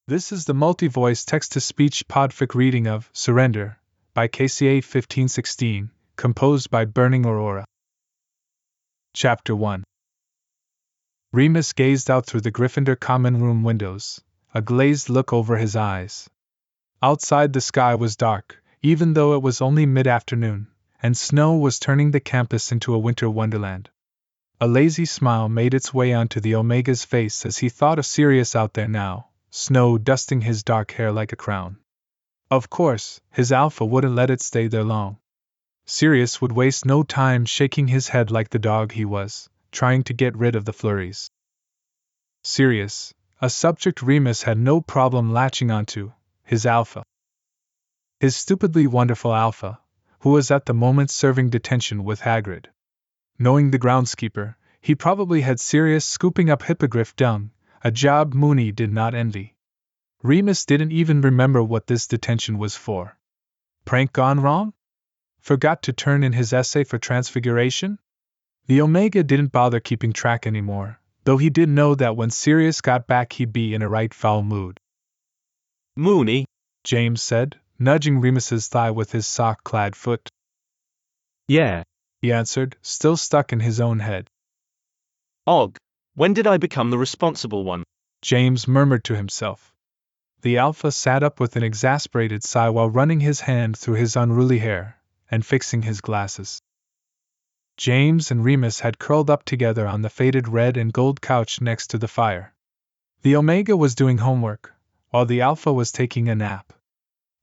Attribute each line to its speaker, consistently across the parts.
Speaker 1: This is the multi-voice text-to-speech podfic reading of Surrender by Kca1516, composed by Burning Aurora. Chapter 1. Remus gazed out through the Gryffindor common room windows, a glazed look over his eyes. Outside the sky was dark, even though it was only mid-afternoon, and snow was turning the campus into a winter wonderland. A lazy smile made its way onto the Omega's face as he thought of Sirius out there now, snow dusting his dark hair like a crown. Of course, his alpha wouldn't let it stay there long. Sirius would waste no time shaking his head like the dog he was, trying to get rid of the flurries. Sirius, a subject Remus had no problem latching onto, his alpha. His stupidly wonderful alpha, who was at the moment serving detention with Hagrid. Knowing the groundskeeper, he probably had Sirius scooping up hippogriff dung, a job Moony did not envy. Remus didn't even remember what this detention was for. Prank gone wrong? Forgot to turn in his essay for Transfiguration? The Omega didn't bother keeping track anymore, though he did know that when Sirius got back he'd be in a right foul mood.
Speaker 2: Moony,
Speaker 1: James said, nudging Remus's thigh with his sock-clad foot.
Speaker 2: Yeah,
Speaker 1: he answered, still stuck in his own head.
Speaker 2: Og, when did I become the responsible one?
Speaker 1: James murmured to himself. The alpha sat up with an exasperated sigh while running his hand through his unruly hair and fixing his glasses. James and Remus had curled up together on the faded red and gold couch next to the fire. The Omega was doing homework, while the alpha was taking a nap.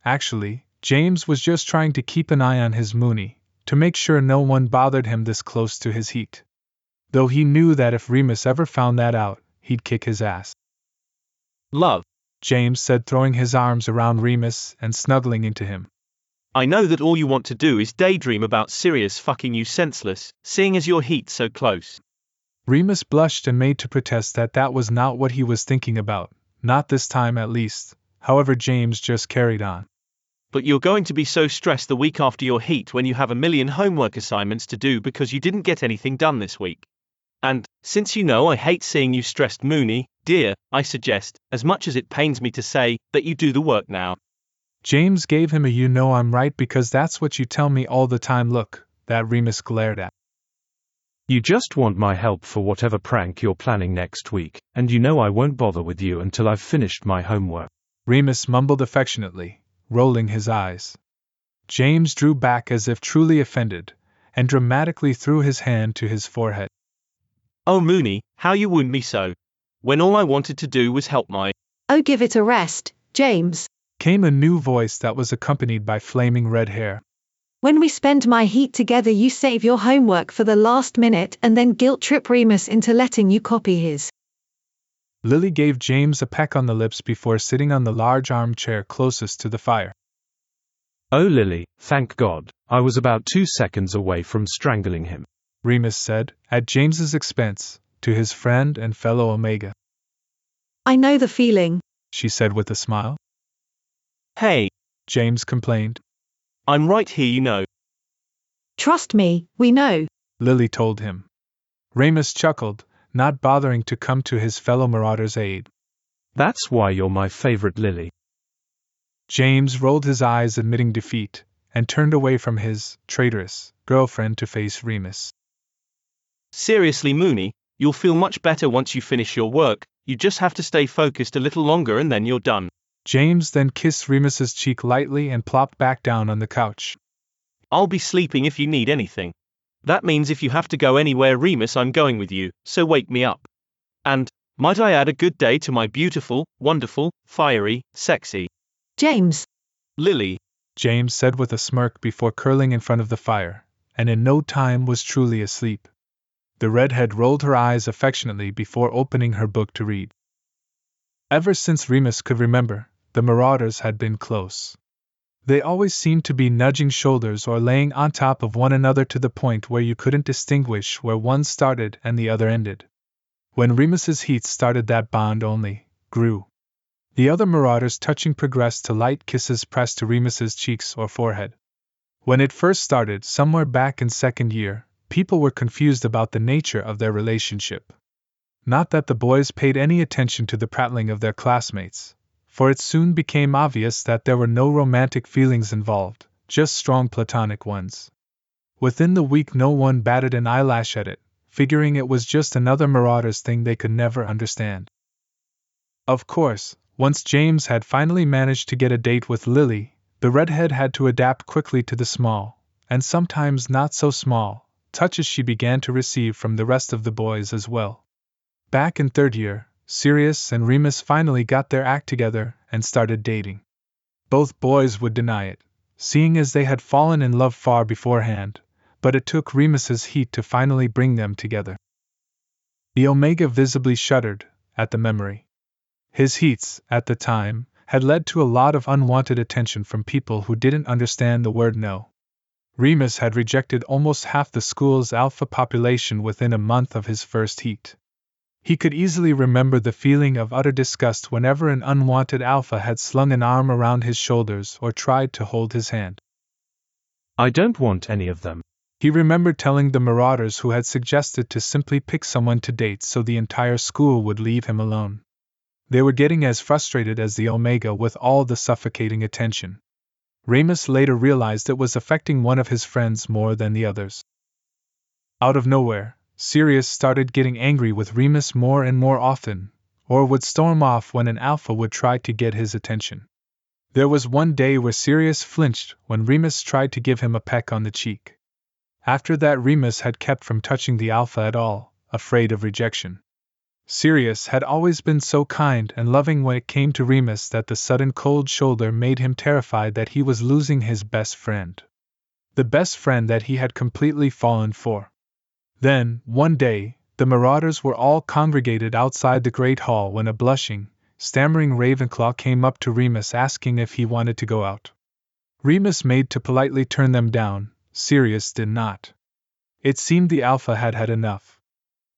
Speaker 1: Actually, James was just trying to keep an eye on his Moony, to make sure no one bothered him this close to his heat. Though he knew that if Remus ever found that out, he'd kick his ass.
Speaker 2: Love,
Speaker 1: James said, throwing his arms around Remus and snuggling into him.
Speaker 2: I know that all you want to do is daydream about Sirius fucking you senseless, seeing as your heat's so close.
Speaker 1: Remus blushed and made to protest that that was not what he was thinking about, not this time at least. However, James just carried on.
Speaker 2: But you're going to be so stressed the week after your heat when you have a million homework assignments to do because you didn't get anything done this week. And, since you know I hate seeing you stressed, Moony, dear, I suggest, as much as it pains me to say, that you do the work now.
Speaker 1: James gave him a "you know I'm right because that's what you tell me all the time" look that Remus glared at.
Speaker 3: You just want my help for whatever prank you're planning next week, and you know I won't bother with you until I've finished my homework.
Speaker 1: Remus mumbled affectionately, rolling his eyes. James drew back as if truly offended, and dramatically threw his hand to his forehead.
Speaker 2: Oh Moony, how you wound me so. When all I wanted to do was help my...
Speaker 4: Oh, give it a rest, James,
Speaker 1: came a new voice that was accompanied by flaming red hair.
Speaker 4: When we spend my heat together you save your homework for the last minute and then guilt-trip Remus into letting you copy his.
Speaker 1: Lily gave James a peck on the lips before sitting on the large armchair closest to the fire.
Speaker 3: Oh Lily, thank God, I was about 2 seconds away from strangling him,
Speaker 1: Remus said, at James's expense, to his friend and fellow Omega.
Speaker 4: I know the feeling,
Speaker 1: she said with a smile.
Speaker 2: Hey,
Speaker 1: James complained.
Speaker 2: I'm right here, you know.
Speaker 4: Trust me, we know,
Speaker 1: Lily told him. Remus chuckled, not bothering to come to his fellow marauder's aid.
Speaker 3: That's why you're my favorite, Lily.
Speaker 1: James rolled his eyes admitting defeat, and turned away from his traitorous girlfriend to face Remus.
Speaker 2: Seriously Moony, you'll feel much better once you finish your work, you just have to stay focused a little longer and then you're done.
Speaker 1: James then kissed Remus's cheek lightly and plopped back down on the couch.
Speaker 2: I'll be sleeping if you need anything. That means if you have to go anywhere, Remus, I'm going with you, so wake me up. And, might I add, a good day to my beautiful, wonderful, fiery, sexy
Speaker 4: James.
Speaker 2: Lily,
Speaker 1: James said with a smirk before curling in front of the fire, and in no time was truly asleep. The redhead rolled her eyes affectionately before opening her book to read. Ever since Remus could remember, the marauders had been close. They always seemed to be nudging shoulders or laying on top of one another to the point where you couldn't distinguish where one started and the other ended. When Remus's heat started, that bond only grew. The other marauders' touching progressed to light kisses pressed to Remus's cheeks or forehead. When it first started, somewhere back in second year, people were confused about the nature of their relationship. Not that the boys paid any attention to the prattling of their classmates. for it soon became obvious that there were no romantic feelings involved, just strong platonic ones. Within the week no one batted an eyelash at it, figuring it was just another Marauders thing they could never understand. Of course, once James had finally managed to get a date with Lily, the redhead had to adapt quickly to the small, and sometimes not so small, touches she began to receive from the rest of the boys as well. Back in third year, Sirius and Remus finally got their act together and started dating. Both boys would deny it, seeing as they had fallen in love far beforehand, but it took Remus's heat to finally bring them together. The Omega visibly shuddered at the memory. His heats, at the time, had led to a lot of unwanted attention from people who didn't understand the word no. Remus had rejected almost half the school's alpha population within a month of his first heat. He could easily remember the feeling of utter disgust whenever an unwanted alpha had slung an arm around his shoulders or tried to hold his hand.
Speaker 3: I don't want any of them.
Speaker 1: He remembered telling the Marauders who had suggested to simply pick someone to date so the entire school would leave him alone. They were getting as frustrated as the Omega with all the suffocating attention. Remus later realized it was affecting one of his friends more than the others. Out of nowhere, Sirius started getting angry with Remus more and more often, or would storm off when an alpha would try to get his attention. There was one day where Sirius flinched when Remus tried to give him a peck on the cheek. After that, Remus had kept from touching the alpha at all, afraid of rejection. Sirius had always been so kind and loving when it came to Remus that the sudden cold shoulder made him terrified that he was losing his best friend. The best friend that he had completely fallen for. Then, one day, the Marauders were all congregated outside the Great Hall when a blushing, stammering Ravenclaw came up to Remus asking if he wanted to go out. Remus made to politely turn them down, Sirius did not. It seemed the alpha had had enough.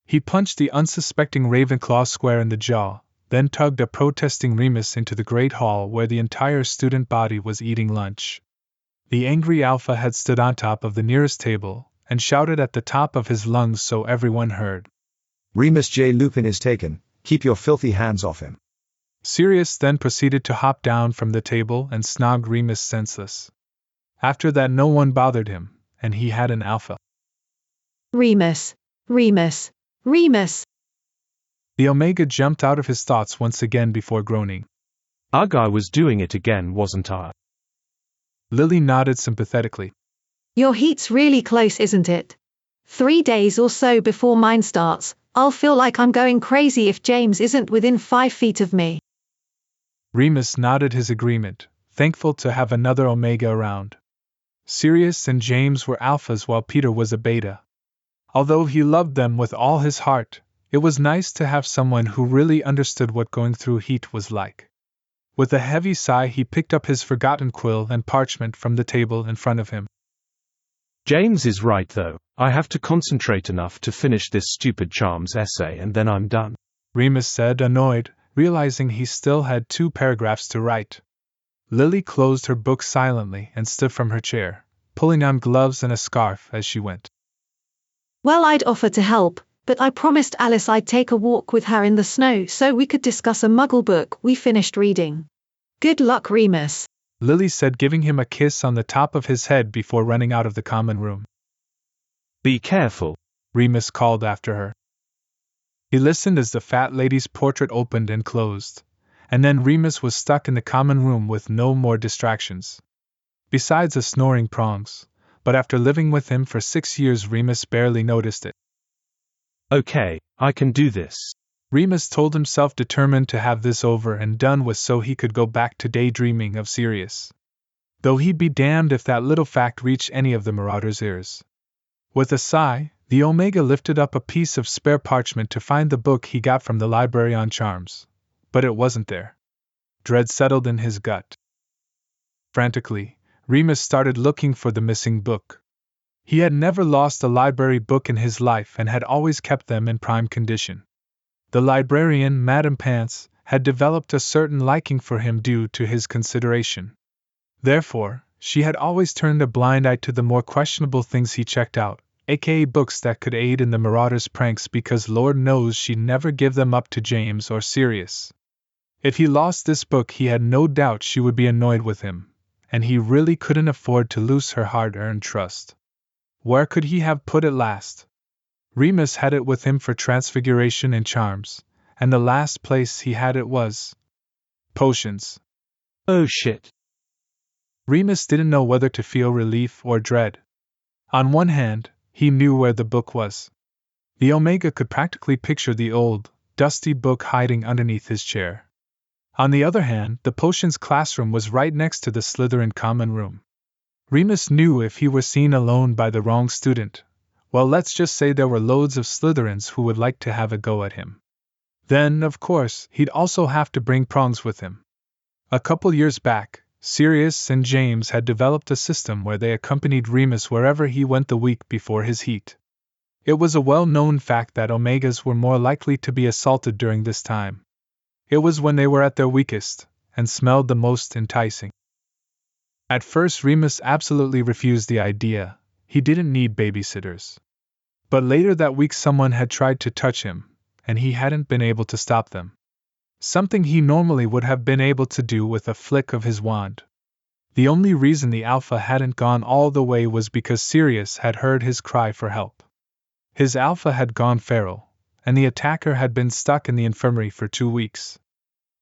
Speaker 1: He punched the unsuspecting Ravenclaw square in the jaw, then tugged a protesting Remus into the Great Hall where the entire student body was eating lunch. The angry alpha had stood on top of the nearest table and shouted at the top of his lungs so everyone heard.
Speaker 5: Remus J. Lupin is taken, keep your filthy hands off him.
Speaker 1: Sirius then proceeded to hop down from the table and snog Remus senseless. After that no one bothered him, and he had an alpha.
Speaker 4: Remus, Remus, Remus.
Speaker 1: The Omega jumped out of his thoughts once again before groaning.
Speaker 3: Ugh, I was doing it again, wasn't I?
Speaker 1: Lily nodded sympathetically.
Speaker 4: Your heat's really close, isn't it? 3 days or so before mine starts, I'll feel like I'm going crazy if James isn't within 5 feet of me.
Speaker 1: Remus nodded his agreement, thankful to have another Omega around. Sirius and James were alphas while Peter was a beta. Although he loved them with all his heart, it was nice to have someone who really understood what going through heat was like. With a heavy sigh he picked up his forgotten quill and parchment from the table in front of him.
Speaker 3: James is right though, I have to concentrate enough to finish this stupid charms essay and then I'm done.
Speaker 1: Remus said, annoyed, realizing he still had 2 paragraphs to write. Lily closed her book silently and stood from her chair, pulling on gloves and a scarf as she went.
Speaker 4: Well, I'd offer to help, but I promised Alice I'd take a walk with her in the snow so we could discuss a Muggle book we finished reading. Good luck, Remus,
Speaker 1: Lily said, giving him a kiss on the top of his head before running out of the common room.
Speaker 3: Be careful,
Speaker 1: Remus called after her. He listened as the fat lady's portrait opened and closed, and then Remus was stuck in the common room with no more distractions. Besides a snoring Prongs, but after living with him for 6 years Remus barely noticed it.
Speaker 3: Okay, I can do this.
Speaker 1: Remus told himself, determined to have this over and done with so he could go back to daydreaming of Sirius. Though he'd be damned if that little fact reached any of the Marauders' ears. With a sigh, the Omega lifted up a piece of spare parchment to find the book he got from the library on charms. But it wasn't there. Dread settled in his gut. Frantically, Remus started looking for the missing book. He had never lost a library book in his life and had always kept them in prime condition. The librarian, Madame Pants, had developed a certain liking for him due to his consideration. Therefore, she had always turned a blind eye to the more questionable things he checked out, aka books that could aid in the Marauders' pranks, because Lord knows she'd never give them up to James or Sirius. If he lost this book, he had no doubt she would be annoyed with him, and he really couldn't afford to lose her hard-earned trust. Where could he have put it last? Remus had it with him for transfiguration and charms, and the last place he had it was potions.
Speaker 3: Oh shit.
Speaker 1: Remus didn't know whether to feel relief or dread. On one hand, he knew where the book was. The Omega could practically picture the old, dusty book hiding underneath his chair. On the other hand, the potions classroom was right next to the Slytherin common room. Remus knew if he were seen alone by the wrong student, well, let's just say there were loads of Slytherins who would like to have a go at him. Then, of course, he'd also have to bring prongs with him. A couple years back, Sirius and James had developed a system where they accompanied Remus wherever he went the week before his heat. It was a well-known fact that Omegas were more likely to be assaulted during this time. It was when they were at their weakest, and smelled the most enticing. At first Remus absolutely refused the idea. He didn't need babysitters. But later that week someone had tried to touch him, and he hadn't been able to stop them. Something he normally would have been able to do with a flick of his wand. The only reason the Alpha hadn't gone all the way was because Sirius had heard his cry for help. His Alpha had gone feral, and the attacker had been stuck in the infirmary for 2 weeks.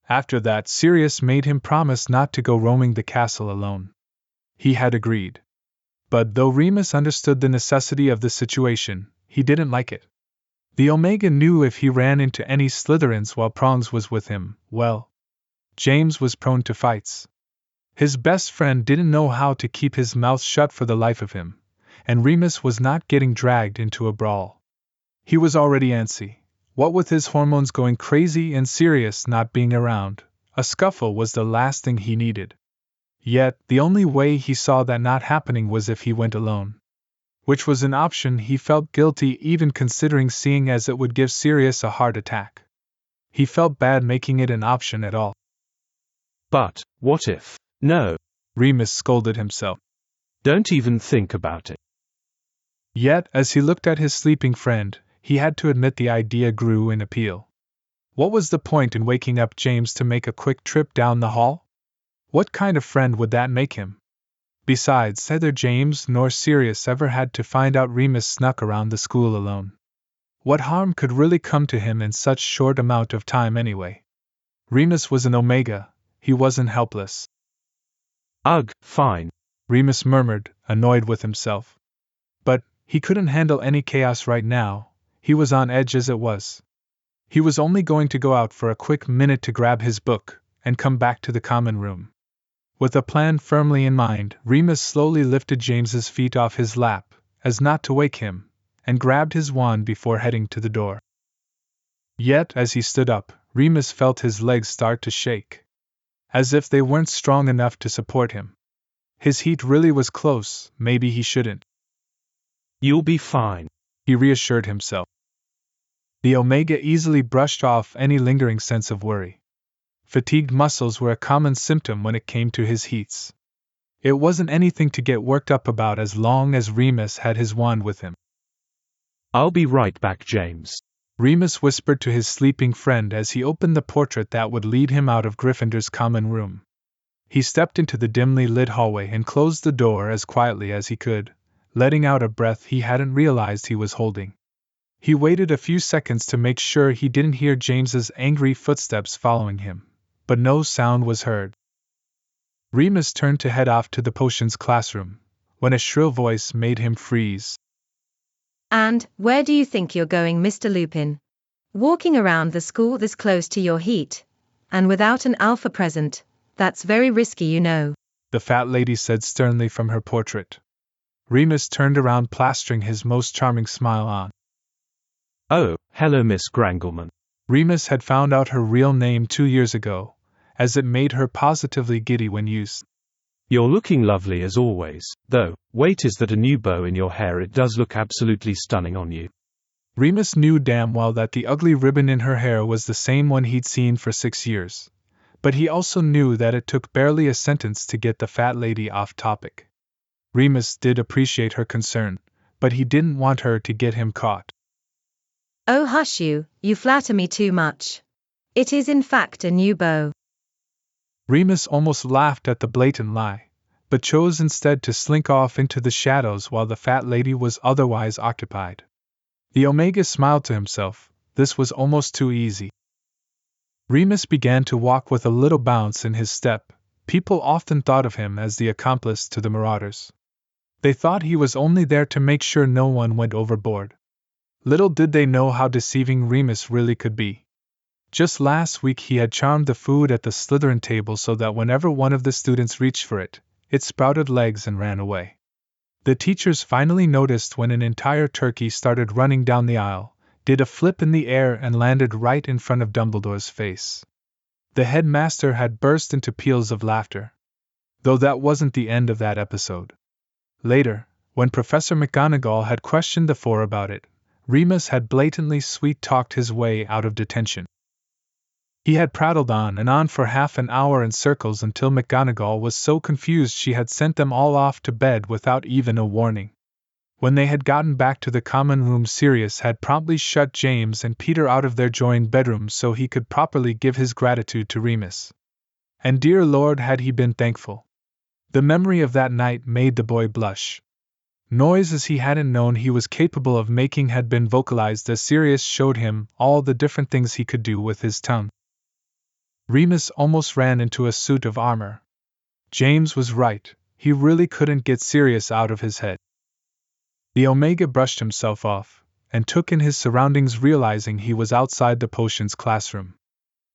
Speaker 1: After that, Sirius made him promise not to go roaming the castle alone. He had agreed. But though Remus understood the necessity of the situation, he didn't like it. The Omega knew if he ran into any Slytherins while Prongs was with him, well, James was prone to fights. His best friend didn't know how to keep his mouth shut for the life of him, and Remus was not getting dragged into a brawl. He was already antsy. What with his hormones going crazy and Sirius not being around, a scuffle was the last thing he needed. Yet, the only way he saw that not happening was if he went alone. Which was an option he felt guilty even considering, seeing as it would give Sirius a heart attack. He felt bad making it an option at all.
Speaker 3: But, what if? No.
Speaker 1: Remus scolded himself.
Speaker 3: Don't even think about it.
Speaker 1: Yet, as he looked at his sleeping friend, he had to admit the idea grew in appeal. What was the point in waking up James to make a quick trip down the hall? What kind of friend would that make him? Besides, neither James nor Sirius ever had to find out Remus snuck around the school alone. What harm could really come to him in such short amount of time anyway? Remus was an Omega, he wasn't helpless.
Speaker 3: Ugh, fine,
Speaker 1: Remus murmured, annoyed with himself. But he couldn't handle any chaos right now, he was on edge as it was. He was only going to go out for a quick minute to grab his book, and come back to the common room. With a plan firmly in mind, Remus slowly lifted James's feet off his lap, as not to wake him, and grabbed his wand before heading to the door. Yet, as he stood up, Remus felt his legs start to shake. As if they weren't strong enough to support him. His heat really was close, maybe he shouldn't.
Speaker 3: You'll be fine,
Speaker 1: he reassured himself. The Omega easily brushed off any lingering sense of worry. Fatigued muscles were a common symptom when it came to his heats. It wasn't anything to get worked up about as long as Remus had his wand with him.
Speaker 3: I'll be right back, James,
Speaker 1: Remus whispered to his sleeping friend as he opened the portrait that would lead him out of Gryffindor's common room. He stepped into the dimly lit hallway and closed the door as quietly as he could, letting out a breath he hadn't realized he was holding. He waited a few seconds to make sure he didn't hear James's angry footsteps following him. But no sound was heard. Remus turned to head off to the potions classroom, when a shrill voice made him freeze.
Speaker 6: And, where do you think you're going, Mr. Lupin? Walking around the school this close to your heat, and without an Alpha present, that's very risky, you know,
Speaker 1: the fat lady said sternly from her portrait. Remus turned around, plastering his most charming smile on.
Speaker 3: Oh, hello, Miss Grangleman.
Speaker 1: Remus had found out her real name 2 years ago, as it made her positively giddy when used.
Speaker 3: You're looking lovely as always, though, wait, is that a new bow in your hair? It does look absolutely stunning on you.
Speaker 1: Remus knew damn well that the ugly ribbon in her hair was the same one he'd seen for 6 years, but he also knew that it took barely a sentence to get the fat lady off topic. Remus did appreciate her concern, but he didn't want her to get him caught.
Speaker 6: Oh hush you flatter me too much. It is in fact a new bow.
Speaker 1: Remus almost laughed at the blatant lie, but chose instead to slink off into the shadows while the fat lady was otherwise occupied. The Omega smiled to himself. This was almost too easy. Remus began to walk with a little bounce in his step. People often thought of him as the accomplice to the marauders. They thought he was only there to make sure no one went overboard. Little did they know how deceiving Remus really could be. Just last week he had charmed the food at the Slytherin table so that whenever one of the students reached for it, it sprouted legs and ran away. The teachers finally noticed when an entire turkey started running down the aisle, did a flip in the air and landed right in front of Dumbledore's face. The headmaster had burst into peals of laughter. Though that wasn't the end of that episode. Later, when Professor McGonagall had questioned the four about it, Remus had blatantly sweet-talked his way out of detention. He had prattled on and on for half an hour in circles until McGonagall was so confused she had sent them all off to bed without even a warning. When they had gotten back to the common room, Sirius had promptly shut James and Peter out of their joined bedrooms so he could properly give his gratitude to Remus. And dear Lord, had he been thankful. The memory of that night made the boy blush. Noises he hadn't known he was capable of making had been vocalized as Sirius showed him all the different things he could do with his tongue. Remus almost ran into a suit of armor. James was right, he really couldn't get Sirius out of his head. The Omega brushed himself off, and took in his surroundings, realizing he was outside the potions classroom.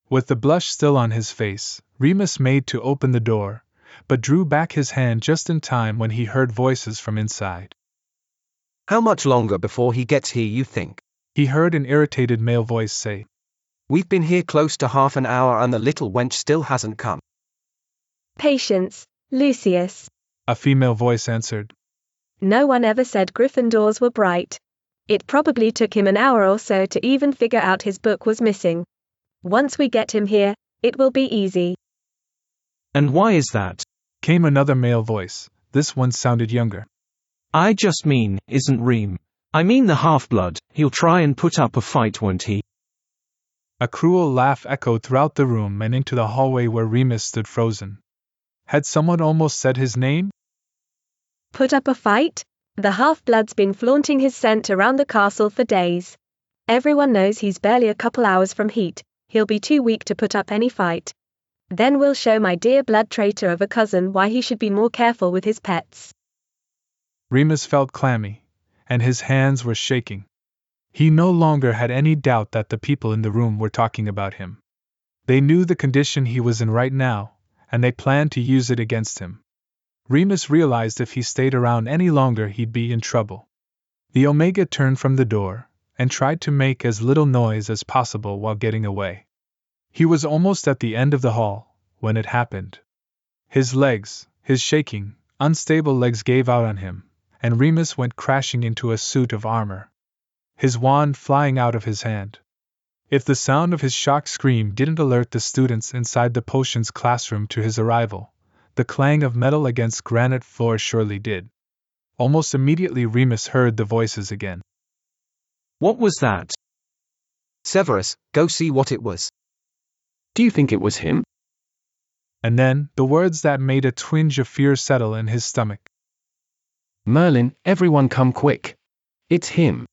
Speaker 1: With the blush still on his face, Remus made to open the door, but drew back his hand just in time when he heard voices from inside.
Speaker 7: How much longer before he gets here, you think?
Speaker 1: He heard an irritated male voice say.
Speaker 7: We've been here close to half an hour and the little wench still hasn't come.
Speaker 8: Patience, Lucius.
Speaker 1: A female voice answered.
Speaker 8: No one ever said Gryffindors were bright. It probably took him an hour or so to even figure out his book was missing. Once we get him here, it will be easy.
Speaker 3: And why is that?
Speaker 1: Came another male voice. This one sounded younger.
Speaker 3: I just mean, isn't Reem? I mean the half-blood, he'll try and put up a fight, won't he?
Speaker 1: A cruel laugh echoed throughout the room and into the hallway where Remus stood frozen. Had someone almost said his name?
Speaker 8: Put up a fight? The half-blood's been flaunting his scent around the castle for days. Everyone knows he's barely a couple hours from heat. He'll be too weak to put up any fight. Then we'll show my dear blood traitor of a cousin why he should be more careful with his pets.
Speaker 1: Remus felt clammy, and his hands were shaking. He no longer had any doubt that the people in the room were talking about him. They knew the condition he was in right now, and they planned to use it against him. Remus realized if he stayed around any longer he'd be in trouble. The Omega turned from the door, and tried to make as little noise as possible while getting away. He was almost at the end of the hall, when it happened. His legs, his shaking, unstable legs gave out on him, and Remus went crashing into a suit of armor. His wand flying out of his hand. If the sound of his shocked scream didn't alert the students inside the potions classroom to his arrival, the clang of metal against granite floor surely did. Almost immediately Remus heard the voices again.
Speaker 3: What was that?
Speaker 7: Severus, go see what it was.
Speaker 2: Do you think it was him?
Speaker 1: And then, the words that made a twinge of fear settle in his stomach.
Speaker 2: Merlin, everyone come quick. It's him.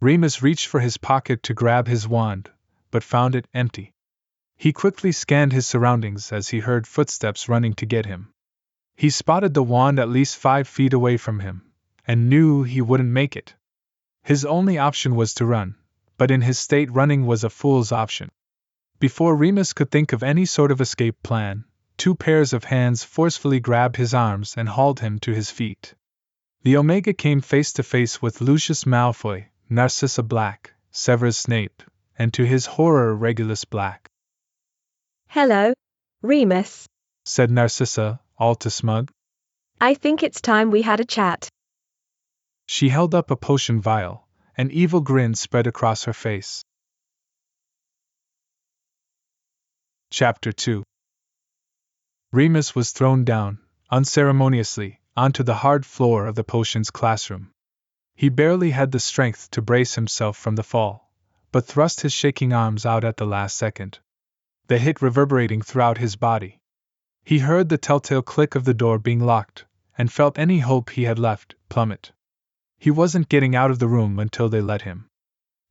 Speaker 1: Remus reached for his pocket to grab his wand, but found it empty. He quickly scanned his surroundings as he heard footsteps running to get him. He spotted the wand at least 5 feet away from him, and knew he wouldn't make it. His only option was to run, but in his state running was a fool's option. Before Remus could think of any sort of escape plan, 2 pairs of hands forcefully grabbed his arms and hauled him to his feet. The Omega came face to face with Lucius Malfoy, Narcissa Black, Severus Snape, and to his horror Regulus Black.
Speaker 8: Hello, Remus,
Speaker 1: said Narcissa, all too smug.
Speaker 8: I think it's time we had a chat.
Speaker 1: She held up a potion vial. An evil grin spread across her face. Chapter 2. Remus was thrown down, unceremoniously, onto the hard floor of the potions classroom. He barely had the strength to brace himself from the fall, but thrust his shaking arms out at the last second, the hit reverberating throughout his body. He heard the telltale click of the door being locked, and felt any hope he had left plummet. He wasn't getting out of the room until they let him.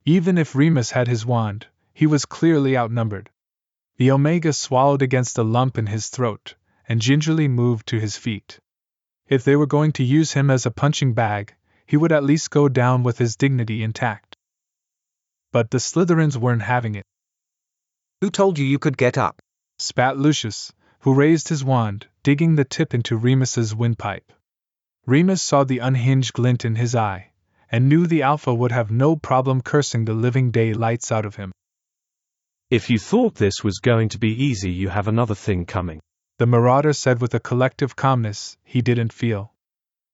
Speaker 1: Even if Remus had his wand, he was clearly outnumbered. The Omega swallowed against a lump in his throat, and gingerly moved to his feet. If they were going to use him as a punching bag, he would at least go down with his dignity intact. But the Slytherins weren't having it.
Speaker 7: Who told you you could get up?
Speaker 1: Spat Lucius, who raised his wand, digging the tip into Remus's windpipe. Remus saw the unhinged glint in his eye, and knew the Alpha would have no problem cursing the living daylights out of him.
Speaker 3: If you thought this was going to be easy, you have another thing coming,
Speaker 1: the Marauder said with a collective calmness he didn't feel.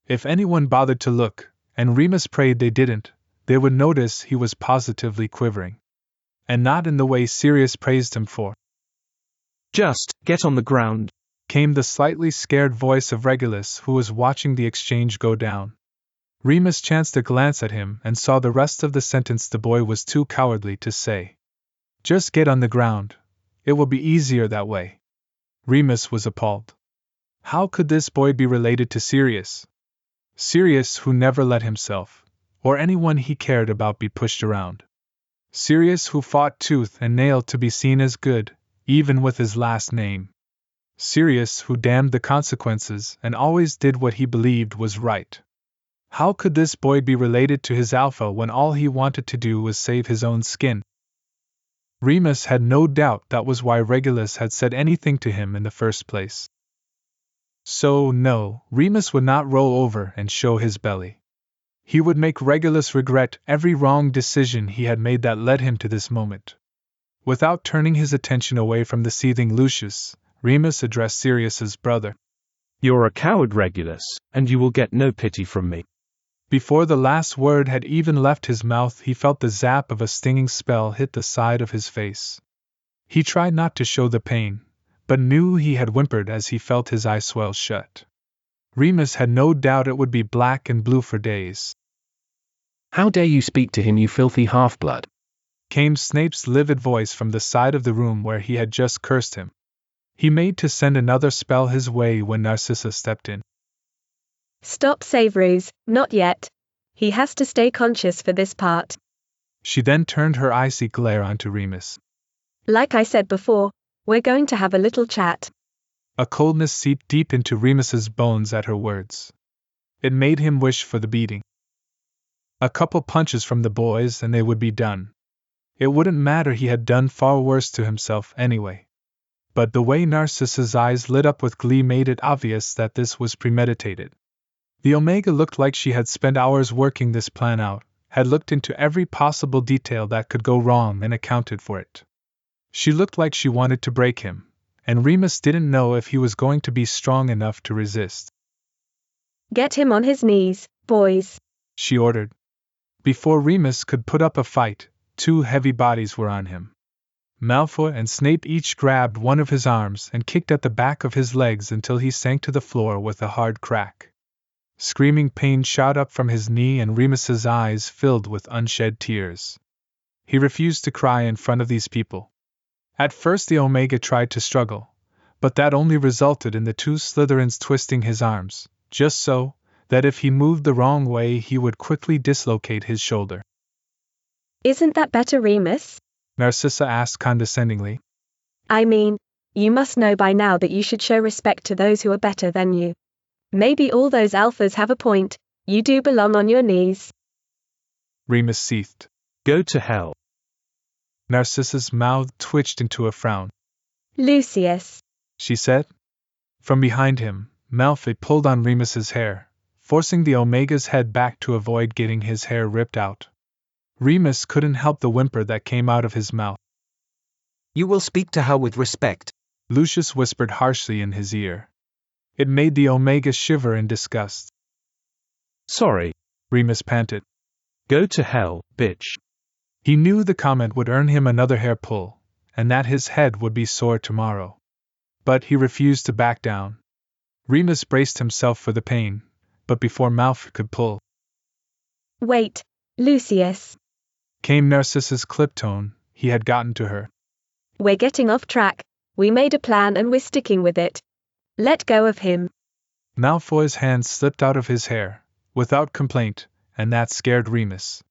Speaker 1: If anyone bothered to look, and Remus prayed they didn't, they would notice he was positively quivering. And not in the way Sirius praised him for.
Speaker 3: Just get on the ground,
Speaker 1: came the slightly scared voice of Regulus, who was watching the exchange go down. Remus chanced a glance at him and saw the rest of the sentence the boy was too cowardly to say. Just get on the ground. It will be easier that way. Remus was appalled. How could this boy be related to Sirius? Sirius, who never let himself, or anyone he cared about, be pushed around. Sirius, who fought tooth and nail to be seen as good, even with his last name. Sirius, who damned the consequences and always did what he believed was right. How could this boy be related to his Alpha when all he wanted to do was save his own skin? Remus had no doubt that was why Regulus had said anything to him in the first place. So, no, Remus would not roll over and show his belly. He would make Regulus regret every wrong decision he had made that led him to this moment. Without turning his attention away from the seething Lucius, Remus addressed Sirius's brother.
Speaker 3: You're a coward, Regulus, and you will get no pity from me.
Speaker 1: Before the last word had even left his mouth, he felt the zap of a stinging spell hit the side of his face. He tried not to show the pain, but knew he had whimpered as he felt his eye swell shut. Remus had no doubt it would be black and blue for days.
Speaker 7: How dare you speak to him, you filthy half-blood?
Speaker 1: Came Snape's livid voice from the side of the room where he had just cursed him. He made to send another spell his way when Narcissa stepped in.
Speaker 8: Stop Severus, not yet. He has to stay conscious for this part.
Speaker 1: She then turned her icy glare onto Remus.
Speaker 8: Like I said before, we're going to have a little chat.
Speaker 1: A coldness seeped deep into Remus's bones at her words. It made him wish for the beating. A couple punches from the boys and they would be done. It wouldn't matter, he had done far worse to himself anyway. But the way Narcissa's eyes lit up with glee made it obvious that this was premeditated. The Omega looked like she had spent hours working this plan out, had looked into every possible detail that could go wrong and accounted for it. She looked like she wanted to break him, and Remus didn't know if he was going to be strong enough to resist.
Speaker 8: Get him on his knees, boys,
Speaker 1: she ordered. Before Remus could put up a fight, two heavy bodies were on him. Malfoy and Snape each grabbed one of his arms and kicked at the back of his legs until he sank to the floor with a hard crack. Screaming pain shot up from his knee and Remus's eyes filled with unshed tears. He refused to cry in front of these people. At first the Omega tried to struggle, but that only resulted in the two Slytherins twisting his arms, just so that if he moved the wrong way he would quickly dislocate his shoulder.
Speaker 8: Isn't that better, Remus?
Speaker 1: Narcissa asked condescendingly.
Speaker 8: I mean, you must know by now that you should show respect to those who are better than you. Maybe all those alphas have a point, you do belong on your knees.
Speaker 1: Remus seethed.
Speaker 3: Go to hell.
Speaker 1: Narcissa's mouth twitched into a frown.
Speaker 8: Lucius,
Speaker 1: she said. From behind him, Malfoy pulled on Remus's hair, forcing the Omega's head back to avoid getting his hair ripped out. Remus couldn't help the whimper that came out of his mouth.
Speaker 7: You will speak to her with respect,
Speaker 1: Lucius whispered harshly in his ear. It made the Omega shiver in disgust.
Speaker 3: Sorry,
Speaker 1: Remus panted.
Speaker 3: Go to hell, bitch.
Speaker 1: He knew the comment would earn him another hair pull, and that his head would be sore tomorrow. But he refused to back down. Remus braced himself for the pain, but before Malfoy could pull.
Speaker 8: Wait, Lucius.
Speaker 1: came Narcissus' clip tone. He had gotten to her.
Speaker 8: We're getting off track. We made a plan and we're sticking with it. Let go of him.
Speaker 1: Malfoy's hand slipped out of his hair, without complaint, and that scared Remus.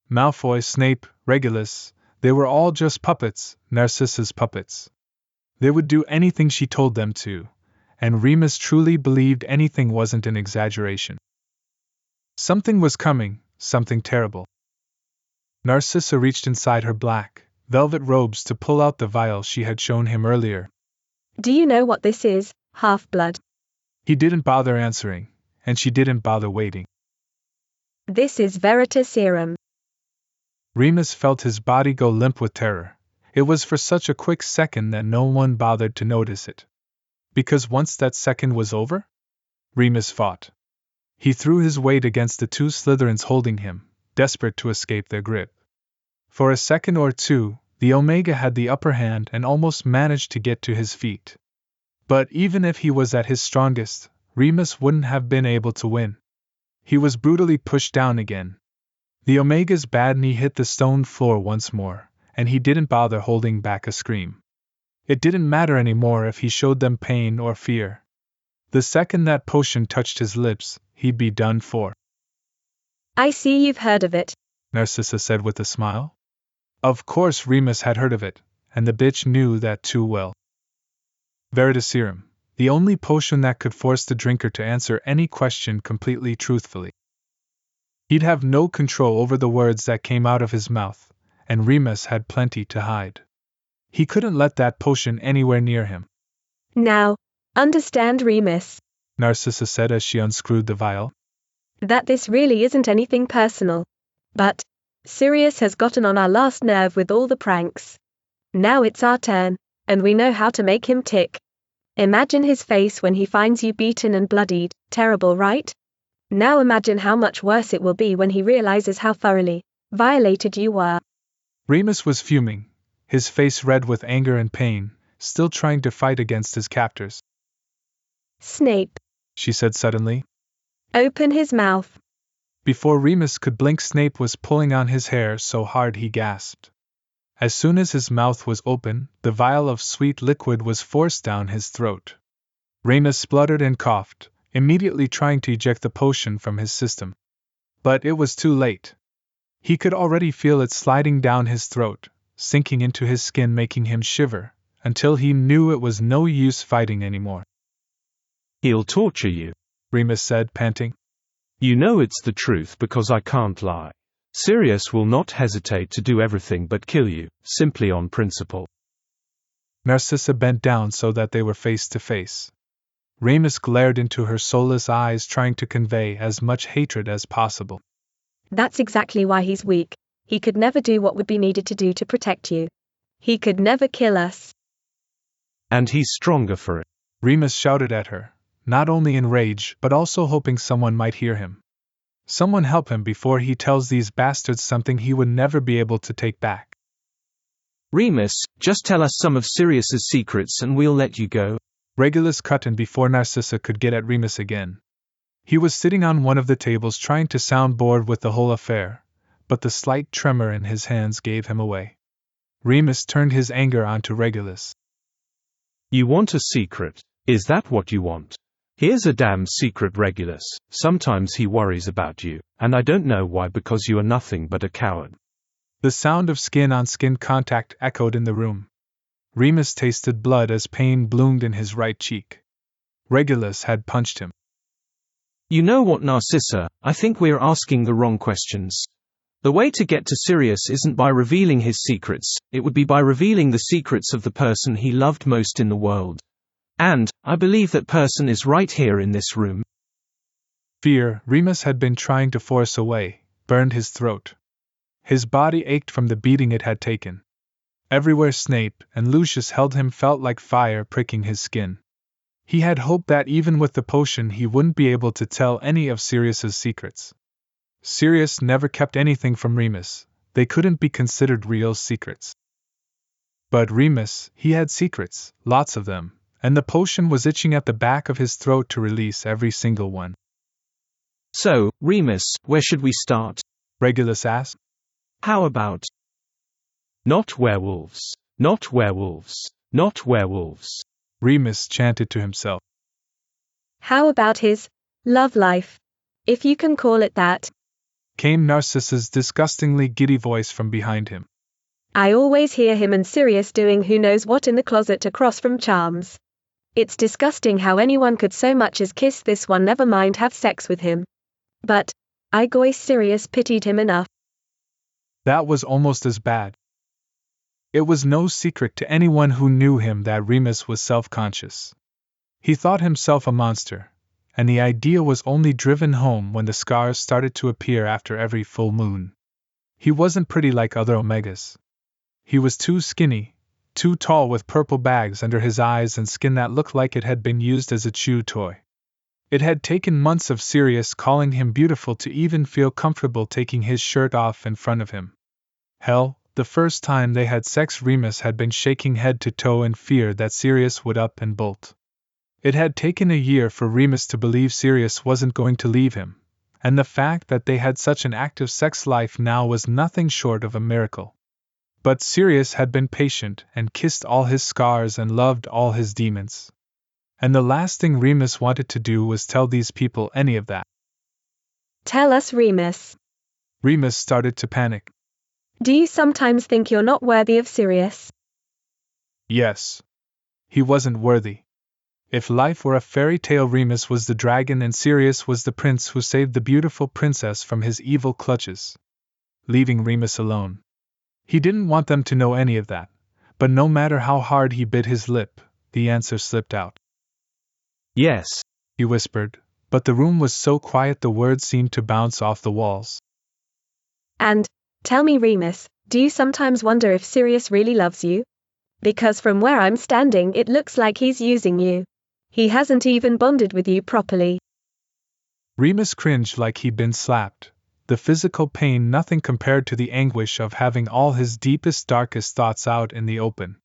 Speaker 1: Malfoy, Snape, Regulus, they were all just puppets, Narcissus' puppets. They would do anything she told them to, and Remus truly believed anything wasn't an exaggeration. Something was coming, something terrible. Narcissa reached inside her black, velvet robes to pull out the vial she had shown him earlier.
Speaker 8: Do you know what this is, Half-Blood?
Speaker 1: He didn't bother answering, and she didn't bother waiting.
Speaker 8: This is Veritas Serum.
Speaker 1: Remus felt his body go limp with terror. It was for such a quick second that no one bothered to notice it. Because once that second was over, Remus fought. He threw his weight against the two Slytherins holding him, desperate to escape their grip. For a second or two, the Omega had the upper hand and almost managed to get to his feet. But even if he was at his strongest, Remus wouldn't have been able to win. He was brutally pushed down again. The Omega's bad knee hit the stone floor once more, and he didn't bother holding back a scream. It didn't matter anymore if he showed them pain or fear. The second that potion touched his lips, he'd be done for.
Speaker 8: I see you've heard of it,
Speaker 1: Narcissa said with a smile. Of course Remus had heard of it, and the bitch knew that too well. Veritas Serum, the only potion that could force the drinker to answer any question completely truthfully. He'd have no control over the words that came out of his mouth, and Remus had plenty to hide. He couldn't let that potion anywhere near him.
Speaker 8: Now, understand, Remus,
Speaker 1: Narcissa said as she unscrewed the vial,
Speaker 8: that this really isn't anything personal. But Sirius has gotten on our last nerve with all the pranks. Now it's our turn, and we know how to make him tick. Imagine his face when he finds you beaten and bloodied. Terrible, right? Now imagine how much worse it will be when he realizes how thoroughly violated you were.
Speaker 1: Remus was fuming, his face red with anger and pain, still trying to fight against his captors.
Speaker 8: Snape,
Speaker 1: she said suddenly.
Speaker 8: Open his mouth.
Speaker 1: Before Remus could blink, Snape was pulling on his hair so hard he gasped. As soon as his mouth was open, the vial of sweet liquid was forced down his throat. Remus spluttered and coughed, immediately trying to eject the potion from his system. But it was too late. He could already feel it sliding down his throat, sinking into his skin, making him shiver, until he knew it was no use fighting anymore.
Speaker 3: He'll torture you,
Speaker 1: Remus said, panting.
Speaker 3: You know it's the truth because I can't lie. Sirius will not hesitate to do everything but kill you, simply on principle.
Speaker 1: Narcissa bent down so that they were face to face. Remus glared into her soulless eyes, trying to convey as much hatred as possible.
Speaker 8: That's exactly why he's weak. He could never do what would be needed to do to protect you. He could never kill us.
Speaker 3: And he's stronger for it,
Speaker 1: Remus shouted at her, not only in rage but also hoping someone might hear him. Someone help him before he tells these bastards something he would never be able to take back.
Speaker 7: Remus, just tell us some of Sirius's secrets and we'll let you go.
Speaker 1: Regulus cut in before Narcissa could get at Remus again. He was sitting on one of the tables trying to sound bored with the whole affair, but the slight tremor in his hands gave him away. Remus turned his anger onto Regulus.
Speaker 3: You want a secret? Is that what you want? Here's a damn secret, Regulus. Sometimes he worries about you, and I don't know why, because you are nothing but a coward.
Speaker 1: The sound of skin-on-skin contact echoed in the room. Remus tasted blood as pain bloomed in his right cheek. Regulus had punched him.
Speaker 7: You know what, Narcissa, I think we're asking the wrong questions. The way to get to Sirius isn't by revealing his secrets, it would be by revealing the secrets of the person he loved most in the world. And, I believe that person is right here in this room.
Speaker 1: Fear Remus had been trying to force away, burned his throat. His body ached from the beating it had taken. Everywhere Snape and Lucius held him felt like fire pricking his skin. He had hoped that even with the potion he wouldn't be able to tell any of Sirius's secrets. Sirius never kept anything from Remus, they couldn't be considered real secrets. But Remus, he had secrets, lots of them, and the potion was itching at the back of his throat to release every single one.
Speaker 7: So, Remus, where should we start?
Speaker 1: Regulus asked.
Speaker 3: How about not werewolves, not werewolves, not werewolves?
Speaker 1: Remus chanted to himself.
Speaker 8: How about his love life? If you can call it that.
Speaker 1: Came Narcissa's disgustingly giddy voice from behind him.
Speaker 8: I always hear him and Sirius doing who knows what in the closet across from Charms. It's disgusting how anyone could so much as kiss this one, never mind have sex with him. But, I goy, Sirius pitied him enough.
Speaker 1: That was almost as bad. It was no secret to anyone who knew him that Remus was self-conscious. He thought himself a monster, and the idea was only driven home when the scars started to appear after every full moon. He wasn't pretty like other Omegas. He was too skinny, too tall, with purple bags under his eyes and skin that looked like it had been used as a chew toy. It had taken months of Sirius calling him beautiful to even feel comfortable taking his shirt off in front of him. Hell, the first time they had sex, Remus had been shaking head to toe in fear that Sirius would up and bolt. It had taken a year for Remus to believe Sirius wasn't going to leave him, and the fact that they had such an active sex life now was nothing short of a miracle. But Sirius had been patient and kissed all his scars and loved all his demons. And the last thing Remus wanted to do was tell these people any of that.
Speaker 8: Tell us, Remus.
Speaker 1: Remus started to panic.
Speaker 8: Do you sometimes think you're not worthy of Sirius?
Speaker 1: Yes. He wasn't worthy. If life were a fairy tale, Remus was the dragon and Sirius was the prince who saved the beautiful princess from his evil clutches, leaving Remus alone. He didn't want them to know any of that, but no matter how hard he bit his lip, the answer slipped out.
Speaker 3: Yes,
Speaker 1: he whispered, but the room was so quiet the words seemed to bounce off the walls.
Speaker 8: And, tell me, Remus, do you sometimes wonder if Sirius really loves you? Because from where I'm standing it looks like he's using you. He hasn't even bonded with you properly.
Speaker 1: Remus cringed like he'd been slapped. The physical pain nothing compared to the anguish of having all his deepest, darkest thoughts out in the open.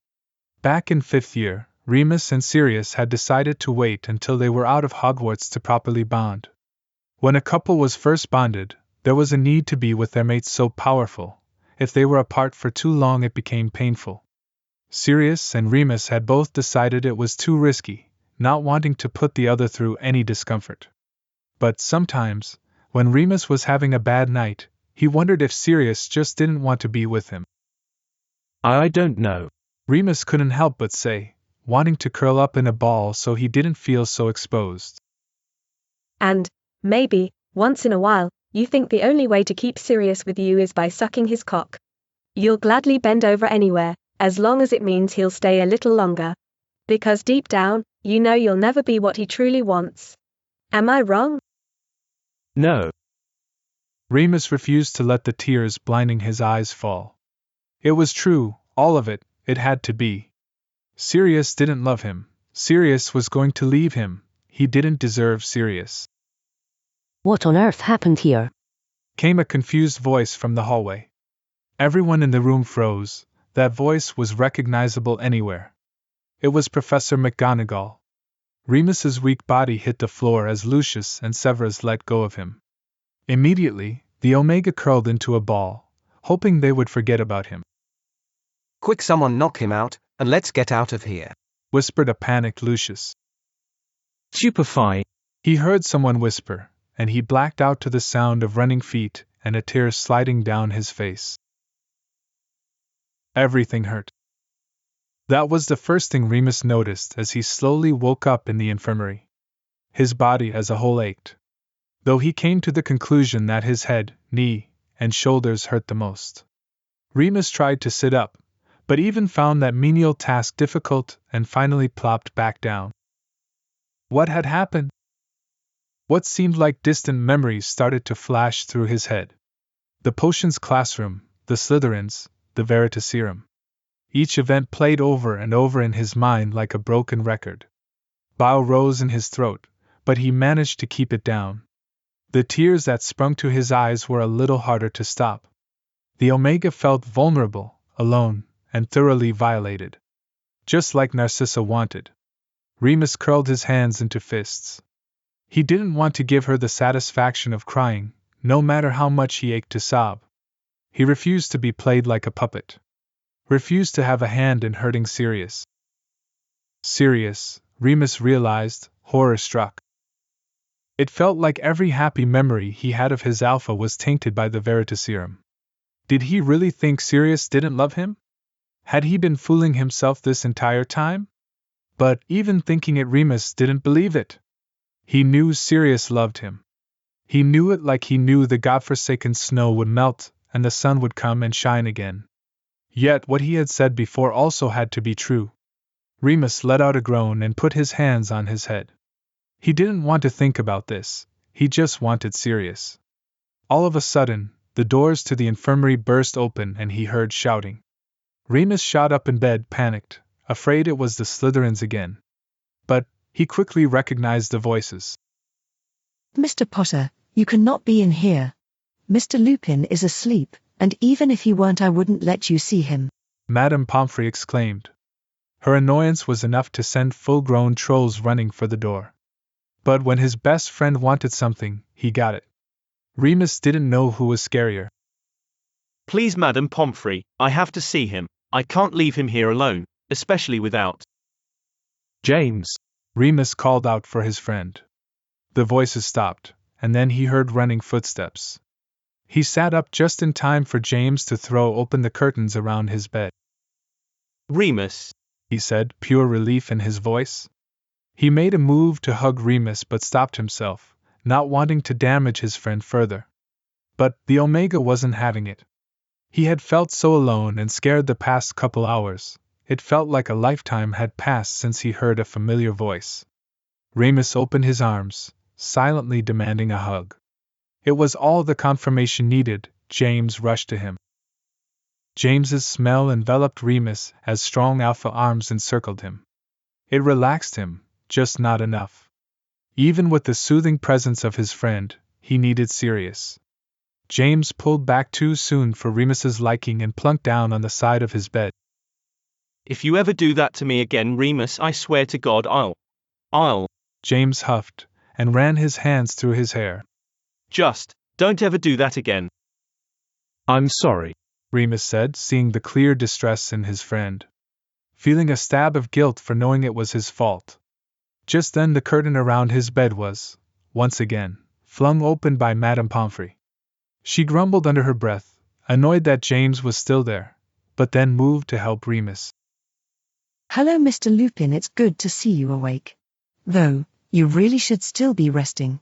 Speaker 1: Back in 5th year, Remus and Sirius had decided to wait until they were out of Hogwarts to properly bond. When a couple was first bonded, there was a need to be with their mates so powerful. If they were apart for too long it became painful. Sirius and Remus had both decided it was too risky, not wanting to put the other through any discomfort. But sometimes, when Remus was having a bad night, he wondered if Sirius just didn't want to be with him.
Speaker 3: I don't know,
Speaker 1: Remus couldn't help but say, wanting to curl up in a ball so he didn't feel so exposed.
Speaker 8: And, maybe, once in a while, you think the only way to keep Sirius with you is by sucking his cock. You'll gladly bend over anywhere, as long as it means he'll stay a little longer. Because deep down, you know you'll never be what he truly wants. Am I wrong?
Speaker 3: No.
Speaker 1: Remus refused to let the tears blinding his eyes fall. It was true, all of it, it had to be. Sirius didn't love him. Sirius was going to leave him. He didn't deserve Sirius.
Speaker 9: What on earth happened here?
Speaker 1: Came a confused voice from the hallway. Everyone in the room froze. That voice was recognizable anywhere. It was Professor McGonagall. Remus's weak body hit the floor as Lucius and Severus let go of him. Immediately, the Omega curled into a ball, hoping they would forget about him.
Speaker 10: Quick, someone knock him out, and let's get out of here,
Speaker 1: whispered a panicked Lucius.
Speaker 3: Stupefy,
Speaker 1: he heard someone whisper, and he blacked out to the sound of running feet and a tear sliding down his face. Everything hurt. That was the first thing Remus noticed as he slowly woke up in the infirmary. His body as a whole ached, though he came to the conclusion that his head, knee, and shoulders hurt the most. Remus tried to sit up, but even found that menial task difficult and finally plopped back down. What had happened? What seemed like distant memories started to flash through his head. The potions classroom, the Slytherins, the Veritaserum. Each event played over and over in his mind like a broken record. Bile rose in his throat, but he managed to keep it down. The tears that sprung to his eyes were a little harder to stop. The Omega felt vulnerable, alone, and thoroughly violated. Just like Narcissa wanted. Remus curled his hands into fists. He didn't want to give her the satisfaction of crying, no matter how much he ached to sob. He refused to be played like a puppet. Refused to have a hand in hurting Sirius. Sirius, Remus realized, horror-struck. It felt like every happy memory he had of his alpha was tainted by the Veritaserum. Did he really think Sirius didn't love him? Had he been fooling himself this entire time? But, even thinking it, Remus didn't believe it. He knew Sirius loved him. He knew it like he knew the godforsaken snow would melt and the sun would come and shine again. Yet what he had said before also had to be true. Remus let out a groan and put his hands on his head. He didn't want to think about this, he just wanted Sirius. All of a sudden, the doors to the infirmary burst open and he heard shouting. Remus shot up in bed, panicked, afraid it was the Slytherins again. But he quickly recognized the voices.
Speaker 11: Mr. Potter, you cannot be in here. Mr. Lupin is asleep, and even if he weren't, I wouldn't let you see him,
Speaker 1: Madame Pomfrey exclaimed. Her annoyance was enough to send full-grown trolls running for the door. But when his best friend wanted something, he got it. Remus didn't know who was scarier.
Speaker 2: Please, Madame Pomfrey, I have to see him. I can't leave him here alone, especially without
Speaker 3: James.
Speaker 1: Remus called out for his friend. The voices stopped, and then he heard running footsteps. He sat up just in time for James to throw open the curtains around his bed.
Speaker 2: Remus,
Speaker 1: he said, pure relief in his voice. He made a move to hug Remus but stopped himself, not wanting to damage his friend further. But the Omega wasn't having it. He had felt so alone and scared the past couple hours, it felt like a lifetime had passed since he heard a familiar voice. Remus opened his arms, silently demanding a hug. It was all the confirmation needed. James rushed to him. James's smell enveloped Remus as strong alpha arms encircled him. It relaxed him, just not enough. Even with the soothing presence of his friend, he needed Sirius. James pulled back too soon for Remus's liking and plunked down on the side of his bed.
Speaker 2: If you ever do that to me again, Remus, I swear to God I'll.
Speaker 1: James huffed, and ran his hands through his hair.
Speaker 2: Just, don't ever do that again.
Speaker 3: I'm sorry,
Speaker 1: Remus said, seeing the clear distress in his friend. Feeling a stab of guilt for knowing it was his fault. Just then the curtain around his bed was, once again, flung open by Madame Pomfrey. She grumbled under her breath, annoyed that James was still there, but then moved to help Remus.
Speaker 11: Hello, Mr. Lupin, it's good to see you awake. Though, you really should still be resting.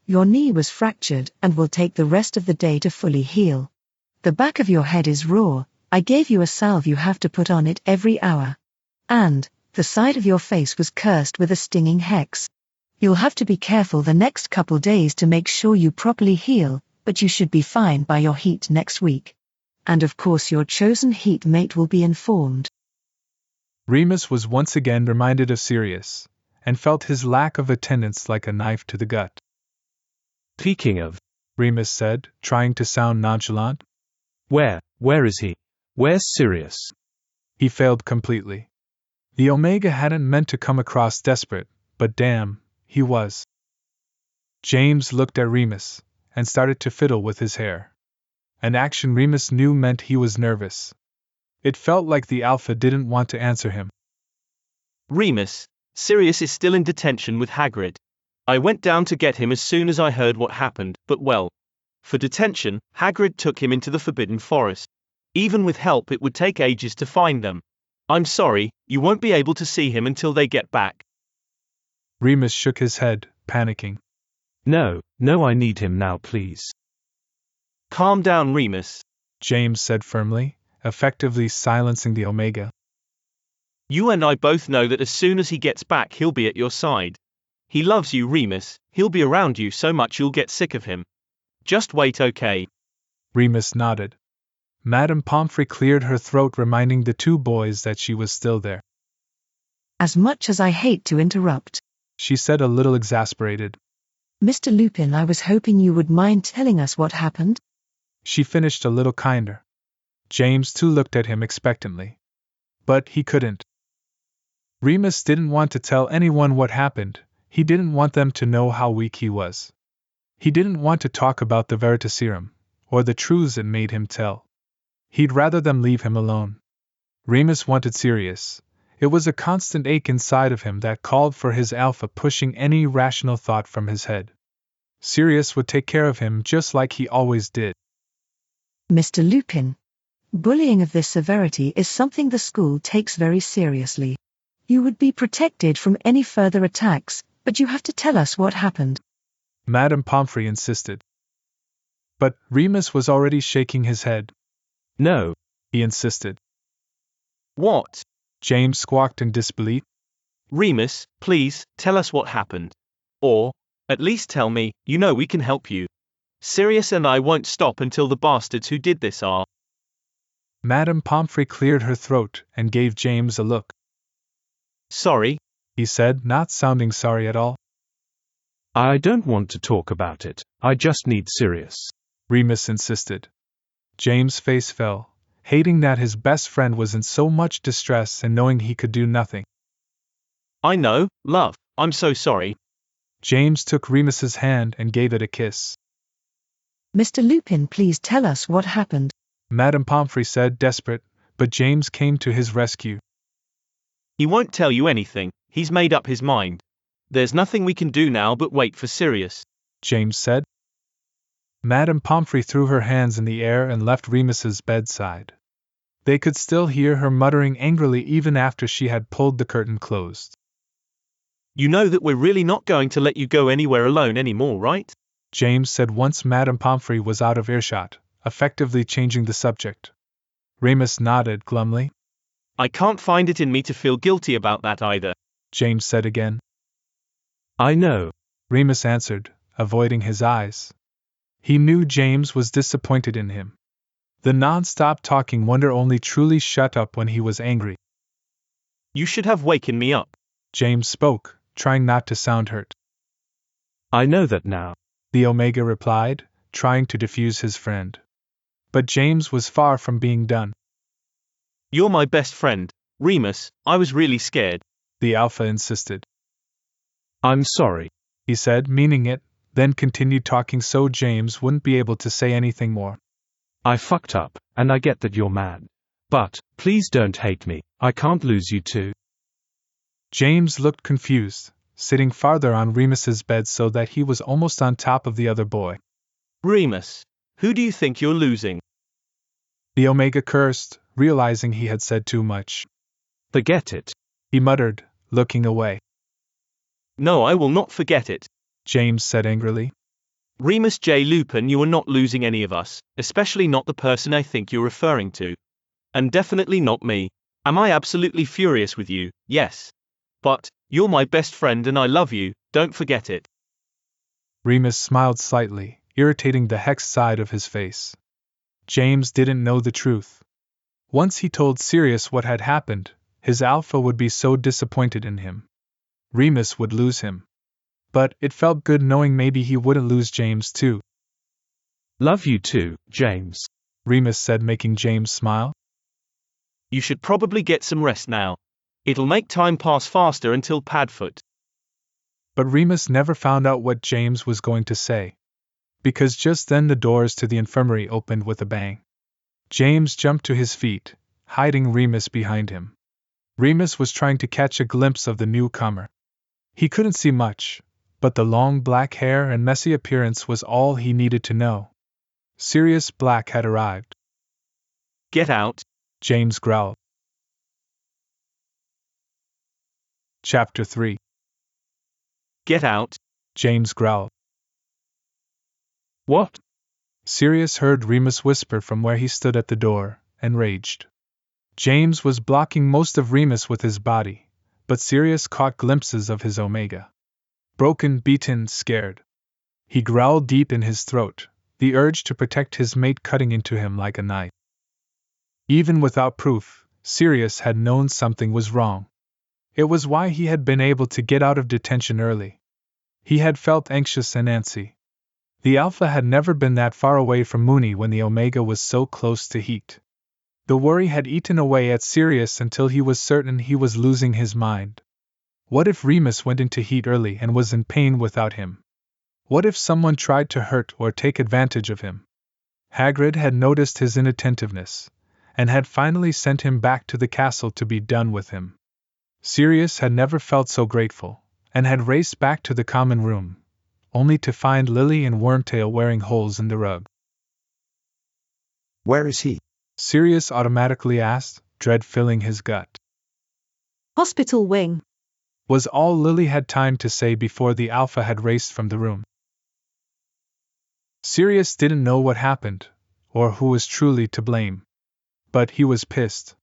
Speaker 11: Your knee was fractured and will take the rest of the day to fully heal. The back of your head is raw, I gave you a salve you have to put on it every hour. And, the side of your face was cursed with a stinging hex. You'll have to be careful the next couple days to make sure you properly heal, but you should be fine by your heat next week. And of course your chosen heat mate will be informed.
Speaker 1: Remus was once again reminded of Sirius, and felt his lack of attendance like a knife to the gut.
Speaker 3: Speaking of,
Speaker 1: Remus said, trying to sound nonchalant.
Speaker 3: Where is he? Where's Sirius?
Speaker 1: He failed completely. The Omega hadn't meant to come across desperate, but damn, he was. James looked at Remus, and started to fiddle with his hair. An action Remus knew meant he was nervous. It felt like the Alpha didn't want to answer him.
Speaker 2: Remus, Sirius is still in detention with Hagrid. I went down to get him as soon as I heard what happened, but well. For detention, Hagrid took him into the Forbidden Forest. Even with help it would take ages to find them. I'm sorry, you won't be able to see him until they get back.
Speaker 1: Remus shook his head, panicking.
Speaker 3: No, I need him now, please.
Speaker 2: Calm down, Remus,
Speaker 1: James said firmly, effectively silencing the Omega.
Speaker 2: You and I both know that as soon as he gets back he'll be at your side. He loves you, Remus, he'll be around you so much you'll get sick of him. Just wait, okay?
Speaker 1: Remus nodded. Madame Pomfrey cleared her throat, reminding the two boys that she was still there.
Speaker 11: As much as I hate to interrupt,
Speaker 1: she said, a little exasperated.
Speaker 11: Mr. Lupin, I was hoping you would mind telling us what happened.
Speaker 1: She finished a little kinder. James too looked at him expectantly. But he couldn't. Remus didn't want to tell anyone what happened. He didn't want them to know how weak he was. He didn't want to talk about the Veritaserum, or the truths it made him tell. He'd rather them leave him alone. Remus wanted Sirius. It was a constant ache inside of him that called for his alpha pushing any rational thought from his head. Sirius would take care of him just like he always did.
Speaker 11: Mr. Lupin. Bullying of this severity is something the school takes very seriously. You would be protected from any further attacks, but you have to tell us what happened.
Speaker 1: Madame Pomfrey insisted. But Remus was already shaking his head.
Speaker 3: No,
Speaker 1: he insisted.
Speaker 2: What?
Speaker 1: James squawked in disbelief.
Speaker 2: Remus, please, tell us what happened. Or, at least tell me, you know we can help you. Sirius and I won't stop until the bastards who did this are.
Speaker 1: Madame Pomfrey cleared her throat and gave James a look.
Speaker 2: Sorry,
Speaker 1: he said, not sounding sorry at all.
Speaker 3: I don't want to talk about it. I just need Sirius.
Speaker 1: Remus insisted. James' face fell, hating that his best friend was in so much distress and knowing he could do nothing.
Speaker 2: I know, love, I'm so sorry.
Speaker 1: James took Remus's hand and gave it a kiss.
Speaker 11: Mr. Lupin, please tell us what happened.
Speaker 1: Madame Pomfrey said, desperate, but James came to his rescue.
Speaker 2: He won't tell you anything, he's made up his mind. There's nothing we can do now but wait for Sirius,
Speaker 1: James said. Madame Pomfrey threw her hands in the air and left Remus's bedside. They could still hear her muttering angrily even after she had pulled the curtain closed.
Speaker 2: You know that we're really not going to let you go anywhere alone anymore, right?
Speaker 1: James said once Madame Pomfrey was out of earshot, effectively changing the subject. Remus nodded glumly.
Speaker 2: I can't find it in me to feel guilty about that either,
Speaker 1: James said again.
Speaker 3: I know,
Speaker 1: Remus answered, avoiding his eyes. He knew James was disappointed in him. The non-stop talking wonder only truly shut up when he was angry.
Speaker 2: You should have wakened me up,
Speaker 1: James spoke, trying not to sound hurt.
Speaker 3: I know that now,
Speaker 1: the Omega replied, trying to defuse his friend. But James was far from being done.
Speaker 2: You're my best friend, Remus, I was really scared,
Speaker 1: the Alpha insisted.
Speaker 3: I'm sorry,
Speaker 1: he said, meaning it, then continued talking so James wouldn't be able to say anything more.
Speaker 3: I fucked up, and I get that you're mad. But, please don't hate me, I can't lose you too.
Speaker 1: James looked confused, sitting farther on Remus's bed so that he was almost on top of the other boy.
Speaker 2: Remus, who do you think you're losing?
Speaker 1: The Omega cursed, realizing he had said too much.
Speaker 3: Forget it,
Speaker 1: he muttered, looking away.
Speaker 2: No, I will not forget it,
Speaker 1: James said angrily.
Speaker 2: Remus J. Lupin, you are not losing any of us, especially not the person I think you're referring to. And definitely not me. Am I absolutely furious with you? Yes. But, you're my best friend and I love you, don't forget it.
Speaker 1: Remus smiled slightly, irritating the hex side of his face. James didn't know the truth. Once he told Sirius what had happened, his Alpha would be so disappointed in him. Remus would lose him. But it felt good knowing maybe he wouldn't lose James too.
Speaker 3: Love you too, James,
Speaker 1: Remus said, making James smile.
Speaker 2: You should probably get some rest now. It'll make time pass faster until Padfoot.
Speaker 1: But Remus never found out what James was going to say. Because just then the doors to the infirmary opened with a bang. James jumped to his feet, hiding Remus behind him. Remus was trying to catch a glimpse of the newcomer. He couldn't see much, but the long black hair and messy appearance was all he needed to know. Sirius Black had arrived.
Speaker 2: Get out,
Speaker 1: James growled. Chapter 3.
Speaker 2: Get out,
Speaker 1: James growled.
Speaker 3: What?
Speaker 1: Sirius heard Remus whisper from where he stood at the door, and raged. James was blocking most of Remus with his body, but Sirius caught glimpses of his Omega. Broken, beaten, scared. He growled deep in his throat, the urge to protect his mate cutting into him like a knife. Even without proof, Sirius had known something was wrong. It was why he had been able to get out of detention early. He had felt anxious and antsy. The Alpha had never been that far away from Mooney when the Omega was so close to heat. The worry had eaten away at Sirius until he was certain he was losing his mind. What if Remus went into heat early and was in pain without him? What if someone tried to hurt or take advantage of him? Hagrid had noticed his inattentiveness, and had finally sent him back to the castle to be done with him. Sirius had never felt so grateful, and had raced back to the common room, only to find Lily and Wormtail wearing holes in the rug.
Speaker 5: Where is he?
Speaker 1: Sirius automatically asked, dread filling his gut.
Speaker 4: Hospital wing,
Speaker 1: Was all Lily had time to say before the Alpha had raced from the room. Sirius didn't know what happened, or who was truly to blame. But he was pissed.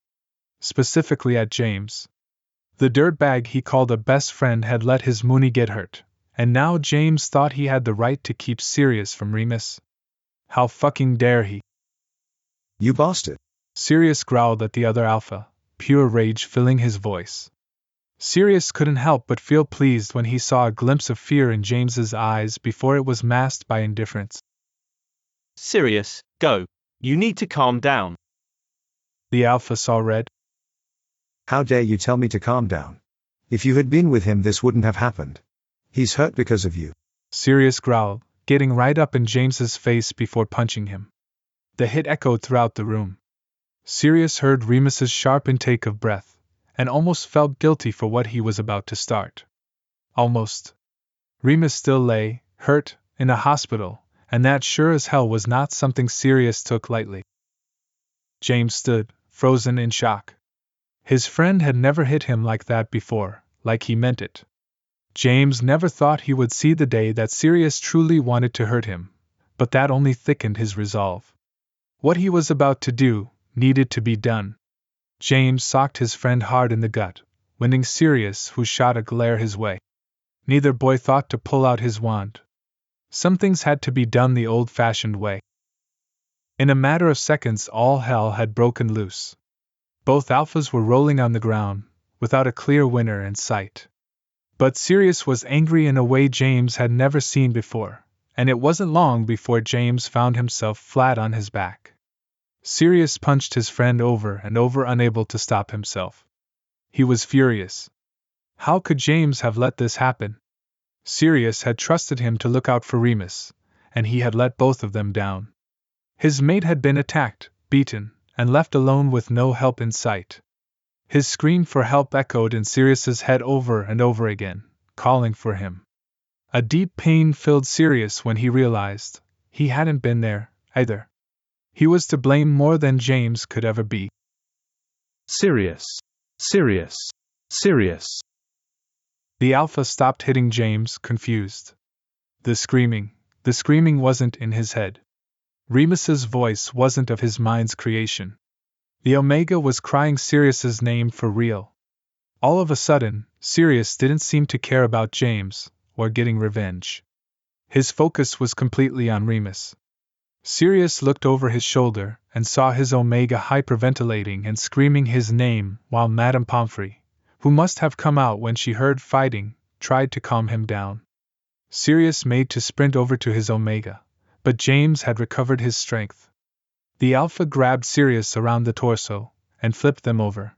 Speaker 1: Specifically at James. The dirtbag he called a best friend had let his Mooney get hurt, and now James thought he had the right to keep Sirius from Remus. How fucking dare he?
Speaker 5: You bastard.
Speaker 1: Sirius growled at the other Alpha, pure rage filling his voice. Sirius couldn't help but feel pleased when he saw a glimpse of fear in James's eyes before it was masked by indifference.
Speaker 2: Sirius, go. You need to calm down.
Speaker 1: The Alpha saw red.
Speaker 5: How dare you tell me to calm down? If you had been with him, this wouldn't have happened. He's hurt because of you.
Speaker 1: Sirius growled, getting right up in James's face before punching him. The hit echoed throughout the room. Sirius heard Remus's sharp intake of breath, and almost felt guilty for what he was about to start. Almost. Remus still lay, hurt, in a hospital, and that sure as hell was not something Sirius took lightly. James stood, frozen in shock. His friend had never hit him like that before, like he meant it. James never thought he would see the day that Sirius truly wanted to hurt him, but that only thickened his resolve. What he was about to do needed to be done. James socked his friend hard in the gut, winning Sirius, who shot a glare his way. Neither boy thought to pull out his wand. Some things had to be done the old-fashioned way. In a matter of seconds, all hell had broken loose. Both Alphas were rolling on the ground, without a clear winner in sight. But Sirius was angry in a way James had never seen before, and it wasn't long before James found himself flat on his back. Sirius punched his friend over and over, unable to stop himself. He was furious. How could James have let this happen? Sirius had trusted him to look out for Remus, and he had let both of them down. His mate had been attacked, beaten, and left alone with no help in sight. His scream for help echoed in Sirius's head over and over again, calling for him. A deep pain filled Sirius when he realized he hadn't been there, either. He was to blame more than James could ever be.
Speaker 3: Sirius. Sirius. Sirius.
Speaker 1: The Alpha stopped hitting James, confused. The screaming wasn't in his head. Remus's voice wasn't of his mind's creation. The Omega was crying Sirius's name for real. All of a sudden, Sirius didn't seem to care about James, or getting revenge. His focus was completely on Remus. Sirius looked over his shoulder and saw his Omega hyperventilating and screaming his name while Madame Pomfrey, who must have come out when she heard fighting, tried to calm him down. Sirius made to sprint over to his Omega, but James had recovered his strength. The Alpha grabbed Sirius around the torso and flipped them over.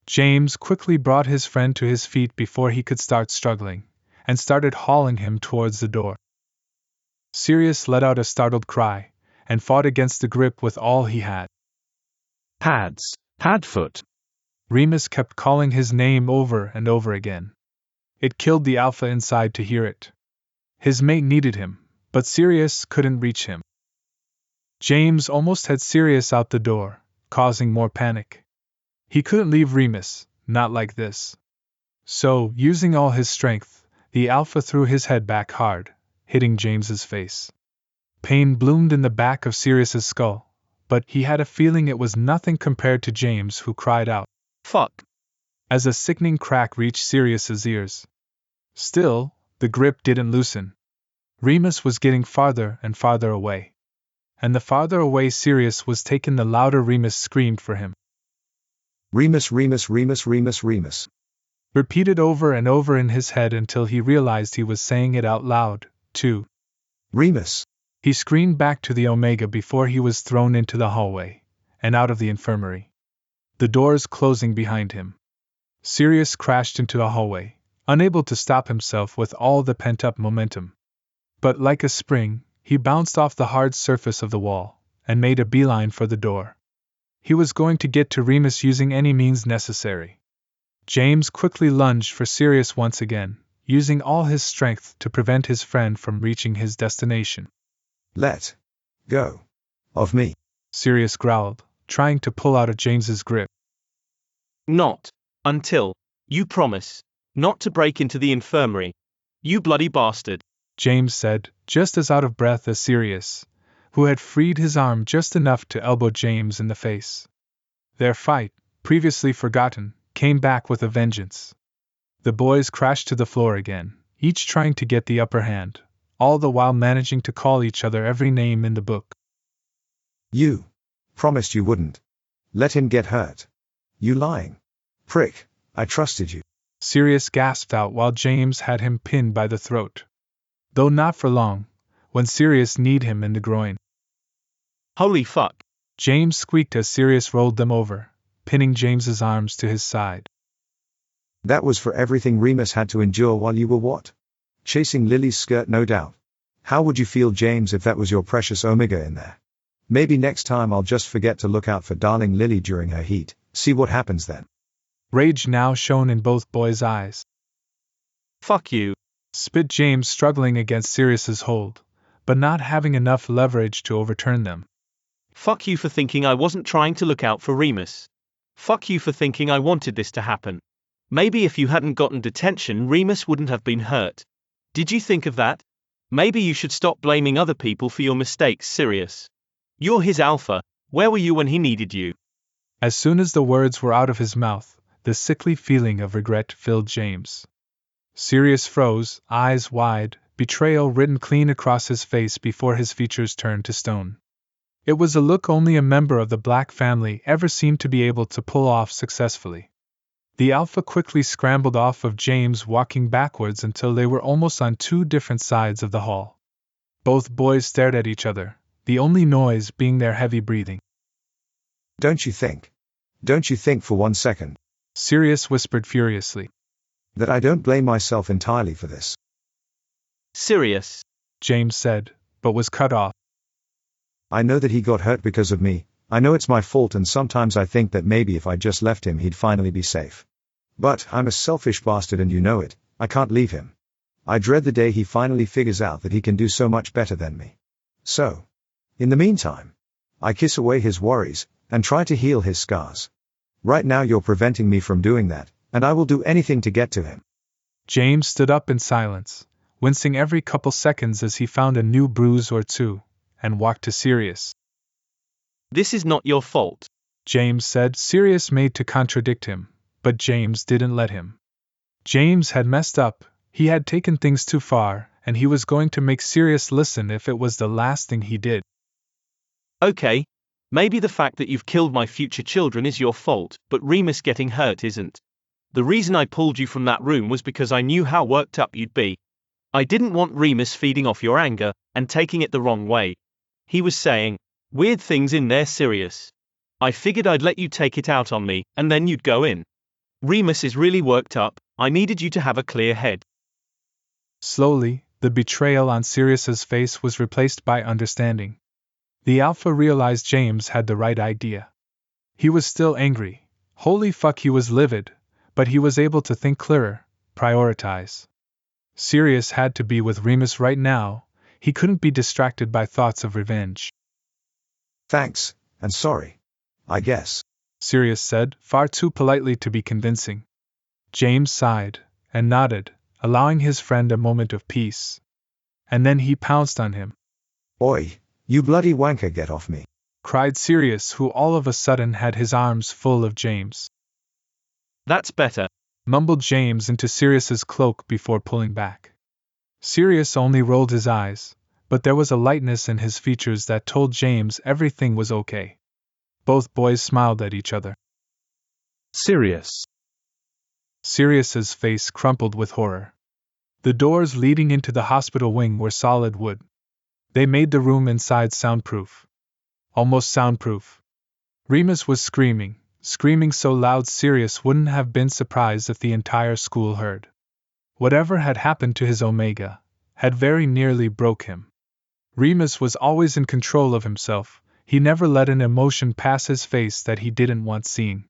Speaker 1: James quickly brought his friend to his feet before he could start struggling, and started hauling him towards the door. Sirius let out a startled cry, and fought against the grip with all he had.
Speaker 3: Pads. Padfoot.
Speaker 1: Remus kept calling his name over and over again. It killed the Alpha inside to hear it. His mate needed him, but Sirius couldn't reach him. James almost had Sirius out the door, causing more panic. He couldn't leave Remus, not like this. So, using all his strength, the Alpha threw his head back hard, hitting James's face. Pain bloomed in the back of Sirius's skull, but he had a feeling it was nothing compared to James, who cried out,
Speaker 2: "Fuck!"
Speaker 1: as a sickening crack reached Sirius's ears. Still, the grip didn't loosen. Remus was getting farther and farther away. And the farther away Sirius was taken, the louder Remus screamed for him.
Speaker 5: Remus, Remus, Remus, Remus, Remus.
Speaker 1: Repeated over and over in his head until he realized he was saying it out loud, too.
Speaker 5: Remus.
Speaker 1: He screamed back to the Omega before he was thrown into the hallway, and out of the infirmary. The doors closing behind him. Sirius crashed into the hallway, unable to stop himself with all the pent-up momentum. But like a spring, he bounced off the hard surface of the wall, and made a beeline for the door. He was going to get to Remus using any means necessary. James quickly lunged for Sirius once again, using all his strength to prevent his friend from reaching his destination.
Speaker 5: Let go of me,
Speaker 1: Sirius growled, trying to pull out of James's grip.
Speaker 2: Not until you promise not to break into the infirmary. You bloody bastard,
Speaker 1: James said, just as out of breath as Sirius, who had freed his arm just enough to elbow James in the face. Their fight, previously forgotten, came back with a vengeance. The boys crashed to the floor again, each trying to get the upper hand, all the while managing to call each other every name in the book.
Speaker 5: You promised you wouldn't let him get hurt. You lying prick, I trusted you,
Speaker 1: Sirius gasped out while James had him pinned by the throat. Though not for long, when Sirius kneed him in the groin.
Speaker 2: Holy fuck,
Speaker 1: James squeaked as Sirius rolled them over, pinning James's arms to his side.
Speaker 5: That was for everything Remus had to endure while you were what? Chasing Lily's skirt, no doubt. How would you feel, James, if that was your precious Omega in there? Maybe next time I'll just forget to look out for darling Lily during her heat, see what happens then.
Speaker 1: Rage now shone in both boys' eyes.
Speaker 2: Fuck you,
Speaker 1: spit James, struggling against Sirius's hold, but not having enough leverage to overturn them.
Speaker 2: Fuck you for thinking I wasn't trying to look out for Remus. Fuck you for thinking I wanted this to happen. Maybe if you hadn't gotten detention, Remus wouldn't have been hurt. Did you think of that? Maybe you should stop blaming other people for your mistakes, Sirius. You're his alpha. Where were you when he needed you?
Speaker 1: As soon as the words were out of his mouth, the sickly feeling of regret filled James. Sirius froze, eyes wide, betrayal written clean across his face before his features turned to stone. It was a look only a member of the Black family ever seemed to be able to pull off successfully. The Alpha quickly scrambled off of James, walking backwards until they were almost on two different sides of the hall. Both boys stared at each other, the only noise being their heavy breathing.
Speaker 5: Don't you think for 1 second,
Speaker 1: Sirius whispered furiously,
Speaker 5: that I don't blame myself entirely for this?
Speaker 2: Sirius,
Speaker 1: James said, but was cut off.
Speaker 5: I know that he got hurt because of me. I know it's my fault, and sometimes I think that maybe if I just left him he'd finally be safe. But I'm a selfish bastard and you know it. I can't leave him. I dread the day he finally figures out that he can do so much better than me. So, in the meantime, I kiss away his worries and try to heal his scars. Right now you're preventing me from doing that, and I will do anything to get to him.
Speaker 1: James stood up in silence, wincing every couple seconds as he found a new bruise or two, and walked to Sirius.
Speaker 2: This is not your fault,
Speaker 1: James said. Sirius made to contradict him, but James didn't let him. James had messed up, he had taken things too far, and he was going to make Sirius listen if it was the last thing he did.
Speaker 2: Okay, maybe the fact that you've killed my future children is your fault, but Remus getting hurt isn't. The reason I pulled you from that room was because I knew how worked up you'd be. I didn't want Remus feeding off your anger and taking it the wrong way. He was saying weird things in there, Sirius. I figured I'd let you take it out on me, and then you'd go in. Remus is really worked up. I needed you to have a clear head.
Speaker 1: Slowly, the betrayal on Sirius's face was replaced by understanding. The Alpha realized James had the right idea. He was still angry. Holy fuck, he was livid, but he was able to think clearer, prioritize. Sirius had to be with Remus right now. He couldn't be distracted by thoughts of revenge.
Speaker 5: Thanks, and sorry, I guess,
Speaker 1: Sirius said, far too politely to be convincing. James sighed and nodded, allowing his friend a moment of peace. And then he pounced on him.
Speaker 5: Oi, you bloody wanker, get off me,
Speaker 1: cried Sirius, who all of a sudden had his arms full of James.
Speaker 2: That's better,
Speaker 1: mumbled James into Sirius's cloak before pulling back. Sirius only rolled his eyes, but there was a lightness in his features that told James everything was okay. Both boys smiled at each other.
Speaker 3: Sirius.
Speaker 1: Sirius's face crumpled with horror. The doors leading into the hospital wing were solid wood. They made the room inside soundproof. Almost soundproof. Remus was screaming so loud Sirius wouldn't have been surprised if the entire school heard. Whatever had happened to his Omega had very nearly broke him. Remus was always in control of himself. He never let an emotion pass his face that he didn't want seeing.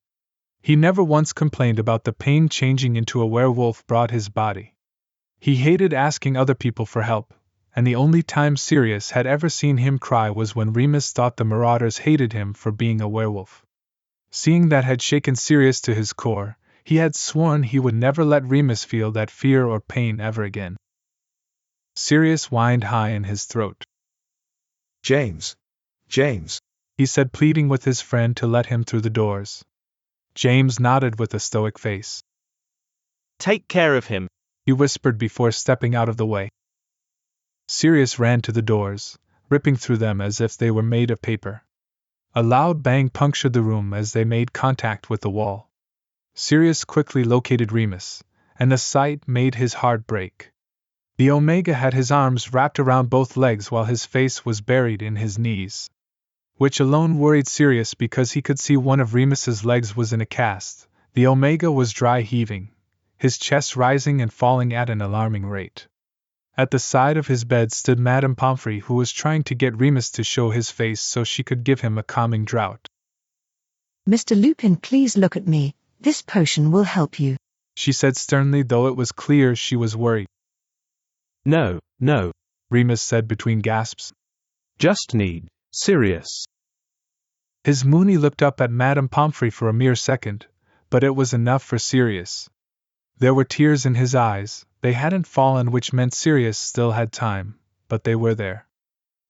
Speaker 1: He never once complained about the pain changing into a werewolf brought his body. He hated asking other people for help, and the only time Sirius had ever seen him cry was when Remus thought the Marauders hated him for being a werewolf. Seeing that had shaken Sirius to his core, he had sworn he would never let Remus feel that fear or pain ever again. Sirius whined high in his throat.
Speaker 5: James. James.
Speaker 1: He said, pleading with his friend to let him through the doors. James nodded with a stoic face.
Speaker 2: Take care of him,
Speaker 1: he whispered before stepping out of the way. Sirius ran to the doors, ripping through them as if they were made of paper. A loud bang punctured the room as they made contact with the wall. Sirius quickly located Remus, and the sight made his heart break. The Omega had his arms wrapped around both legs while his face was buried in his knees. Which alone worried Sirius because he could see one of Remus's legs was in a cast. The Omega was dry heaving, his chest rising and falling at an alarming rate. At the side of his bed stood Madame Pomfrey, who was trying to get Remus to show his face so she could give him a calming draught.
Speaker 11: Mr. Lupin, please look at me. This potion will help you,
Speaker 1: she said sternly, though it was clear she was worried.
Speaker 3: No, no,
Speaker 1: Remus said between gasps.
Speaker 3: Just need Sirius.
Speaker 1: His Mooney looked up at Madame Pomfrey for a mere second, but it was enough for Sirius. There were tears in his eyes. They hadn't fallen, which meant Sirius still had time, but they were there.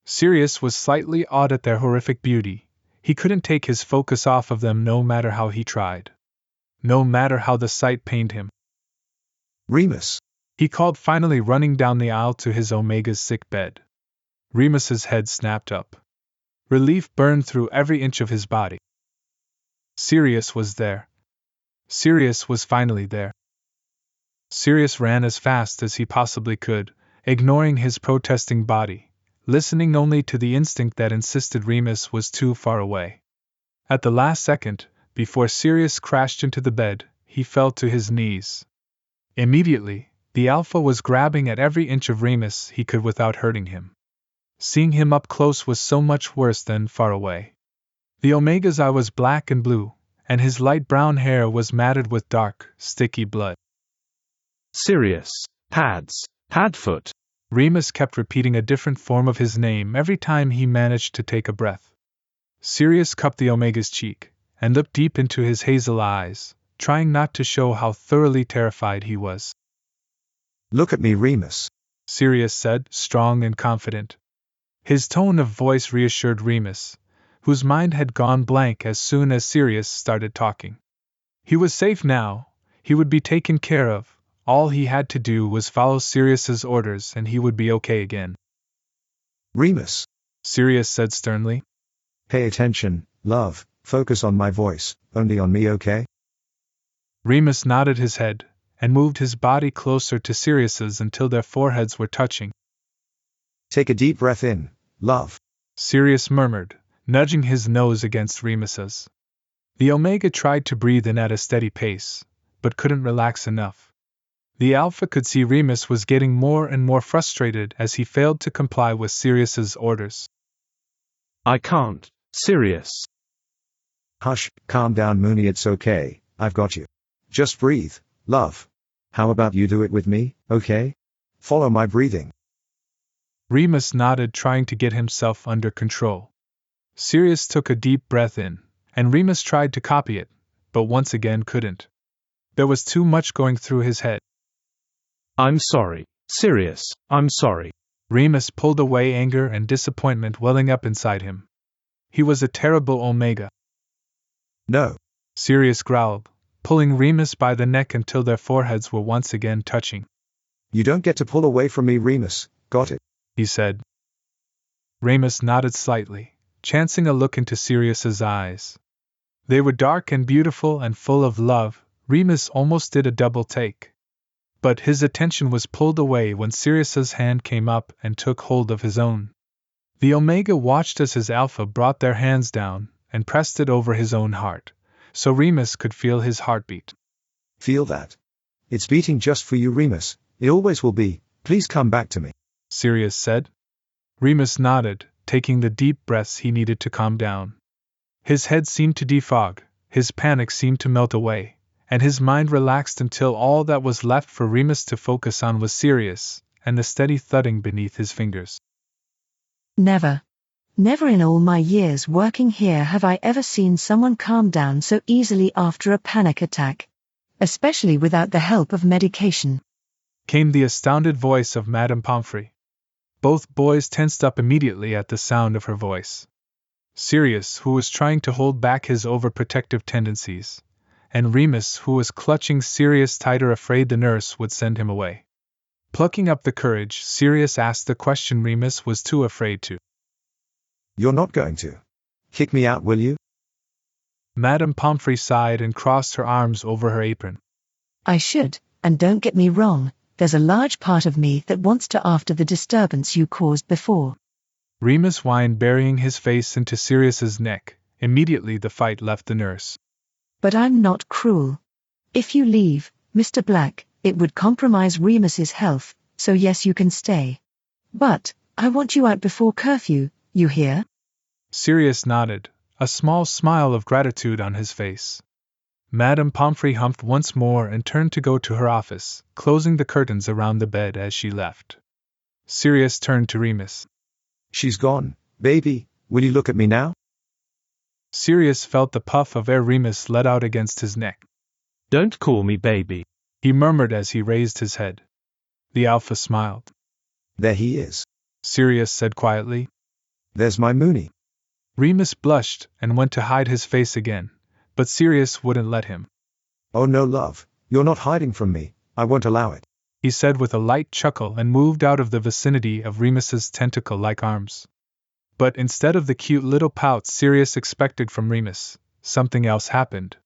Speaker 1: Sirius was slightly awed at their horrific beauty. He couldn't take his focus off of them no matter how he tried. No matter how the sight pained him.
Speaker 5: Remus,
Speaker 1: he called, finally running down the aisle to his Omega's sick bed. Remus's head snapped up. Relief burned through every inch of his body. Sirius was there. Sirius was finally there. Sirius ran as fast as he possibly could, ignoring his protesting body, listening only to the instinct that insisted Remus was too far away. At the last second, before Sirius crashed into the bed, he fell to his knees. Immediately, the Alpha was grabbing at every inch of Remus he could without hurting him. Seeing him up close was so much worse than far away. The Omega's eye was black and blue, and his light brown hair was matted with dark, sticky blood.
Speaker 3: Sirius, Padfoot.
Speaker 1: Remus kept repeating a different form of his name every time he managed to take a breath. Sirius cupped the Omega's cheek, and looked deep into his hazel eyes, trying not to show how thoroughly terrified he was.
Speaker 5: Look at me, Remus,
Speaker 1: Sirius said, strong and confident. His tone of voice reassured Remus, whose mind had gone blank as soon as Sirius started talking. He was safe now. He would be taken care of. All he had to do was follow Sirius's orders and he would be okay again.
Speaker 5: Remus,
Speaker 1: Sirius said sternly.
Speaker 5: Pay attention, love, focus on my voice, only on me, okay?
Speaker 1: Remus nodded his head, and moved his body closer to Sirius's until their foreheads were touching.
Speaker 5: Take a deep breath in, love,
Speaker 1: Sirius murmured, nudging his nose against Remus's. The Omega tried to breathe in at a steady pace, but couldn't relax enough. The Alpha could see Remus was getting more and more frustrated as he failed to comply with Sirius's orders.
Speaker 3: I can't, Sirius.
Speaker 5: Hush, calm down, Mooney, it's okay, I've got you. Just breathe, love. How about you do it with me, okay? Follow my breathing.
Speaker 1: Remus nodded, trying to get himself under control. Sirius took a deep breath in, and Remus tried to copy it, but once again couldn't. There was too much going through his head.
Speaker 3: I'm sorry, Sirius, I'm sorry.
Speaker 1: Remus pulled away, anger and disappointment welling up inside him. He was a terrible Omega.
Speaker 5: No,
Speaker 1: Sirius growled, pulling Remus by the neck until their foreheads were once again touching.
Speaker 5: You don't get to pull away from me, Remus, got it?
Speaker 1: He said. Remus nodded slightly, chancing a look into Sirius's eyes. They were dark and beautiful and full of love. Remus almost did a double take. But his attention was pulled away when Sirius's hand came up and took hold of his own. The Omega watched as his Alpha brought their hands down and pressed it over his own heart, so Remus could feel his heartbeat.
Speaker 5: Feel that? It's beating just for you, Remus. It always will be. Please come back to me,
Speaker 1: Sirius said. Remus nodded, taking the deep breaths he needed to calm down. His head seemed to defog, his panic seemed to melt away, and his mind relaxed until all that was left for Remus to focus on was Sirius, and the steady thudding beneath his fingers.
Speaker 11: Never in all my years working here have I ever seen someone calm down so easily after a panic attack. Especially without the help of medication.
Speaker 1: Came the astounded voice of Madame Pomfrey. Both boys tensed up immediately at the sound of her voice. Sirius, who was trying to hold back his overprotective tendencies, and Remus, who was clutching Sirius tighter, afraid the nurse would send him away. Plucking up the courage, Sirius asked the question Remus was too afraid to.
Speaker 5: You're not going to kick me out, will you?
Speaker 1: Madame Pomfrey sighed and crossed her arms over her apron.
Speaker 11: I should, and don't get me wrong, there's a large part of me that wants to after the disturbance you caused before.
Speaker 1: Remus whined, burying his face into Sirius's neck. Immediately the fight left the nurse.
Speaker 11: But I'm not cruel. If you leave, Mr. Black, it would compromise Remus's health, so yes, you can stay. But I want you out before curfew, you hear?
Speaker 1: Sirius nodded, a small smile of gratitude on his face. Madame Pomfrey humphed once more and turned to go to her office, closing the curtains around the bed as she left. Sirius turned to Remus.
Speaker 5: She's gone, baby, will you look at me now?
Speaker 1: Sirius felt the puff of air Remus let out against his neck.
Speaker 3: Don't call me baby,
Speaker 1: he murmured as he raised his head. The Alpha smiled.
Speaker 5: There he is,
Speaker 1: Sirius said quietly.
Speaker 5: There's my Mooney.
Speaker 1: Remus blushed and went to hide his face again, but Sirius wouldn't let him.
Speaker 5: Oh no, love, you're not hiding from me, I won't allow it,
Speaker 1: he said with a light chuckle and moved out of the vicinity of Remus's tentacle-like arms. But instead of the cute little pout Sirius expected from Remus, something else happened.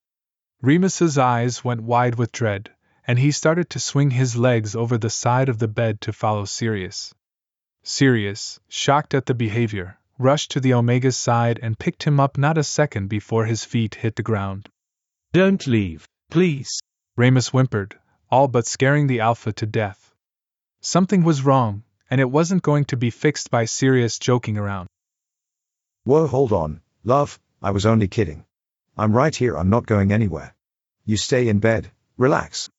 Speaker 1: Remus's eyes went wide with dread, and he started to swing his legs over the side of the bed to follow Sirius. Sirius, shocked at the behavior, rushed to the Omega's side and picked him up not a second before his feet hit the ground.
Speaker 3: Don't leave, please,
Speaker 1: Remus whimpered, all but scaring the Alpha to death. Something was wrong, and it wasn't going to be fixed by Sirius joking around.
Speaker 5: Whoa, hold on, love, I was only kidding. I'm right here, I'm not going anywhere. You stay in bed, relax.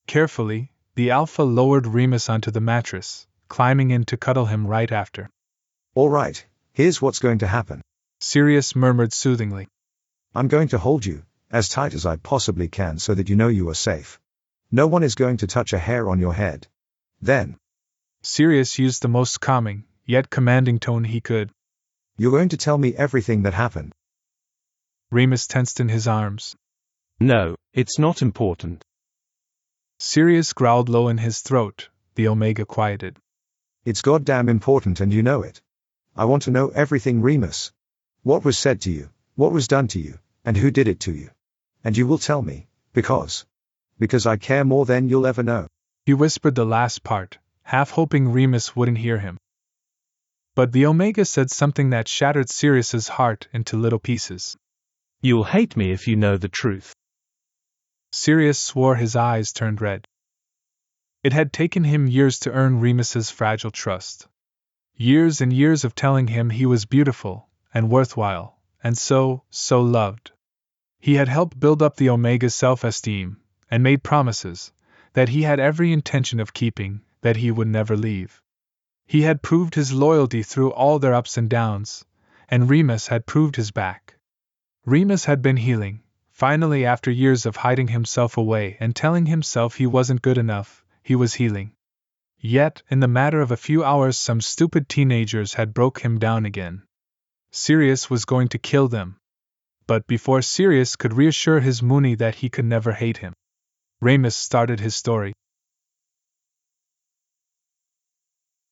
Speaker 1: Carefully, the Alpha lowered Remus onto the mattress, climbing in to cuddle him right after.
Speaker 5: All right, here's what's going to happen,
Speaker 1: Sirius murmured soothingly.
Speaker 5: I'm going to hold you, as tight as I possibly can so that you know you are safe. No one is going to touch a hair on your head. Then,
Speaker 1: Sirius used the most calming, yet commanding tone he could.
Speaker 5: You're going to tell me everything that happened.
Speaker 1: Remus tensed in his arms.
Speaker 3: No, it's not important.
Speaker 1: Sirius growled low in his throat. The Omega quieted.
Speaker 5: It's goddamn important and you know it. I want to know everything, Remus. What was said to you, what was done to you, and who did it to you. And you will tell me, because I care more than you'll ever know.
Speaker 1: He whispered the last part, half hoping Remus wouldn't hear him. But the Omega said something that shattered Sirius's heart into little pieces.
Speaker 3: You'll hate me if you know the truth.
Speaker 1: Sirius swore, his eyes turned red. It had taken him years to earn Remus's fragile trust. Years and years of telling him he was beautiful, and worthwhile, and so loved. He had helped build up the Omega's self-esteem, and made promises that he had every intention of keeping, that he would never leave. He had proved his loyalty through all their ups and downs, and Remus had proved his back. Remus had been healing, finally, after years of hiding himself away and telling himself he wasn't good enough, he was healing. Yet, in the matter of a few hours, some stupid teenagers had broke him down again. Sirius was going to kill them. But before Sirius could reassure his Mooney that he could never hate him, Remus started his story.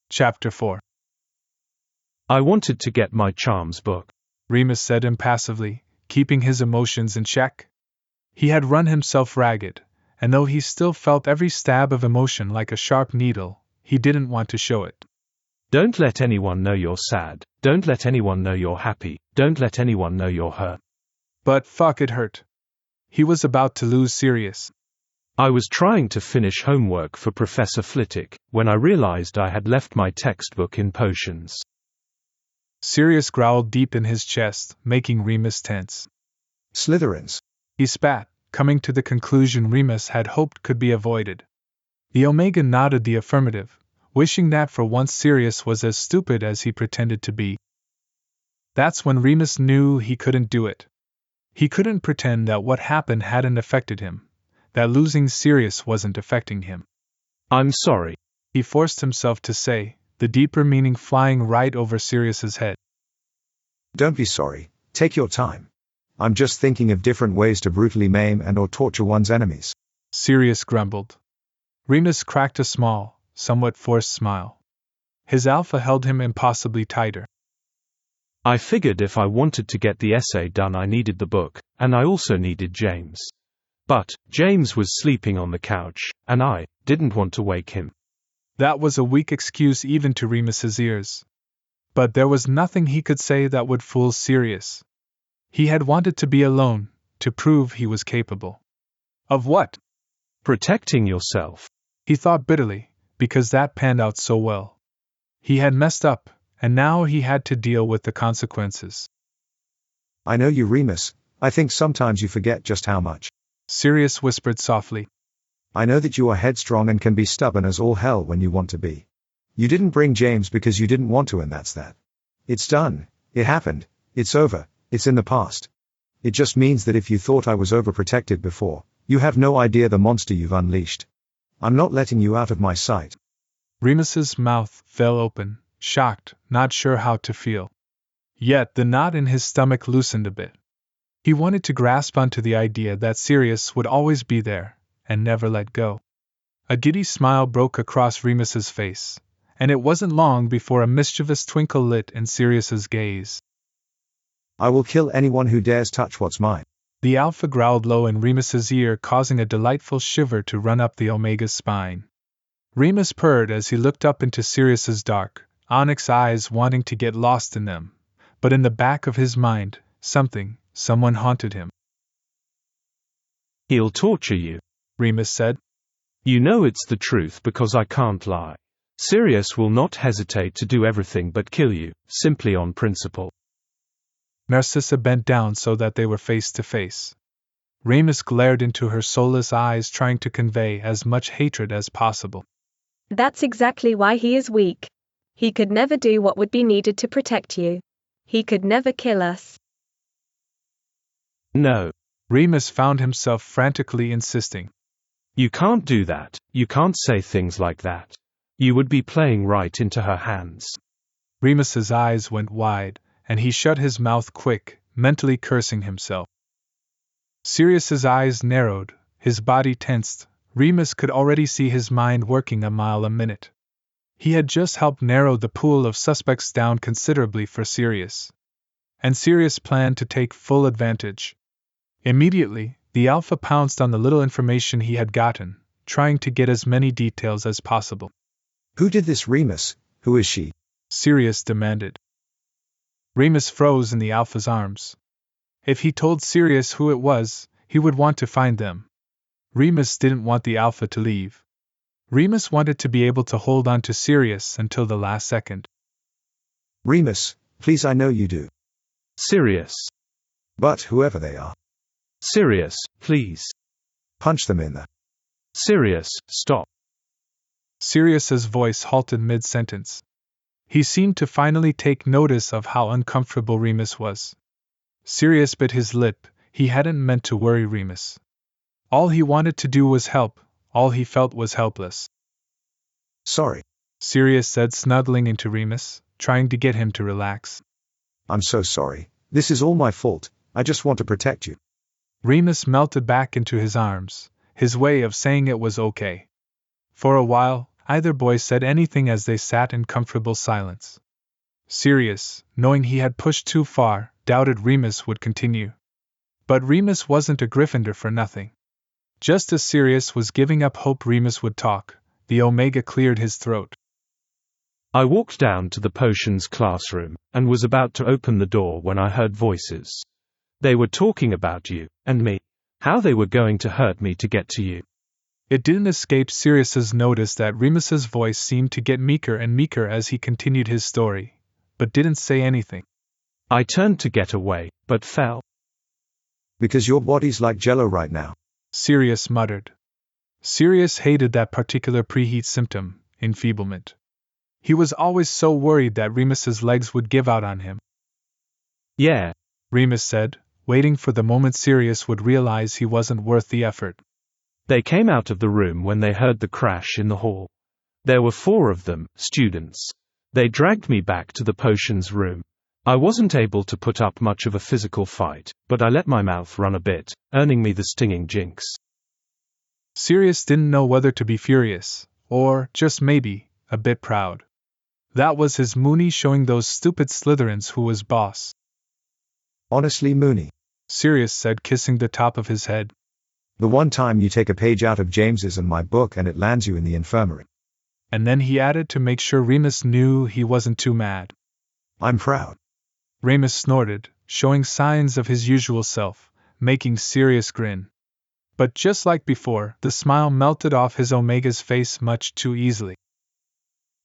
Speaker 1: Chapter 4.
Speaker 3: I wanted to get my charms book,
Speaker 1: Remus said impassively, keeping his emotions in check. He had run himself ragged, and though he still felt every stab of emotion like a sharp needle, he didn't want to show it.
Speaker 3: Don't let anyone know you're sad, don't let anyone know you're happy, don't let anyone know you're hurt.
Speaker 1: But fuck, it hurt. He was about to lose Sirius.
Speaker 3: I was trying to finish homework for Professor Flitwick, when I realized I had left my textbook in potions.
Speaker 1: Sirius growled deep in his chest, making Remus tense.
Speaker 5: Slytherins.
Speaker 1: He spat, coming to the conclusion Remus had hoped could be avoided. The Omega nodded the affirmative, wishing that for once Sirius was as stupid as he pretended to be. That's when Remus knew he couldn't do it. He couldn't pretend that what happened hadn't affected him, that losing Sirius wasn't affecting him.
Speaker 3: I'm sorry,
Speaker 1: he forced himself to say, the deeper meaning flying right over Sirius's head.
Speaker 5: Don't be sorry, take your time. I'm just thinking of different ways to brutally maim and or torture one's enemies.
Speaker 1: Sirius grumbled. Remus cracked a small, somewhat forced smile. His alpha held him impossibly tighter.
Speaker 3: I figured if I wanted to get the essay done I needed the book, and I also needed James. But, James was sleeping on the couch, and I didn't want to wake him.
Speaker 1: That was a weak excuse even to Remus's ears. But there was nothing he could say that would fool Sirius. He had wanted to be alone, to prove he was capable. Of what?
Speaker 3: Protecting yourself.
Speaker 1: He thought bitterly, because that panned out so well. He had messed up, and now he had to deal with the consequences.
Speaker 5: I know you, Remus. I think sometimes you forget just how much.
Speaker 1: Sirius whispered softly.
Speaker 5: I know that you are headstrong and can be stubborn as all hell when you want to be. You didn't bring James because you didn't want to, and that's that. It's done. It happened. It's over. It's in the past. It just means that if you thought I was overprotected before, you have no idea the monster you've unleashed. I'm not letting you out of my sight.
Speaker 1: Remus's mouth fell open, shocked, not sure how to feel. Yet the knot in his stomach loosened a bit. He wanted to grasp onto the idea that Sirius would always be there, and never let go. A giddy smile broke across Remus's face, and it wasn't long before a mischievous twinkle lit in Sirius's gaze.
Speaker 5: I will kill anyone who dares touch what's mine.
Speaker 1: The Alpha growled low in Remus's ear, causing a delightful shiver to run up the Omega's spine. Remus purred as he looked up into Sirius's dark, onyx eyes, wanting to get lost in them, but in the back of his mind, someone haunted him.
Speaker 3: He'll torture you,
Speaker 1: Remus said.
Speaker 3: You know it's the truth because I can't lie. Sirius will not hesitate to do everything but kill you, simply on principle.
Speaker 1: Narcissa bent down so that they were face to face. Remus glared into her soulless eyes, trying to convey as much hatred as possible.
Speaker 8: That's exactly why he is weak. He could never do what would be needed to protect you. He could never kill us.
Speaker 3: No.
Speaker 1: Remus found himself frantically insisting.
Speaker 3: You can't do that. You can't say things like that. You would be playing right into her hands.
Speaker 1: Remus's eyes went wide, and he shut his mouth quick, mentally cursing himself. Sirius's eyes narrowed, his body tensed. Remus could already see his mind working a mile a minute. He had just helped narrow the pool of suspects down considerably for Sirius. And Sirius planned to take full advantage. Immediately, the Alpha pounced on the little information he had gotten, trying to get as many details as possible.
Speaker 5: Who did this, Remus? Who is she?
Speaker 1: Sirius demanded. Remus froze in the Alpha's arms. If he told Sirius who it was, he would want to find them. Remus didn't want the Alpha to leave. Remus wanted to be able to hold on to Sirius until the last second.
Speaker 5: Remus, please, I know you do.
Speaker 3: Sirius.
Speaker 5: But whoever they are.
Speaker 3: Sirius, please.
Speaker 5: Punch them in the.
Speaker 3: Sirius, stop.
Speaker 1: Sirius's voice halted mid-sentence. He seemed to finally take notice of how uncomfortable Remus was. Sirius bit his lip. He hadn't meant to worry Remus. All he wanted to do was help. All he felt was helpless.
Speaker 5: Sorry,
Speaker 1: Sirius said, snuggling into Remus, trying to get him to relax.
Speaker 5: I'm so sorry. This is all my fault. I just want to protect you.
Speaker 1: Remus melted back into his arms, his way of saying it was okay. For a while, either boy said anything as they sat in comfortable silence. Sirius, knowing he had pushed too far, doubted Remus would continue. But Remus wasn't a Gryffindor for nothing. Just as Sirius was giving up hope Remus would talk, the Omega cleared his throat.
Speaker 3: I walked down to the potions classroom, and was about to open the door when I heard voices. They were talking about you, and me. How they were going to hurt me to get to you.
Speaker 1: It didn't escape Sirius's notice that Remus's voice seemed to get meeker and meeker as he continued his story. but didn't say anything.
Speaker 3: I turned to get away, but fell.
Speaker 5: Because your body's like jello right now.
Speaker 1: Sirius muttered. Sirius hated that particular preheat symptom, enfeeblement. He was always so worried that Remus's legs would give out on him.
Speaker 3: Yeah,
Speaker 1: Remus said, waiting for the moment Sirius would realize he wasn't worth the effort.
Speaker 3: They came out of the room when they heard the crash in the hall. There were 4 of them, students. They dragged me back to the potions room. I wasn't able to put up much of a physical fight, but I let my mouth run a bit, earning me the stinging jinx.
Speaker 1: Sirius didn't know whether to be furious, or, just maybe, a bit proud. That was his Moony showing those stupid Slytherins who was boss.
Speaker 5: Honestly, Moony.
Speaker 1: Sirius said, kissing the top of his head.
Speaker 5: The one time you take a page out of James's and my book and it lands you in the infirmary.
Speaker 1: And then he added to make sure Remus knew he wasn't too mad.
Speaker 5: I'm proud.
Speaker 1: Remus snorted, showing signs of his usual self, making Sirius grin. But just like before, the smile melted off his Omega's face much too easily.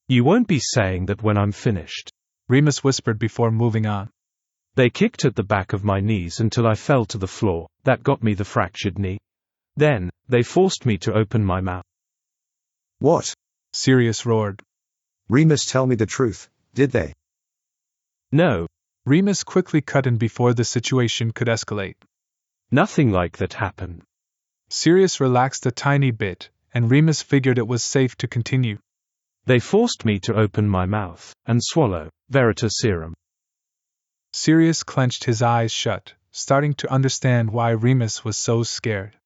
Speaker 3: You won't be saying that when I'm finished,
Speaker 1: Remus whispered before moving on.
Speaker 3: They kicked at the back of my knees until I fell to the floor. That got me the fractured knee. Then, they forced me to open my mouth.
Speaker 5: What?
Speaker 1: Sirius roared.
Speaker 5: Remus, tell me the truth, did they?
Speaker 3: No.
Speaker 1: Remus quickly cut in before the situation could escalate.
Speaker 3: Nothing like that happened.
Speaker 1: Sirius relaxed a tiny bit, and Remus figured it was safe to continue.
Speaker 3: They forced me to open my mouth and swallow Veritaserum.
Speaker 1: Sirius clenched his eyes shut, starting to understand why Remus was so scared.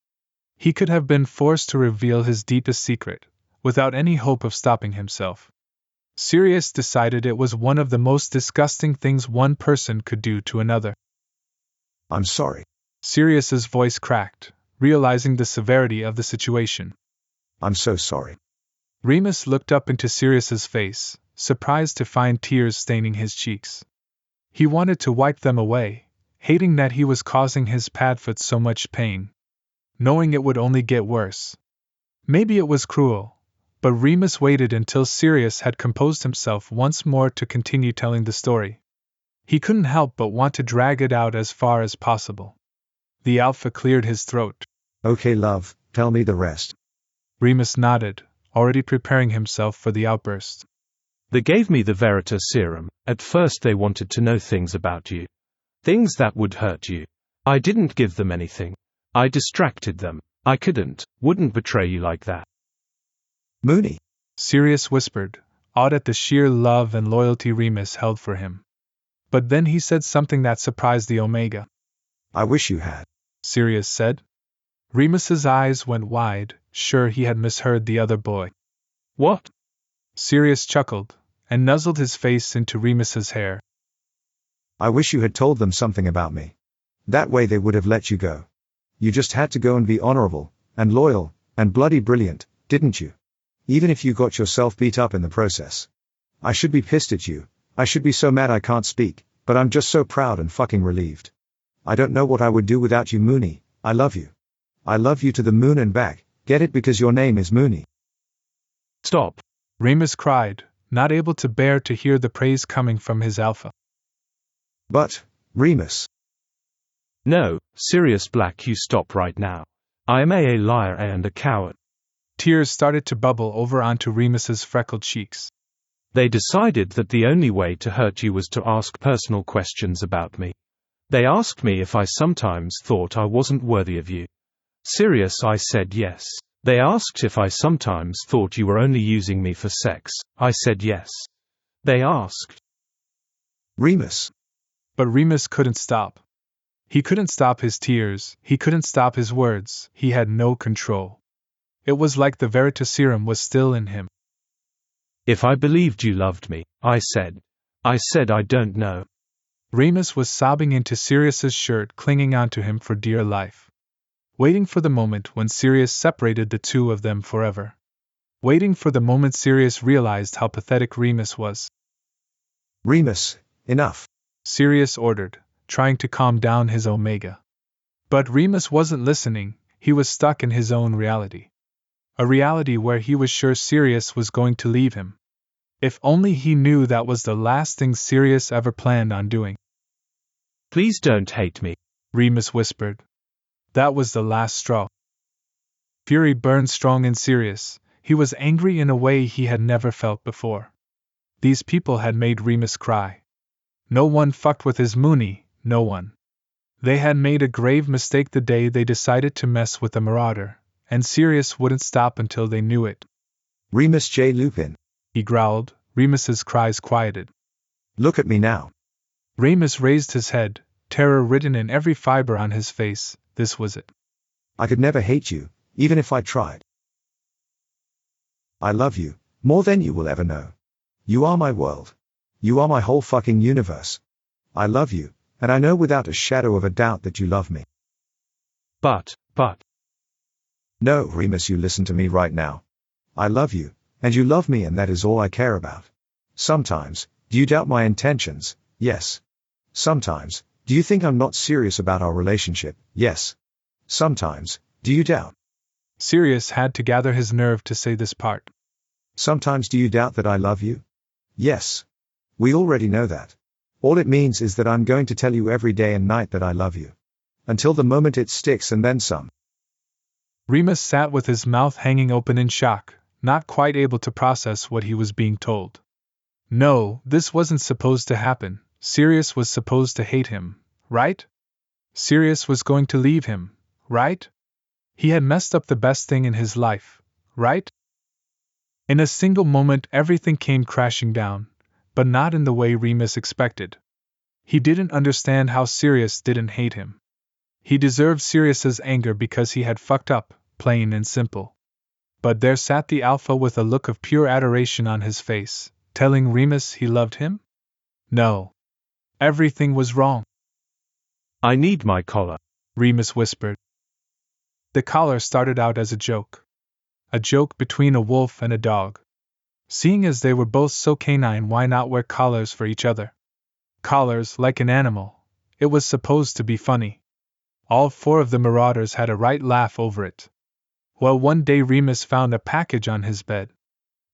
Speaker 1: He could have been forced to reveal his deepest secret, without any hope of stopping himself. Sirius decided it was one of the most disgusting things one person could do to another.
Speaker 5: I'm sorry.
Speaker 1: Sirius's voice cracked, realizing the severity of the situation.
Speaker 5: I'm so sorry.
Speaker 1: Remus looked up into Sirius's face, surprised to find tears staining his cheeks. He wanted to wipe them away, hating that he was causing his Padfoot so much pain, knowing it would only get worse. Maybe it was cruel, but Remus waited until Sirius had composed himself once more to continue telling the story. He couldn't help but want to drag it out as far as possible. The Alpha cleared his throat.
Speaker 5: Okay, love, tell me the rest.
Speaker 1: Remus nodded, already preparing himself for the outburst.
Speaker 3: They gave me the Veritaserum. At first they wanted to know things about you. Things that would hurt you. I didn't give them anything. I distracted them. I wouldn't betray you like that.
Speaker 5: Moony,
Speaker 1: Sirius whispered, awed at the sheer love and loyalty Remus held for him. But then he said something that surprised the Omega.
Speaker 5: I wish you had.
Speaker 1: Sirius said. Remus's eyes went wide, sure he had misheard the other boy.
Speaker 3: What?
Speaker 1: Sirius chuckled, and nuzzled his face into Remus's hair.
Speaker 5: I wish you had told them something about me. That way they would have let you go. You just had to go and be honorable, and loyal, and bloody brilliant, didn't you? Even if you got yourself beat up in the process. I should be pissed at you, I should be so mad I can't speak, but I'm just so proud and fucking relieved. I don't know what I would do without you, Moony. I love you. I love you to the moon and back, get it, because your name is Moony.
Speaker 3: Stop.
Speaker 1: Remus cried, not able to bear to hear the praise coming from his Alpha.
Speaker 5: But, Remus.
Speaker 3: No, Sirius Black, you stop right now. I am a liar and a coward.
Speaker 1: Tears started to bubble over onto Remus's freckled cheeks.
Speaker 3: They decided that the only way to hurt you was to ask personal questions about me. They asked me if I sometimes thought I wasn't worthy of you. Sirius, I said yes. They asked if I sometimes thought you were only using me for sex. I said yes. They asked.
Speaker 5: Remus.
Speaker 1: But Remus couldn't stop. He couldn't stop his tears, he couldn't stop his words, he had no control. It was like the Veritaserum was still in him.
Speaker 3: If I believed you loved me, I said I don't know.
Speaker 1: Remus was sobbing into Sirius's shirt, clinging onto him for dear life. Waiting for the moment when Sirius separated the two of them forever. Waiting for the moment Sirius realized how pathetic Remus was.
Speaker 5: Remus, enough.
Speaker 1: Sirius ordered, trying to calm down his Omega. But Remus wasn't listening, he was stuck in his own reality. A reality where he was sure Sirius was going to leave him. If only he knew that was the last thing Sirius ever planned on doing.
Speaker 3: Please don't hate me,
Speaker 1: Remus whispered. That was the last straw. Fury burned strong in Sirius. He was angry in a way he had never felt before. These people had made Remus cry. No one fucked with his Mooney, no one. They had made a grave mistake the day they decided to mess with the Marauder, and Sirius wouldn't stop until they knew it.
Speaker 5: Remus J. Lupin.
Speaker 1: He growled. Remus's cries quieted.
Speaker 5: Look at me now.
Speaker 1: Remus raised his head, terror written in every fiber on his face. This was it.
Speaker 5: I could never hate you, even if I tried. I love you, more than you will ever know. You are my world. You are my whole fucking universe. I love you, and I know without a shadow of a doubt that you love me.
Speaker 3: But.
Speaker 5: No, Remus, you listen to me right now. I love you, and you love me, and that is all I care about. Sometimes, do you doubt my intentions? Yes. Sometimes, do you think I'm not serious about our relationship? Yes. Sometimes, do you doubt?
Speaker 1: Sirius had to gather his nerve to say this part.
Speaker 5: Sometimes do you doubt that I love you? Yes. We already know that. All it means is that I'm going to tell you every day and night that I love you. Until the moment it sticks and then some.
Speaker 1: Remus sat with his mouth hanging open in shock, not quite able to process what he was being told. No, this wasn't supposed to happen. Sirius was supposed to hate him, right? Sirius was going to leave him, right? He had messed up the best thing in his life, right? In a single moment everything came crashing down, but not in the way Remus expected. He didn't understand how Sirius didn't hate him. He deserved Sirius's anger because he had fucked up, plain and simple. But there sat the Alpha with a look of pure adoration on his face, telling Remus he loved him? No. Everything was wrong.
Speaker 3: I need my collar,
Speaker 1: Remus whispered. The collar started out as a joke. A joke between a wolf and a dog. Seeing as they were both so canine, why not wear collars for each other? Collars like an animal. It was supposed to be funny. All four of the Marauders had a right laugh over it. Well, one day Remus found a package on his bed.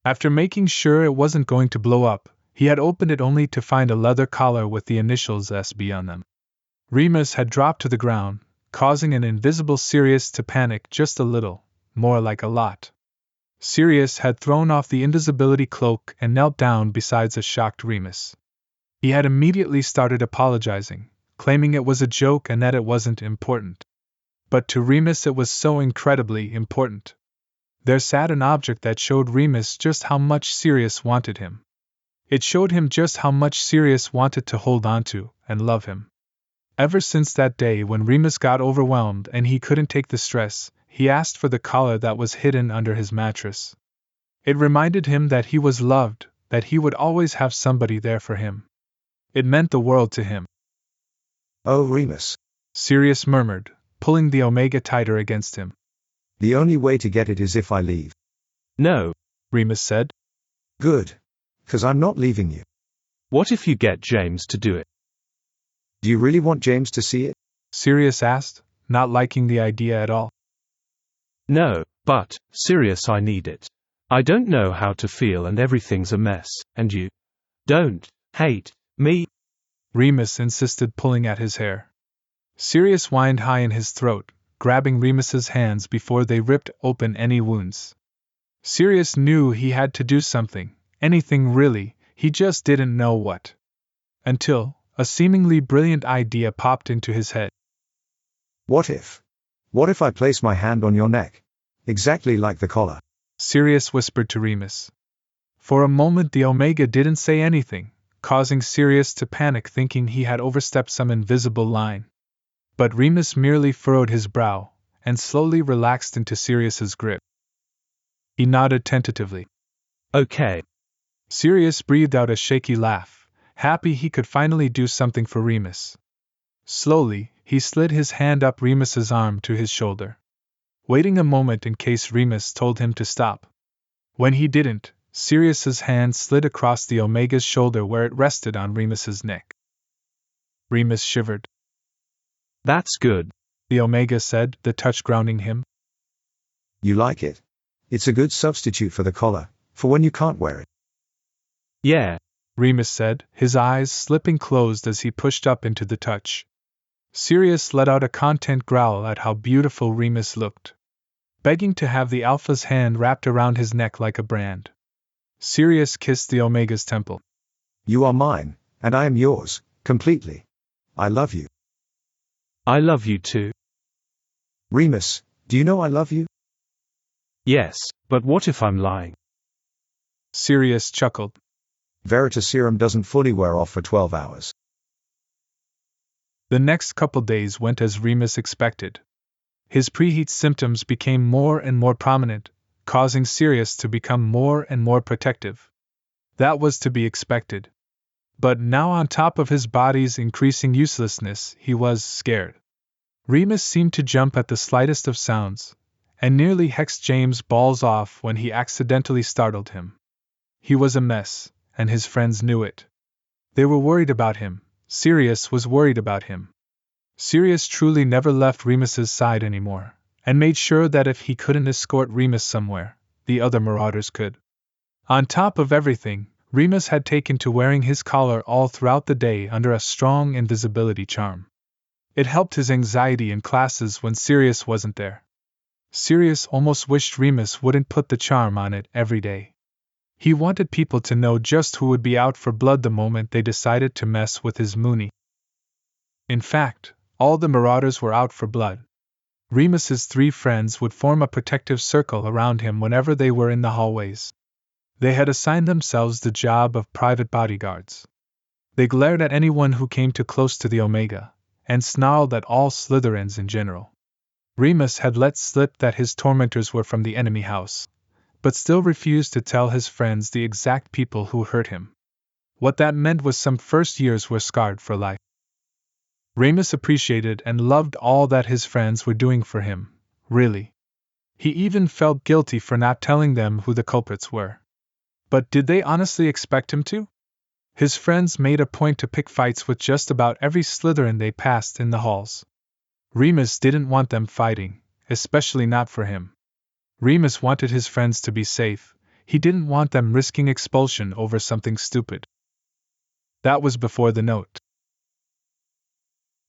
Speaker 1: After making sure it wasn't going to blow up, he had opened it only to find a leather collar with the initials SB on them. Remus had dropped to the ground, causing an invisible Sirius to panic just a little, more like a lot. Sirius had thrown off the invisibility cloak and knelt down beside a shocked Remus. He had immediately started apologizing, claiming it was a joke and that it wasn't important. But to Remus it was so incredibly important. There sat an object that showed Remus just how much Sirius wanted him. It showed him just how much Sirius wanted to hold on to and love him. Ever since that day when Remus got overwhelmed and he couldn't take the stress, he asked for the collar that was hidden under his mattress. It reminded him that he was loved, that he would always have somebody there for him. It meant the world to him.
Speaker 5: Oh, Remus,
Speaker 1: Sirius murmured, pulling the Omega tighter against him.
Speaker 5: the only way to get it is if I leave.
Speaker 3: No,
Speaker 1: Remus said.
Speaker 5: Good. 'Cause I'm not leaving you.
Speaker 3: what if you get James to do it?
Speaker 5: Do you really want James to see it?
Speaker 1: Sirius asked, not liking the idea at all.
Speaker 3: No, but, Sirius, I need it. I don't know how to feel and everything's a mess, and you don't hate me?
Speaker 1: Remus insisted, pulling at his hair. Sirius whined high in his throat, grabbing Remus's hands before they ripped open any wounds. Sirius knew he had to do something, anything really, he just didn't know what. Until a seemingly brilliant idea popped into his head.
Speaker 5: What if I place my hand on your neck? Exactly like the collar.
Speaker 1: Sirius whispered to Remus. For a moment the Omega didn't say anything, causing Sirius to panic, thinking he had overstepped some invisible line. But Remus merely furrowed his brow, and slowly relaxed into Sirius's grip. He nodded tentatively.
Speaker 3: Okay.
Speaker 1: Sirius breathed out a shaky laugh, happy he could finally do something for Remus. Slowly, he slid his hand up Remus's arm to his shoulder, waiting a moment in case Remus told him to stop. When he didn't, Sirius's hand slid across the Omega's shoulder where it rested on Remus's neck. Remus shivered.
Speaker 3: That's good,
Speaker 1: the Omega said, the touch grounding him.
Speaker 5: You like it? It's a good substitute for the collar, for when you can't wear it.
Speaker 3: Yeah,
Speaker 1: Remus said, his eyes slipping closed as he pushed up into the touch. Sirius let out a content growl at how beautiful Remus looked, begging to have the Alpha's hand wrapped around his neck like a brand. Sirius kissed the Omega's temple.
Speaker 5: You are mine, and I am yours, completely. I love you.
Speaker 3: I love you too.
Speaker 5: Remus, do you know I love you?
Speaker 3: Yes, but what if I'm lying?
Speaker 1: Sirius chuckled.
Speaker 5: Veritas serum doesn't fully wear off for 12 hours.
Speaker 1: The next couple days went as Remus expected. His preheat symptoms became more and more prominent, causing Sirius to become more and more protective. That was to be expected. But now, on top of his body's increasing uselessness, he was scared. Remus seemed to jump at the slightest of sounds, and nearly hexed James' balls off when he accidentally startled him. He was a mess, and his friends knew it. They were worried about him. Sirius was worried about him. Sirius truly never left Remus's side anymore, and made sure that if he couldn't escort Remus somewhere, the other marauders could. On top of everything, Remus had taken to wearing his collar all throughout the day under a strong invisibility charm. It helped his anxiety in classes when Sirius wasn't there. Sirius almost wished Remus wouldn't put the charm on it every day. He wanted people to know just who would be out for blood the moment they decided to mess with his Mooney. In fact, all the marauders were out for blood. Remus's 3 friends would form a protective circle around him whenever they were in the hallways. They had assigned themselves the job of private bodyguards. They glared at anyone who came too close to the Omega, and snarled at all Slytherins in general. Remus had let slip that his tormentors were from the enemy house, but still refused to tell his friends the exact people who hurt him. What that meant was some first years were scarred for life. Remus appreciated and loved all that his friends were doing for him, really. He even felt guilty for not telling them who the culprits were. But did they honestly expect him to? His friends made a point to pick fights with just about every Slytherin they passed in the halls. Remus didn't want them fighting, especially not for him. Remus wanted his friends to be safe. He didn't want them risking expulsion over something stupid. That was before the note.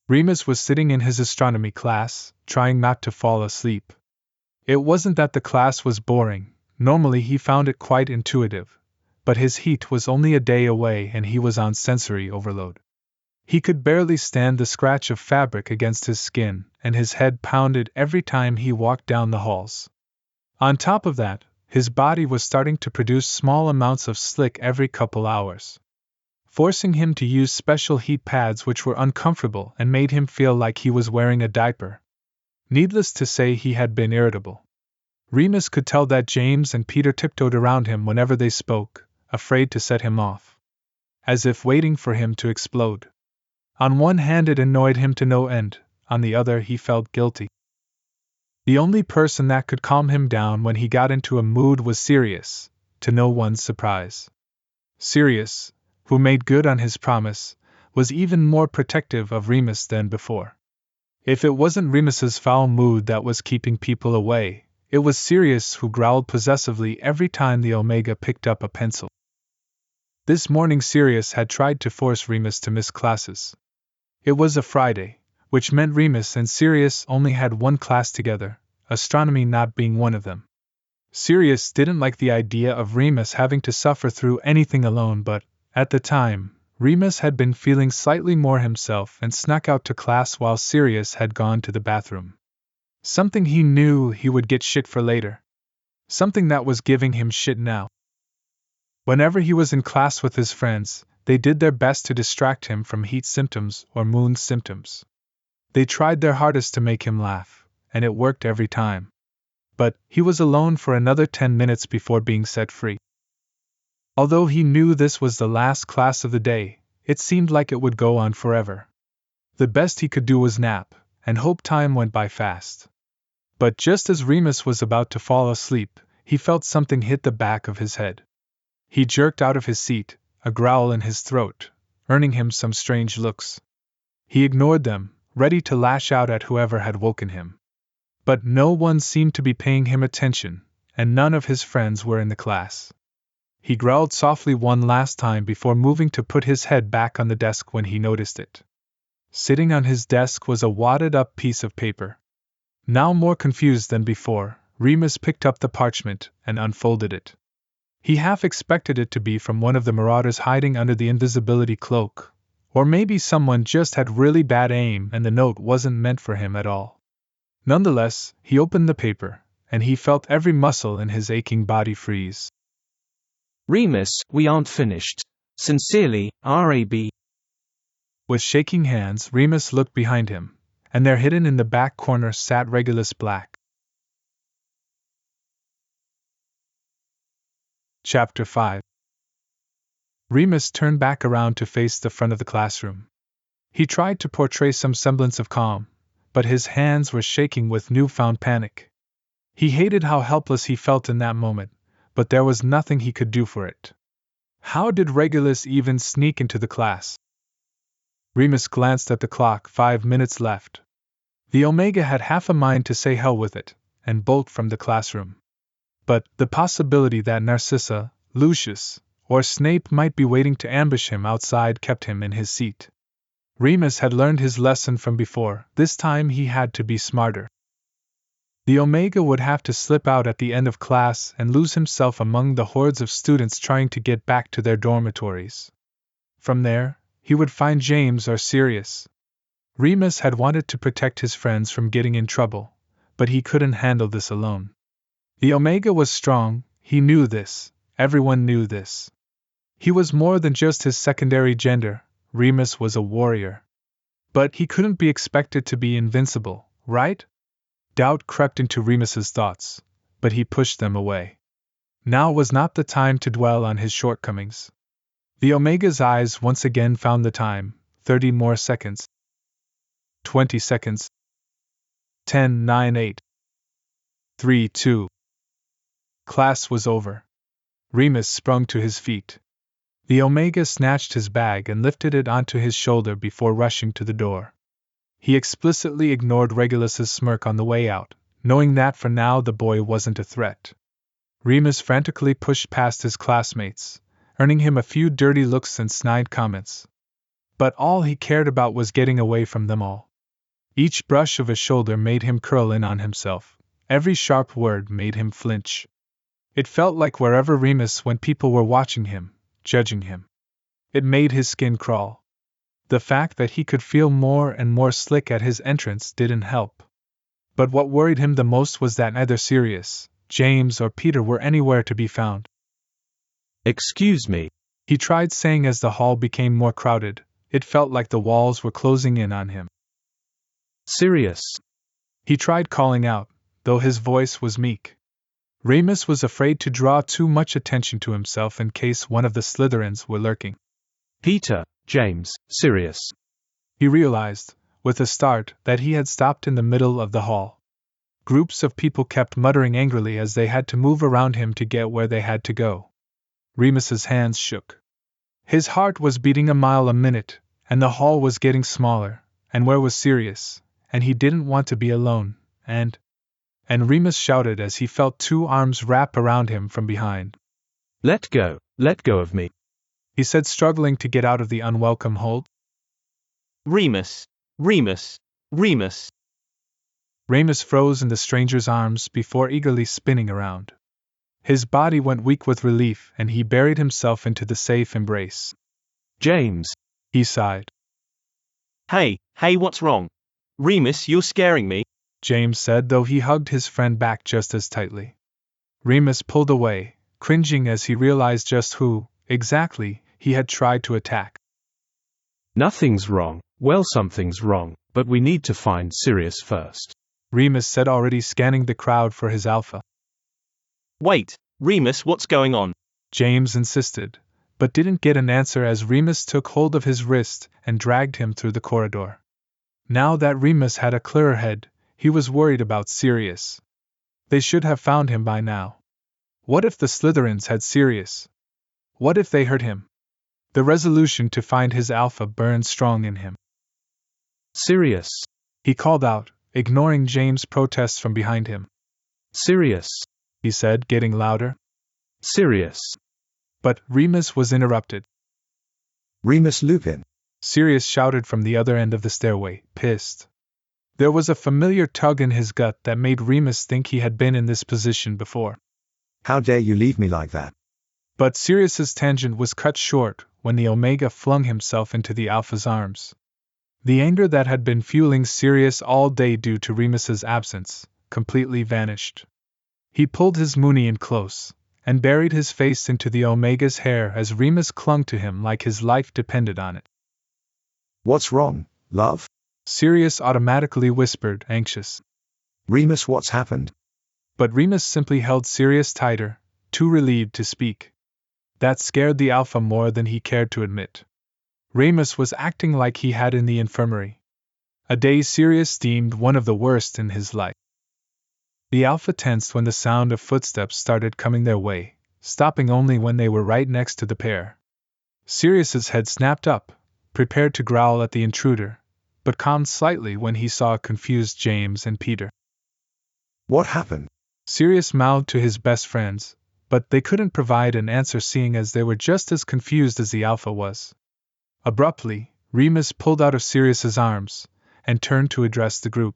Speaker 1: Remus was sitting in his astronomy class, trying not to fall asleep. It wasn't that the class was boring. Normally he found it quite intuitive, but his heat was only a day away and he was on sensory overload. He could barely stand the scratch of fabric against his skin, and his head pounded every time he walked down the halls. On top of that, his body was starting to produce small amounts of slick every couple hours, forcing him to use special heat pads which were uncomfortable and made him feel like he was wearing a diaper. Needless to say, he had been irritable. Remus could tell that James and Peter tiptoed around him whenever they spoke, afraid to set him off, as if waiting for him to explode. On one hand it annoyed him to no end, on the other he felt guilty. The only person that could calm him down when he got into a mood was Sirius, to no one's surprise. Sirius, who made good on his promise, was even more protective of Remus than before. If it wasn't Remus's foul mood that was keeping people away, it was Sirius who growled possessively every time the Omega picked up a pencil. This morning Sirius had tried to force Remus to miss classes. It was a Friday, which meant Remus and Sirius only had one class together, astronomy not being one of them. Sirius didn't like the idea of Remus having to suffer through anything alone, but, at the time, Remus had been feeling slightly more himself and snuck out to class while Sirius had gone to the bathroom. Something he knew he would get shit for later. Something that was giving him shit now. Whenever he was in class with his friends, they did their best to distract him from heat symptoms or moon symptoms. They tried their hardest to make him laugh, and it worked every time. But he was alone for another 10 minutes before being set free. Although he knew this was the last class of the day, it seemed like it would go on forever. The best he could do was nap, and hope time went by fast. But just as Remus was about to fall asleep, he felt something hit the back of his head. He jerked out of his seat, a growl in his throat, earning him some strange looks. He ignored them, ready to lash out at whoever had woken him. But no one seemed to be paying him attention, and none of his friends were in the class. He growled softly one last time before moving to put his head back on the desk when he noticed it. Sitting on his desk was a wadded-up piece of paper. Now more confused than before, Remus picked up the parchment and unfolded it. He half expected it to be from one of the marauders hiding under the invisibility cloak, or maybe someone just had really bad aim and the note wasn't meant for him at all. Nonetheless, he opened the paper, and he felt every muscle in his aching body freeze.
Speaker 7: Remus, we aren't finished. Sincerely, R.A.B.
Speaker 1: With shaking hands, Remus looked behind him, and there hidden in the back corner sat Regulus Black. Chapter 5. Remus turned back around to face the front of the classroom. He tried to portray some semblance of calm, but his hands were shaking with newfound panic. He hated how helpless he felt in that moment, but there was nothing he could do for it. How did Regulus even sneak into the class? Remus glanced at the clock. 5 minutes left. The Omega had half a mind to say hell with it, and bolt from the classroom. But the possibility that Narcissa, Lucius, or Snape might be waiting to ambush him outside kept him in his seat. Remus had learned his lesson from before. This time he had to be smarter. The Omega would have to slip out at the end of class and lose himself among the hordes of students trying to get back to their dormitories. From there, he would find James or Sirius. Remus had wanted to protect his friends from getting in trouble, but he couldn't handle this alone. The Omega was strong, he knew this, everyone knew this. He was more than just his secondary gender, Remus was a warrior. But he couldn't be expected to be invincible, right? Doubt crept into Remus's thoughts, but he pushed them away. Now was not the time to dwell on his shortcomings. The Omega's eyes once again found the time, 30 more seconds. 20 seconds. 10, 9, 8. 3, 2. Class was over. Remus sprung to his feet. The Omega snatched his bag and lifted it onto his shoulder before rushing to the door. He explicitly ignored Regulus's smirk on the way out, knowing that for now the boy wasn't a threat. Remus frantically pushed past his classmates, earning him a few dirty looks and snide comments. But all he cared about was getting away from them all. Each brush of a shoulder made him curl in on himself, every sharp word made him flinch. It felt like wherever Remus went people were watching him, judging him. It made his skin crawl. The fact that he could feel more and more slick at his entrance didn't help. But what worried him the most was that neither Sirius, James or Peter were anywhere to be found.
Speaker 7: Excuse me,
Speaker 1: he tried saying as the hall became more crowded. It felt like the walls were closing in on him.
Speaker 7: Sirius.
Speaker 1: He tried calling out, though his voice was meek. Remus was afraid to draw too much attention to himself in case one of the Slytherins were lurking.
Speaker 7: Peter, James, Sirius.
Speaker 1: He realized, with a start, that he had stopped in the middle of the hall. Groups of people kept muttering angrily as they had to move around him to get where they had to go. Remus's hands shook. His heart was beating a mile a minute, and the hall was getting smaller, and where was Sirius, and he didn't want to be alone, and Remus shouted as he felt two arms wrap around him from behind.
Speaker 7: Let go of me,
Speaker 1: he said, struggling to get out of the unwelcome hold.
Speaker 2: Remus, Remus, Remus.
Speaker 1: Remus froze in the stranger's arms before eagerly spinning around. His body went weak with relief and he buried himself into the safe embrace.
Speaker 7: James,
Speaker 1: he sighed.
Speaker 2: Hey, what's wrong? Remus, you're scaring me,
Speaker 1: James said, though he hugged his friend back just as tightly. Remus pulled away, cringing as he realized just who, exactly, he had tried to attack.
Speaker 7: Nothing's wrong. Well, something's wrong, but we need to find Sirius first,
Speaker 1: Remus said, already scanning the crowd for his alpha.
Speaker 2: Wait, Remus, what's going on?
Speaker 1: James insisted, but didn't get an answer as Remus took hold of his wrist and dragged him through the corridor. Now that Remus had a clearer head, he was worried about Sirius. They should have found him by now. What if the Slytherins had Sirius? What if they hurt him? The resolution to find his alpha burned strong in him.
Speaker 7: Sirius,
Speaker 1: he called out, ignoring James' protests from behind him.
Speaker 7: Sirius,
Speaker 1: he said, getting louder.
Speaker 7: Sirius.
Speaker 1: But Remus was interrupted.
Speaker 5: Remus Lupin.
Speaker 1: Sirius shouted from the other end of the stairway, pissed. There was a familiar tug in his gut that made Remus think he had been in this position before.
Speaker 5: How dare you leave me like that?
Speaker 1: But Sirius's tangent was cut short when the Omega flung himself into the Alpha's arms. The anger that had been fueling Sirius all day due to Remus's absence completely vanished. He pulled his Mooney in close and buried his face into the Omega's hair as Remus clung to him like his life depended on it.
Speaker 5: What's wrong, love?
Speaker 1: Sirius automatically whispered, anxious.
Speaker 5: Remus, what's happened?
Speaker 1: But Remus simply held Sirius tighter, too relieved to speak. That scared the Alpha more than he cared to admit. Remus was acting like he had in the infirmary. A day Sirius deemed one of the worst in his life. The Alpha tensed when the sound of footsteps started coming their way, stopping only when they were right next to the pair. Sirius's head snapped up, prepared to growl at the intruder, but calmed slightly when he saw confused James and Peter.
Speaker 5: What happened?
Speaker 1: Sirius mouthed to his best friends, but they couldn't provide an answer seeing as they were just as confused as the Alpha was. Abruptly, Remus pulled out of Sirius's arms and turned to address the group.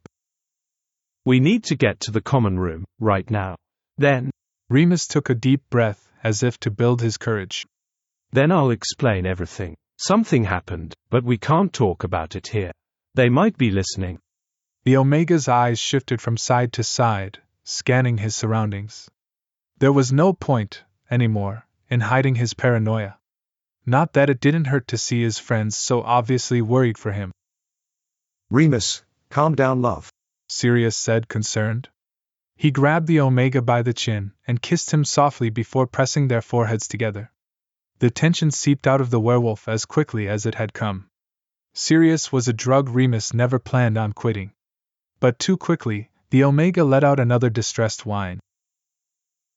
Speaker 3: We need to get to the common room, right now. Then,
Speaker 1: Remus took a deep breath as if to build his courage.
Speaker 3: Then I'll explain everything. Something happened, but we can't talk about it here. They might be listening.
Speaker 1: The Omega's eyes shifted from side to side, scanning his surroundings. There was no point, anymore, in hiding his paranoia. Not that it didn't hurt to see his friends so obviously worried for him.
Speaker 5: Remus, calm down, love,
Speaker 1: Sirius said, concerned. He grabbed the Omega by the chin and kissed him softly before pressing their foreheads together. The tension seeped out of the werewolf as quickly as it had come. Sirius was a drug Remus never planned on quitting. But too quickly, the Omega let out another distressed whine.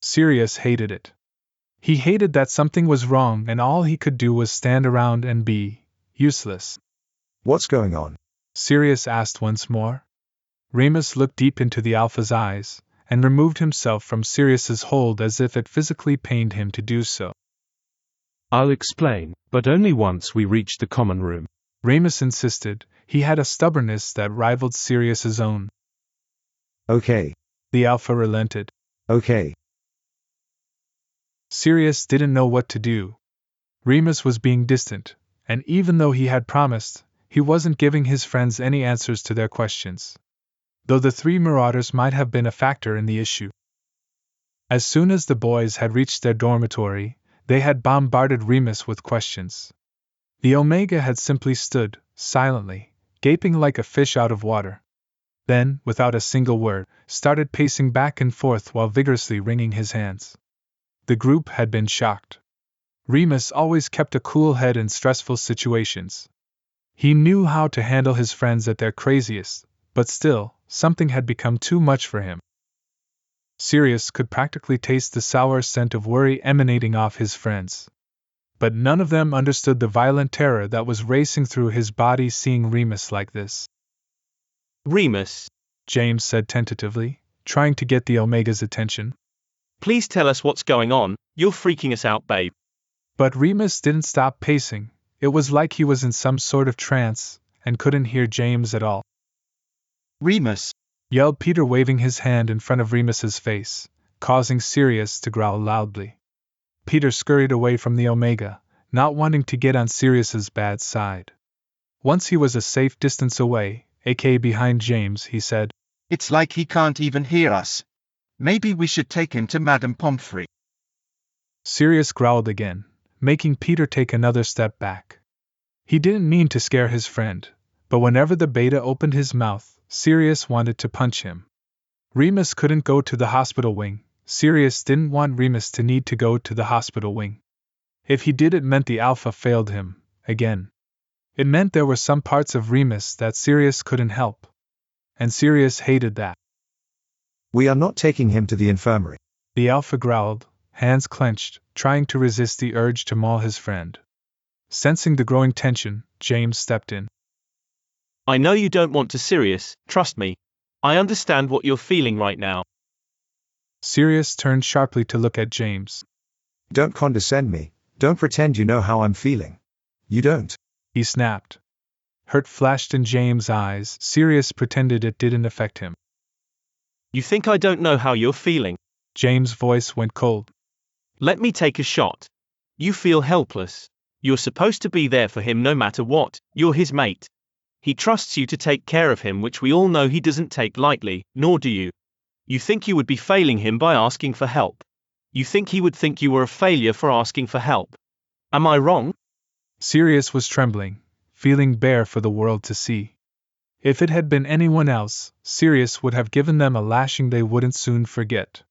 Speaker 1: Sirius hated it. He hated that something was wrong and all he could do was stand around and be useless.
Speaker 5: What's going on?
Speaker 1: Sirius asked once more. Remus looked deep into the Alpha's eyes and removed himself from Sirius's hold as if it physically pained him to do so.
Speaker 3: I'll explain, but only once we reach the common room.
Speaker 1: Remus insisted. He had a stubbornness that rivaled Sirius's own.
Speaker 5: Okay.
Speaker 1: The Alpha relented.
Speaker 5: Okay.
Speaker 1: Sirius didn't know what to do. Remus was being distant, and even though he had promised, he wasn't giving his friends any answers to their questions. Though the three marauders might have been a factor in the issue. As soon as the boys had reached their dormitory, they had bombarded Remus with questions. The Omega had simply stood, silently, gaping like a fish out of water. Then, without a single word, started pacing back and forth while vigorously wringing his hands. The group had been shocked. Remus always kept a cool head in stressful situations. He knew how to handle his friends at their craziest, but still, something had become too much for him. Sirius could practically taste the sour scent of worry emanating off his friends. But none of them understood the violent terror that was racing through his body seeing Remus like this.
Speaker 2: Remus,
Speaker 1: James said tentatively, trying to get the Omega's attention.
Speaker 2: Please tell us what's going on, you're freaking us out, babe.
Speaker 1: But Remus didn't stop pacing. It was like he was in some sort of trance, and couldn't hear James at all.
Speaker 12: Remus,
Speaker 1: yelled Peter, waving his hand in front of Remus's face, causing Sirius to growl loudly. Peter scurried away from the Omega, not wanting to get on Sirius's bad side. Once he was a safe distance away, aka behind James, he said,
Speaker 12: "It's like he can't even hear us. Maybe we should take him to Madame Pomfrey."
Speaker 1: Sirius growled again, making Peter take another step back. He didn't mean to scare his friend, but whenever the beta opened his mouth, Sirius wanted to punch him. Remus couldn't go to the hospital wing. Sirius didn't want Remus to need to go to the hospital wing. If he did, it meant the Alpha failed him, again. It meant there were some parts of Remus that Sirius couldn't help. And Sirius hated that.
Speaker 5: "We are not taking him to the infirmary,"
Speaker 1: the Alpha growled, hands clenched, trying to resist the urge to maul his friend. Sensing the growing tension, James stepped in.
Speaker 2: I know you don't want to, Sirius, trust me. I understand what you're feeling right now.
Speaker 1: Sirius turned sharply to look at James.
Speaker 5: "Don't condescend me, Don't pretend you know how I'm feeling. You don't.
Speaker 1: He snapped. Hurt flashed in James' eyes. Sirius pretended it didn't affect him.
Speaker 2: You think I don't know how you're feeling?
Speaker 1: James' voice went cold.
Speaker 2: Let me take a shot. You feel helpless. You're supposed to be there for him no matter what, you're his mate. He trusts you to take care of him, which we all know he doesn't take lightly, nor do you. You think you would be failing him by asking for help. You think he would think you were a failure for asking for help. Am I wrong?
Speaker 1: Sirius was trembling, feeling bare for the world to see. If it had been anyone else, Sirius would have given them a lashing they wouldn't soon forget.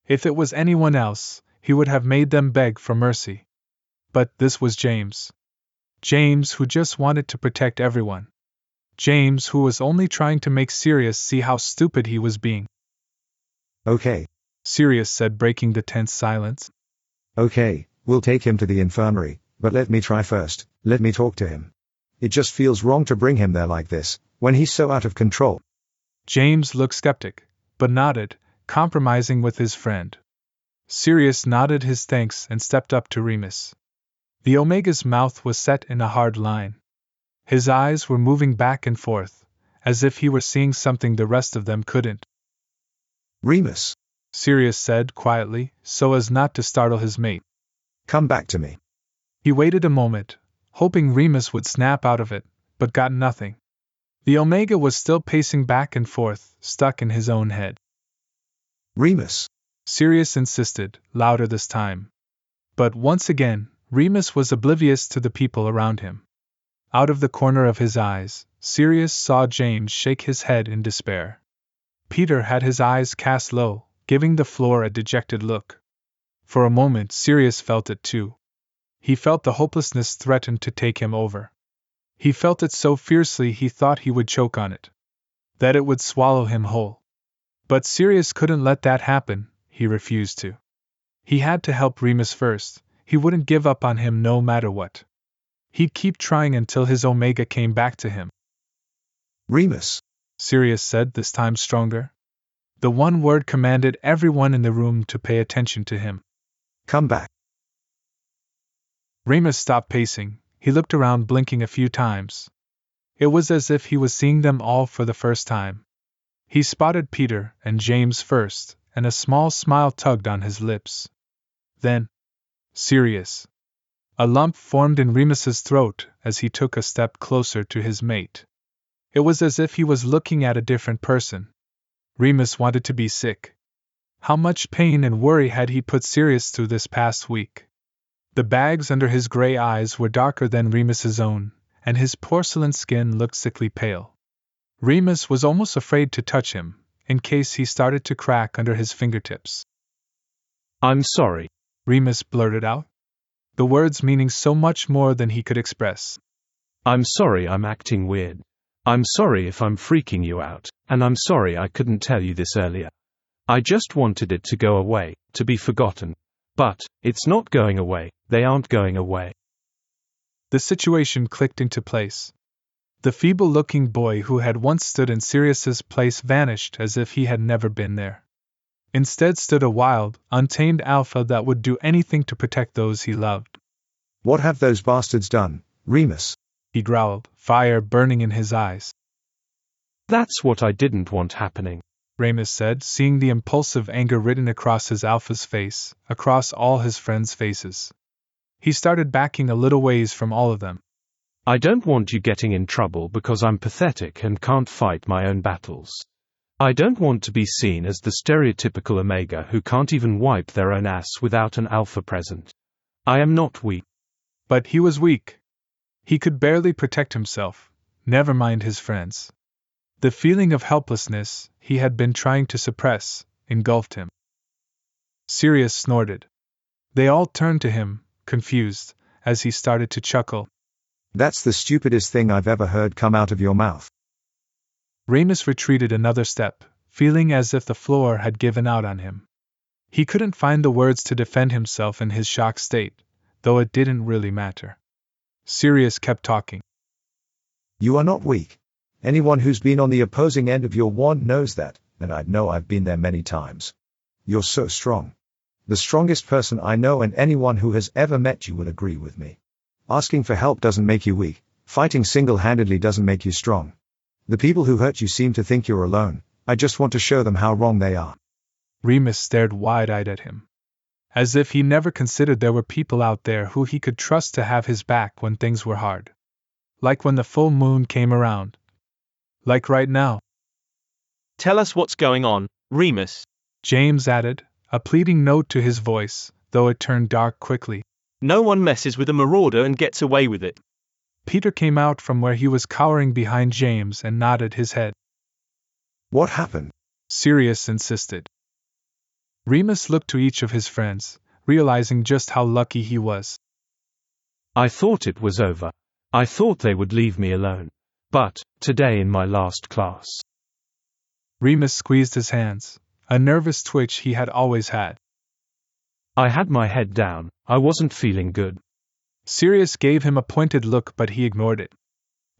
Speaker 1: If it was anyone else, he would have made them beg for mercy. But this was James. James who just wanted to protect everyone. James who was only trying to make Sirius see how stupid he was being.
Speaker 5: Okay.
Speaker 1: Sirius said, breaking the tense silence.
Speaker 5: Okay, we'll take him to the infirmary, but let me try first. Let me talk to him. It just feels wrong to bring him there like this, when he's so out of control.
Speaker 1: James looked skeptic, but nodded, compromising with his friend. Sirius nodded his thanks and stepped up to Remus. The Omega's mouth was set in a hard line. His eyes were moving back and forth, as if he were seeing something the rest of them couldn't.
Speaker 5: Remus,
Speaker 1: Sirius said quietly, so as not to startle his mate.
Speaker 5: Come back to me.
Speaker 1: He waited a moment, hoping Remus would snap out of it, but got nothing. The Omega was still pacing back and forth, stuck in his own head.
Speaker 5: Remus,
Speaker 1: Sirius insisted, louder this time. But once again, Remus was oblivious to the people around him. Out of the corner of his eyes, Sirius saw James shake his head in despair. Peter had his eyes cast low, giving the floor a dejected look. For a moment Sirius felt it too. He felt the hopelessness threaten to take him over. He felt it so fiercely he thought he would choke on it. That it would swallow him whole. But Sirius couldn't let that happen, he refused to. He had to help Remus first, he wouldn't give up on him no matter what. He'd keep trying until his Omega came back to him.
Speaker 5: Remus,
Speaker 1: Sirius said, this time stronger. The one word commanded everyone in the room to pay attention to him.
Speaker 5: Come back.
Speaker 1: Remus stopped pacing. He looked around, blinking a few times. It was as if he was seeing them all for the first time. He spotted Peter and James first, and a small smile tugged on his lips. Then, Sirius. A lump formed in Remus's throat as he took a step closer to his mate. It was as if he was looking at a different person. Remus wanted to be sick. How much pain and worry had he put Sirius through this past week? The bags under his gray eyes were darker than Remus's own, and his porcelain skin looked sickly pale. Remus was almost afraid to touch him, in case he started to crack under his fingertips.
Speaker 3: I'm sorry,
Speaker 1: Remus blurted out, the words meaning so much more than he could express.
Speaker 3: I'm sorry I'm acting weird. I'm sorry if I'm freaking you out, and I'm sorry I couldn't tell you this earlier. I just wanted it to go away, to be forgotten. But, it's not going away, they aren't going away.
Speaker 1: The situation clicked into place. The feeble-looking boy who had once stood in Sirius's place vanished as if he had never been there. Instead stood a wild, untamed alpha that would do anything to protect those he loved.
Speaker 5: What have those bastards done, Remus?
Speaker 1: He growled, fire burning in his eyes.
Speaker 3: That's what I didn't want happening,
Speaker 1: Remus said, seeing the impulsive anger written across his alpha's face, across all his friends' faces. He started backing a little ways from all of them.
Speaker 3: I don't want you getting in trouble because I'm pathetic and can't fight my own battles. I don't want to be seen as the stereotypical Omega who can't even wipe their own ass without an alpha present. I am not weak.
Speaker 1: But he was weak. He could barely protect himself, never mind his friends. The feeling of helplessness he had been trying to suppress engulfed him. Sirius snorted. They all turned to him, confused, as he started to chuckle.
Speaker 5: That's the stupidest thing I've ever heard come out of your mouth.
Speaker 1: Remus retreated another step, feeling as if the floor had given out on him. He couldn't find the words to defend himself in his shocked state, though it didn't really matter. Sirius kept talking.
Speaker 5: You are not weak. Anyone who's been on the opposing end of your wand knows that, and I know I've been there many times. You're so strong. The strongest person I know, and anyone who has ever met you will agree with me. Asking for help doesn't make you weak. Fighting single-handedly doesn't make you strong. The people who hurt you seem to think you're alone. I just want to show them how wrong they are.
Speaker 1: Remus stared wide-eyed at him, as if he never considered there were people out there who he could trust to have his back when things were hard. Like when the full moon came around. Like right now.
Speaker 2: Tell us what's going on, Remus,
Speaker 1: James added, a pleading note to his voice, though it turned dark quickly.
Speaker 2: No one messes with a marauder and gets away with it.
Speaker 1: Peter came out from where he was cowering behind James and nodded his head.
Speaker 5: What happened?
Speaker 1: Sirius insisted. Remus looked to each of his friends, realizing just how lucky he was.
Speaker 3: I thought it was over. I thought they would leave me alone. But, today in my last class.
Speaker 1: Remus squeezed his hands, a nervous twitch he had always had.
Speaker 3: I had my head down, I wasn't feeling good.
Speaker 1: Sirius gave him a pointed look, but he ignored it.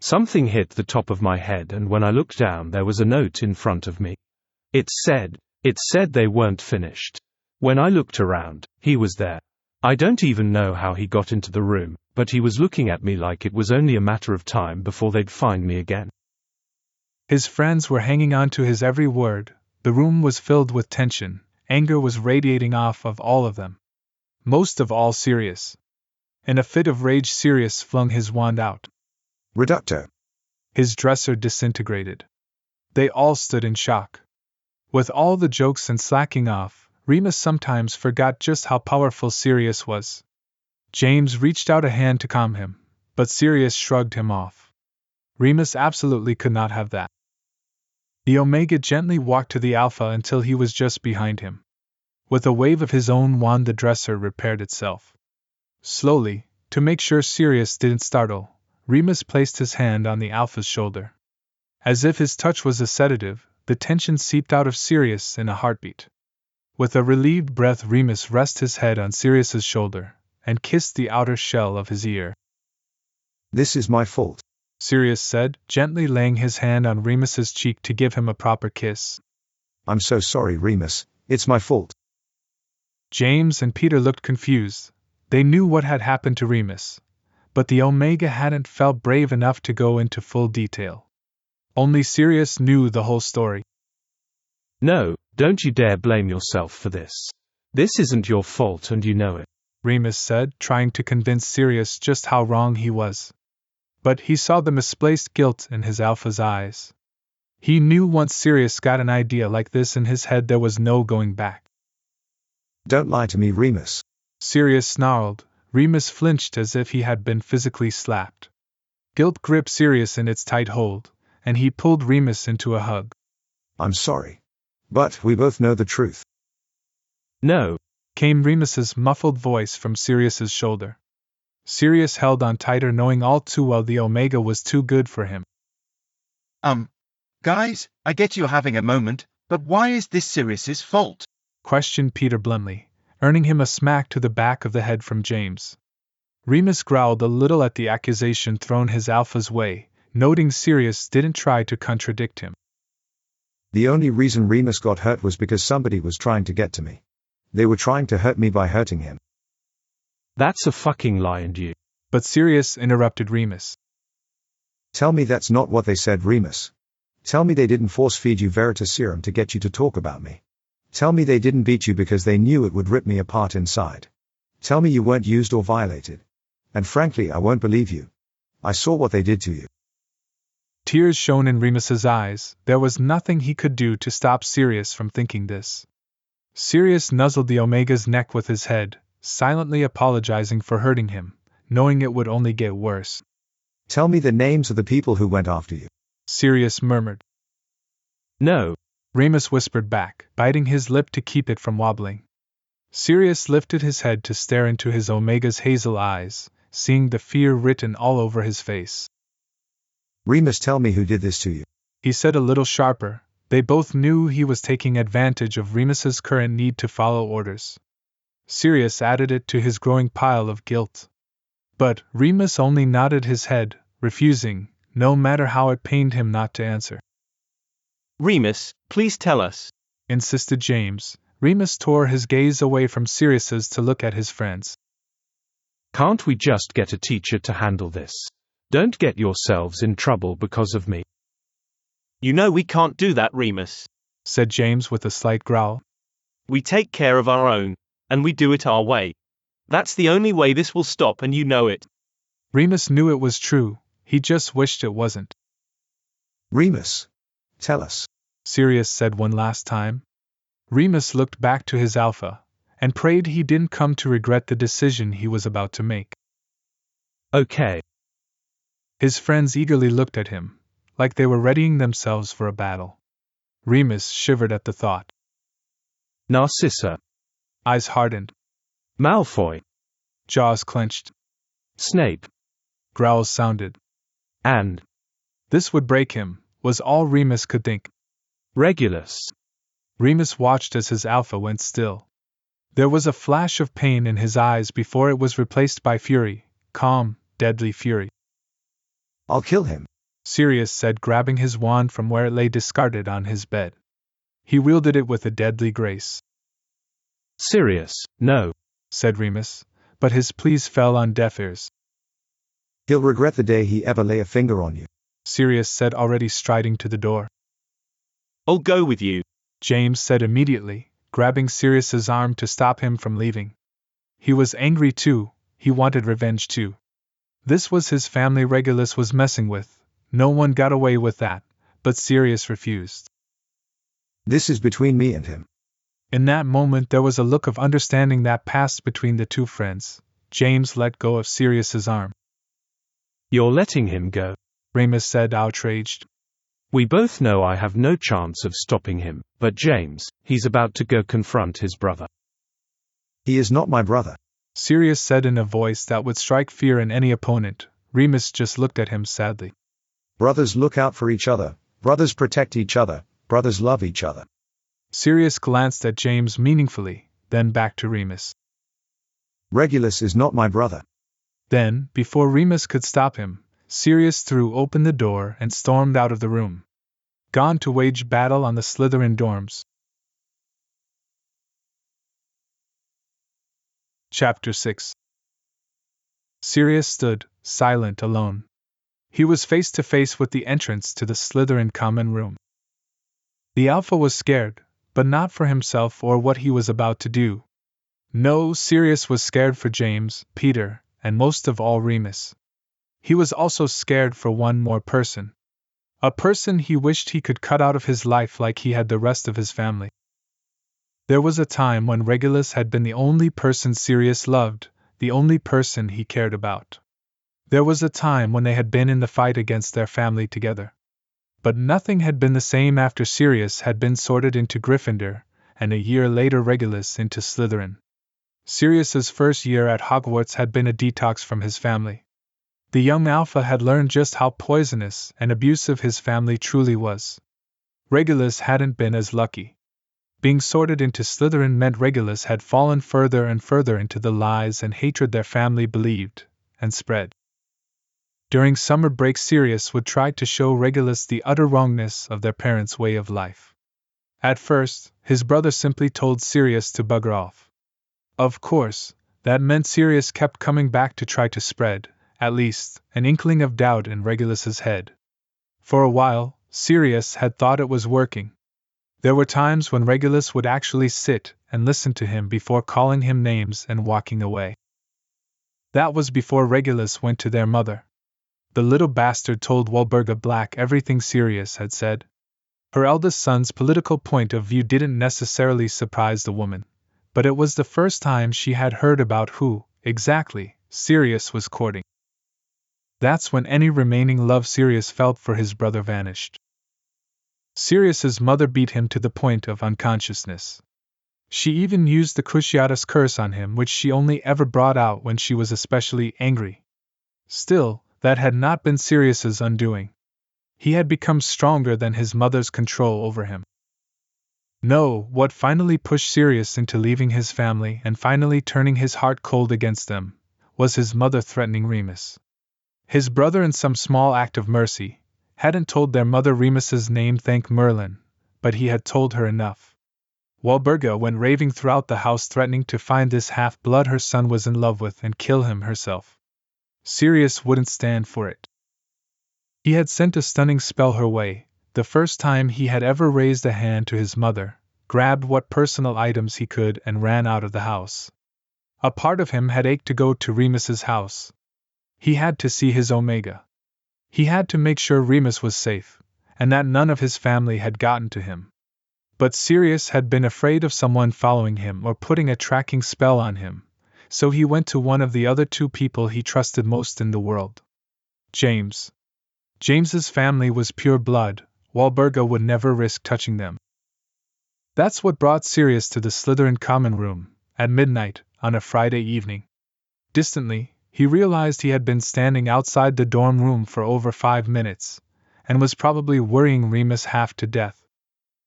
Speaker 3: Something hit the top of my head, and when I looked down there was a note in front of me. It said they weren't finished. When I looked around, he was there. I don't even know how he got into the room, but he was looking at me like it was only a matter of time before they'd find me again.
Speaker 1: His friends were hanging on to his every word. The room was filled with tension. Anger was radiating off of all of them. Most of all Sirius. In a fit of rage, Sirius flung his wand out.
Speaker 5: Reducto.
Speaker 1: His dresser disintegrated. They all stood in shock. With all the jokes and slacking off, Remus sometimes forgot just how powerful Sirius was. James reached out a hand to calm him, but Sirius shrugged him off. Remus absolutely could not have that. The Omega gently walked to the Alpha until he was just behind him. With a wave of his own wand, the dresser repaired itself. Slowly, to make sure Sirius didn't startle, Remus placed his hand on the Alpha's shoulder. As if his touch was a sedative, the tension seeped out of Sirius in a heartbeat. With a relieved breath, Remus rested his head on Sirius's shoulder and kissed the outer shell of his ear.
Speaker 5: This is my fault,
Speaker 1: Sirius said, gently laying his hand on Remus's cheek to give him a proper kiss.
Speaker 5: I'm so sorry, Remus. It's my fault.
Speaker 1: James and Peter looked confused. They knew what had happened to Remus, but the Omega hadn't felt brave enough to go into full detail. Only Sirius knew the whole story.
Speaker 3: No, don't you dare blame yourself for this. This isn't your fault and you know it,
Speaker 1: Remus said, trying to convince Sirius just how wrong he was. But he saw the misplaced guilt in his Alpha's eyes. He knew once Sirius got an idea like this in his head, there was no going back.
Speaker 5: Don't lie to me, Remus,
Speaker 1: Sirius snarled. Remus flinched as if he had been physically slapped. Guilt gripped Sirius in its tight hold, and he pulled Remus into a hug.
Speaker 5: I'm sorry. But we both know the truth.
Speaker 3: No,
Speaker 1: came Remus's muffled voice from Sirius's shoulder. Sirius held on tighter, knowing all too well the Omega was too good for him.
Speaker 12: Guys, I get you're having a moment, but why is this Sirius's fault?
Speaker 1: Questioned Peter bluntly, earning him a smack to the back of the head from James. Remus growled a little at the accusation thrown his Alpha's way, noting Sirius didn't try to contradict him.
Speaker 5: The only reason Remus got hurt was because somebody was trying to get to me. They were trying to hurt me by hurting him.
Speaker 3: That's a fucking lie, and you.
Speaker 1: But Sirius interrupted Remus.
Speaker 5: Tell me that's not what they said, Remus. Tell me they didn't force-feed you Veritas serum to get you to talk about me. Tell me they didn't beat you because they knew it would rip me apart inside. Tell me you weren't used or violated. And frankly, I won't believe you. I saw what they did to you.
Speaker 1: Tears shone in Remus's eyes. There was nothing he could do to stop Sirius from thinking this. Sirius nuzzled the Omega's neck with his head, silently apologizing for hurting him, knowing it would only get worse.
Speaker 5: Tell me the names of the people who went after you,
Speaker 1: Sirius murmured.
Speaker 3: No,
Speaker 1: Remus whispered back, biting his lip to keep it from wobbling. Sirius lifted his head to stare into his Omega's hazel eyes, seeing the fear written all over his face.
Speaker 5: Remus, tell me who did this to you,
Speaker 1: he said a little sharper. They both knew he was taking advantage of Remus's current need to follow orders. Sirius added it to his growing pile of guilt. But Remus only nodded his head, refusing, no matter how it pained him, not to answer.
Speaker 2: Remus, please tell us,
Speaker 1: insisted James, Remus tore his gaze away from Sirius's to look at his friends.
Speaker 3: Can't we just get a teacher to handle this? Don't get yourselves in trouble because of me.
Speaker 2: You know we can't do that, Remus,
Speaker 1: said James with a slight growl.
Speaker 2: We take care of our own, and we do it our way. That's the only way this will stop, and you know it.
Speaker 1: Remus knew it was true, he just wished it wasn't.
Speaker 5: Remus, tell us,
Speaker 1: Sirius said one last time. Remus looked back to his Alpha, and prayed he didn't come to regret the decision he was about to make.
Speaker 3: Okay.
Speaker 1: His friends eagerly looked at him, like they were readying themselves for a battle. Remus shivered at the thought.
Speaker 3: Narcissa.
Speaker 1: Eyes hardened.
Speaker 3: Malfoy.
Speaker 1: Jaws clenched.
Speaker 3: Snape.
Speaker 1: Growls sounded.
Speaker 3: And
Speaker 1: this would break him, was all Remus could think.
Speaker 3: Regulus.
Speaker 1: Remus watched as his Alpha went still. There was a flash of pain in his eyes before it was replaced by fury, calm, deadly fury.
Speaker 5: I'll kill him,
Speaker 1: Sirius said, grabbing his wand from where it lay discarded on his bed. He wielded it with a deadly grace.
Speaker 3: Sirius, no,
Speaker 1: said Remus, but his pleas fell on deaf ears.
Speaker 5: He'll regret the day he ever lay a finger on you,
Speaker 1: Sirius said, already striding to the door.
Speaker 2: I'll go with you,
Speaker 1: James said immediately, grabbing Sirius's arm to stop him from leaving. He was angry too, he wanted revenge too. This was his family Regulus was messing with, no one got away with that, but Sirius refused.
Speaker 5: This is between me and him.
Speaker 1: In that moment there was a look of understanding that passed between the two friends. James let go of Sirius's arm.
Speaker 3: You're letting him go,
Speaker 1: Remus said, outraged.
Speaker 3: We both know I have no chance of stopping him, but James, he's about to go confront his brother.
Speaker 5: He is not my brother,
Speaker 1: Sirius said in a voice that would strike fear in any opponent. Remus just looked at him sadly.
Speaker 5: Brothers look out for each other, brothers protect each other, brothers love each other.
Speaker 1: Sirius glanced at James meaningfully, then back to Remus.
Speaker 5: Regulus is not my brother.
Speaker 1: Then, before Remus could stop him, Sirius threw open the door and stormed out of the room. Gone to wage battle on the Slytherin dorms. Chapter 6. Sirius stood, silent, alone. He was face to face with the entrance to the Slytherin common room. The Alpha was scared, but not for himself or what he was about to do. No, Sirius was scared for James, Peter, and most of all Remus. He was also scared for one more person. A person he wished he could cut out of his life like he had the rest of his family. There was a time when Regulus had been the only person Sirius loved, the only person he cared about. There was a time when they had been in the fight against their family together. But nothing had been the same after Sirius had been sorted into Gryffindor, and a year later Regulus into Slytherin. Sirius's first year at Hogwarts had been a detox from his family. The young Alpha had learned just how poisonous and abusive his family truly was. Regulus hadn't been as lucky. Being sorted into Slytherin meant Regulus had fallen further and further into the lies and hatred their family believed, and spread. During summer break Sirius would try to show Regulus the utter wrongness of their parents' way of life. At first, his brother simply told Sirius to bugger off. Of course, that meant Sirius kept coming back to try to spread, at least, an inkling of doubt in Regulus's head. For a while, Sirius had thought it was working. There were times when Regulus would actually sit and listen to him before calling him names and walking away. That was before Regulus went to their mother. The little bastard told Walburga Black everything Sirius had said. Her eldest son's political point of view didn't necessarily surprise the woman, but it was the first time she had heard about who, exactly, Sirius was courting. That's when any remaining love Sirius felt for his brother vanished. Sirius's mother beat him to the point of unconsciousness. She even used the Cruciatus curse on him, which she only ever brought out when she was especially angry. Still, that had not been Sirius's undoing. He had become stronger than his mother's control over him. No, what finally pushed Sirius into leaving his family and finally turning his heart cold against them, was his mother threatening Remus. His brother, in some small act of mercy, hadn't told their mother Remus's name, thank Merlin, but he had told her enough. Walburga went raving throughout the house threatening to find this half-blood her son was in love with and kill him herself. Sirius wouldn't stand for it. He had sent a stunning spell her way, the first time he had ever raised a hand to his mother, grabbed what personal items he could and ran out of the house. A part of him had ached to go to Remus's house. He had to see his Omega. He had to make sure Remus was safe, and that none of his family had gotten to him. But Sirius had been afraid of someone following him or putting a tracking spell on him, so he went to one of the other two people he trusted most in the world. James. James's family was pure blood, Walburga would never risk touching them. That's what brought Sirius to the Slytherin common room, at midnight, on a Friday evening. Distantly, he realized he had been standing outside the dorm room for over 5 minutes, and was probably worrying Remus half to death.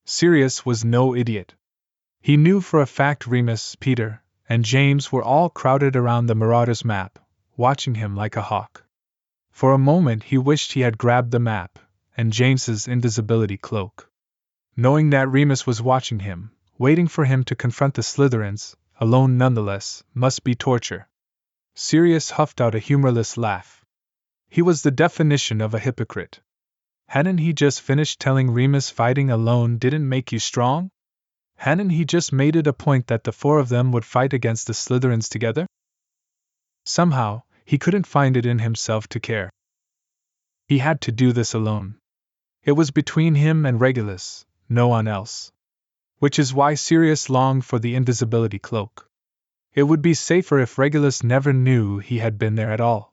Speaker 1: Sirius was no idiot. He knew for a fact Remus, Peter, and James were all crowded around the Marauder's map, watching him like a hawk. For a moment he wished he had grabbed the map, and James's invisibility cloak. Knowing that Remus was watching him, waiting for him to confront the Slytherins, alone nonetheless, must be torture. Sirius huffed out a humorless laugh. He was the definition of a hypocrite. Hadn't he just finished telling Remus fighting alone didn't make you strong? Hadn't he just made it a point that the 4 of them would fight against the Slytherins together? Somehow, he couldn't find it in himself to care. He had to do this alone. It was between him and Regulus, no one else. Which is why Sirius longed for the invisibility cloak. It would be safer if Regulus never knew he had been there at all.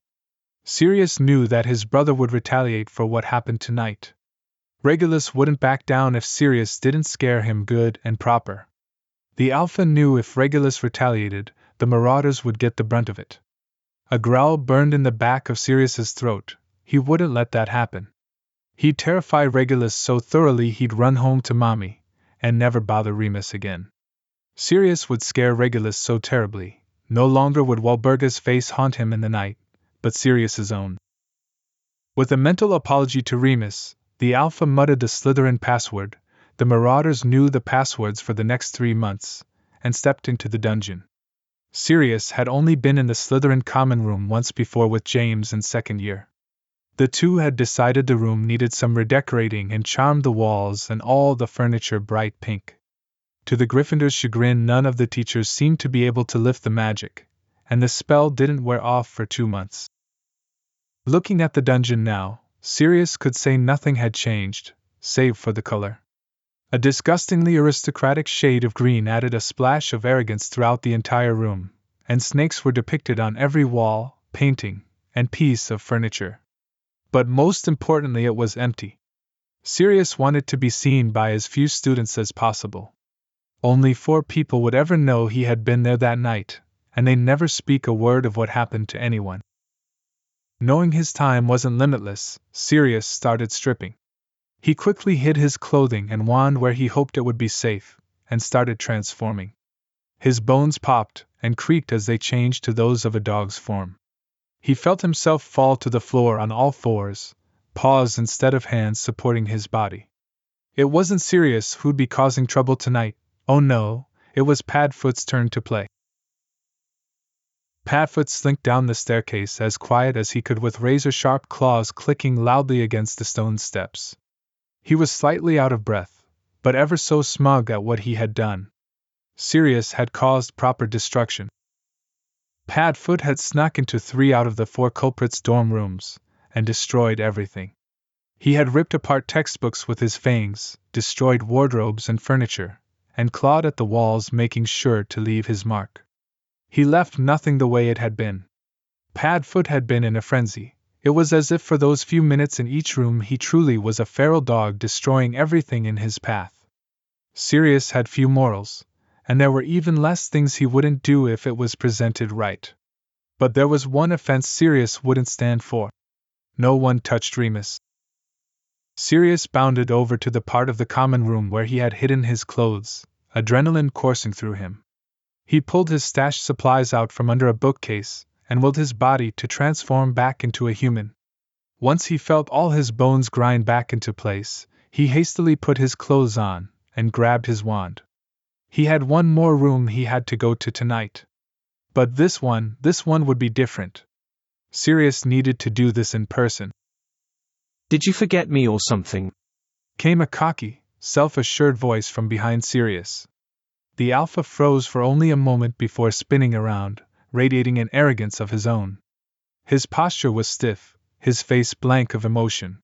Speaker 1: Sirius knew that his brother would retaliate for what happened tonight. Regulus wouldn't back down if Sirius didn't scare him good and proper. The Alpha knew if Regulus retaliated, the Marauders would get the brunt of it. A growl burned in the back of Sirius's throat. He wouldn't let that happen. He'd terrify Regulus so thoroughly he'd run home to Mommy, and never bother Remus again. Sirius would scare Regulus so terribly, no longer would Walburga's face haunt him in the night, but Sirius's own. With a mental apology to Remus, the Alpha muttered the Slytherin password. The Marauders knew the passwords for the next 3 months, and stepped into the dungeon. Sirius had only been in the Slytherin common room once before with James in second year. The two had decided the room needed some redecorating and charmed the walls and all the furniture bright pink. To the Gryffindor's chagrin, none of the teachers seemed to be able to lift the magic, and the spell didn't wear off for 2 months. Looking at the dungeon now, Sirius could say nothing had changed, save for the color. A disgustingly aristocratic shade of green added a splash of arrogance throughout the entire room, and snakes were depicted on every wall, painting, and piece of furniture. But most importantly, it was empty. Sirius wanted to be seen by as few students as possible. Only 4 people would ever know he had been there that night, and they never speak a word of what happened to anyone. Knowing his time wasn't limitless, Sirius started stripping. He quickly hid his clothing and wand where he hoped it would be safe, and started transforming. His bones popped and creaked as they changed to those of a dog's form. He felt himself fall to the floor on all 4s, paws instead of hands supporting his body. It wasn't Sirius who'd be causing trouble tonight. Oh no, it was Padfoot's turn to play. Padfoot slinked down the staircase as quiet as he could with razor-sharp claws clicking loudly against the stone steps. He was slightly out of breath, but ever so smug at what he had done. Sirius had caused proper destruction. Padfoot had snuck into 3 out of the 4 culprits' dorm rooms, and destroyed everything. He had ripped apart textbooks with his fangs, destroyed wardrobes and furniture, and clawed at the walls, making sure to leave his mark. He left nothing the way it had been. Padfoot had been in a frenzy. It was as if for those few minutes in each room he truly was a feral dog destroying everything in his path. Sirius had few morals, and there were even less things he wouldn't do if it was presented right. But there was one offense Sirius wouldn't stand for. No one touched Remus. Sirius bounded over to the part of the common room where he had hidden his clothes, adrenaline coursing through him. He pulled his stashed supplies out from under a bookcase, and willed his body to transform back into a human. Once he felt all his bones grind back into place, he hastily put his clothes on, and grabbed his wand. He had one more room he had to go to tonight. But this one would be different. Sirius needed to do this in person.
Speaker 3: Did you forget me or something?
Speaker 1: Came a cocky, self-assured voice from behind Sirius. The Alpha froze for only a moment before spinning around, radiating an arrogance of his own. His posture was stiff, his face blank of emotion.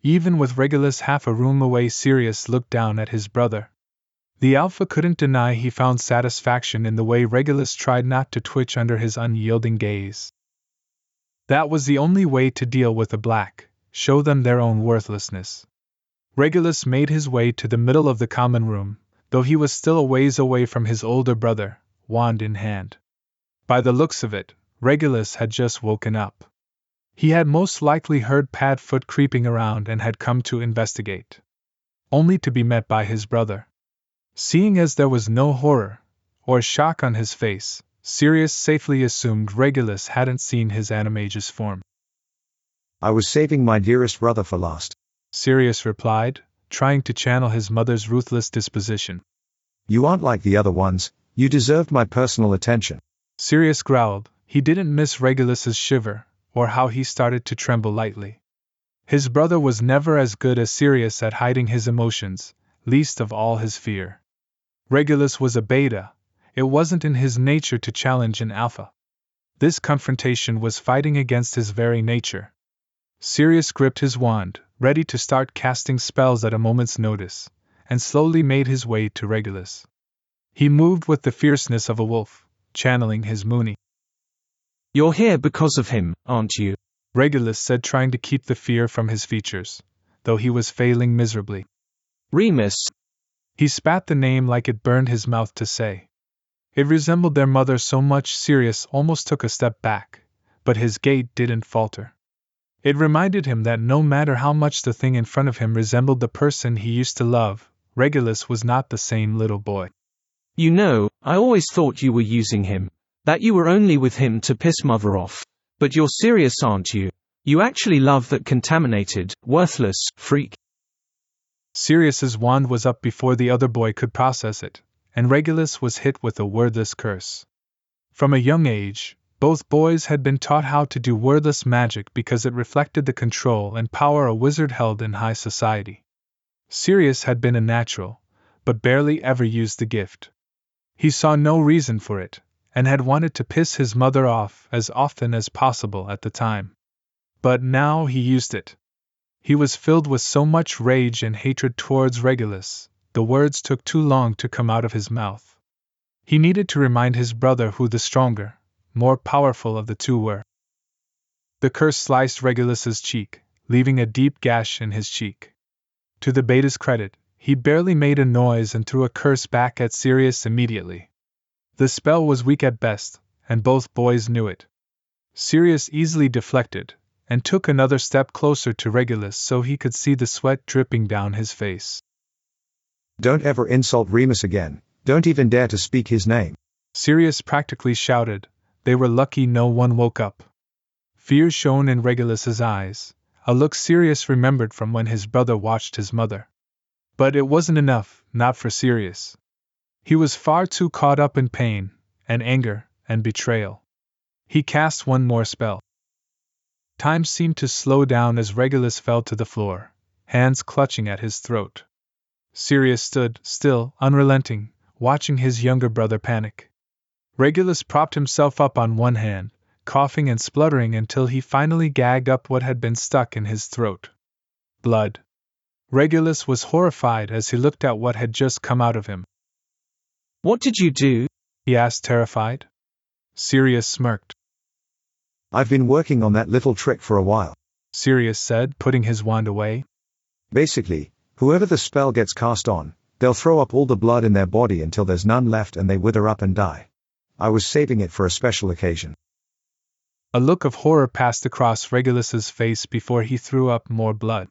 Speaker 1: Even with Regulus half a room away, Sirius looked down at his brother. The Alpha couldn't deny he found satisfaction in the way Regulus tried not to twitch under his unyielding gaze. That was the only way to deal with the Black, show them their own worthlessness. Regulus made his way to the middle of the common room, though he was still a ways away from his older brother, wand in hand. By the looks of it, Regulus had just woken up. He had most likely heard Padfoot creeping around and had come to investigate. Only to be met by his brother. Seeing as there was no horror or shock on his face, Sirius safely assumed Regulus hadn't seen his animagus form.
Speaker 5: I was saving my dearest brother for last,
Speaker 1: Sirius replied, trying to channel his mother's ruthless disposition.
Speaker 5: You aren't like the other ones, you deserved my personal attention.
Speaker 1: Sirius growled. He didn't miss Regulus's shiver, or how he started to tremble lightly. His brother was never as good as Sirius at hiding his emotions, least of all his fear. Regulus was a beta. It wasn't in his nature to challenge an alpha. This confrontation was fighting against his very nature. Sirius gripped his wand, ready to start casting spells at a moment's notice, and slowly made his way to Regulus. He moved with the fierceness of a wolf, channeling his Mooney.
Speaker 3: You're here because of him, aren't you?
Speaker 1: Regulus said, trying to keep the fear from his features, though he was failing miserably.
Speaker 3: Remus.
Speaker 1: He spat the name like it burned his mouth to say. It resembled their mother so much Sirius almost took a step back, but his gait didn't falter. It reminded him that no matter how much the thing in front of him resembled the person he used to love, Regulus was not the same little boy.
Speaker 3: You know, I always thought you were using him. That you were only with him to piss Mother off. But you're serious, aren't you? You actually love that contaminated, worthless freak.
Speaker 1: Sirius's wand was up before the other boy could process it, and Regulus was hit with a wordless curse. From a young age, both boys had been taught how to do wordless magic because it reflected the control and power a wizard held in high society. Sirius had been a natural, but barely ever used the gift. He saw no reason for it, and had wanted to piss his mother off as often as possible at the time. But now he used it. He was filled with so much rage and hatred towards Regulus, the words took too long to come out of his mouth. He needed to remind his brother who the stronger, more powerful of the two were. The curse sliced Regulus's cheek, leaving a deep gash in his cheek. To the beta's credit, he barely made a noise and threw a curse back at Sirius immediately. The spell was weak at best, and both boys knew it. Sirius easily deflected, and took another step closer to Regulus so he could see the sweat dripping down his face.
Speaker 5: Don't ever insult Remus again, don't even dare to speak his name,
Speaker 1: Sirius practically shouted. They were lucky no one woke up. Fear shone in Regulus's eyes, a look Sirius remembered from when his brother watched his mother. But it wasn't enough, not for Sirius. He was far too caught up in pain, and anger, and betrayal. He cast one more spell. Time seemed to slow down as Regulus fell to the floor, hands clutching at his throat. Sirius stood, still, unrelenting, watching his younger brother panic. Regulus propped himself up on one hand, coughing and spluttering until he finally gagged up what had been stuck in his throat. Blood. Regulus was horrified as he looked at what had just come out of him.
Speaker 3: What did you do?
Speaker 1: He asked, terrified. Sirius smirked.
Speaker 5: I've been working on that little trick for a while,
Speaker 1: Sirius said, putting his wand away.
Speaker 5: Basically, whoever the spell gets cast on, they'll throw up all the blood in their body until there's none left and they wither up and die. I was saving it for a special occasion.
Speaker 1: A look of horror passed across Regulus's face before he threw up more blood.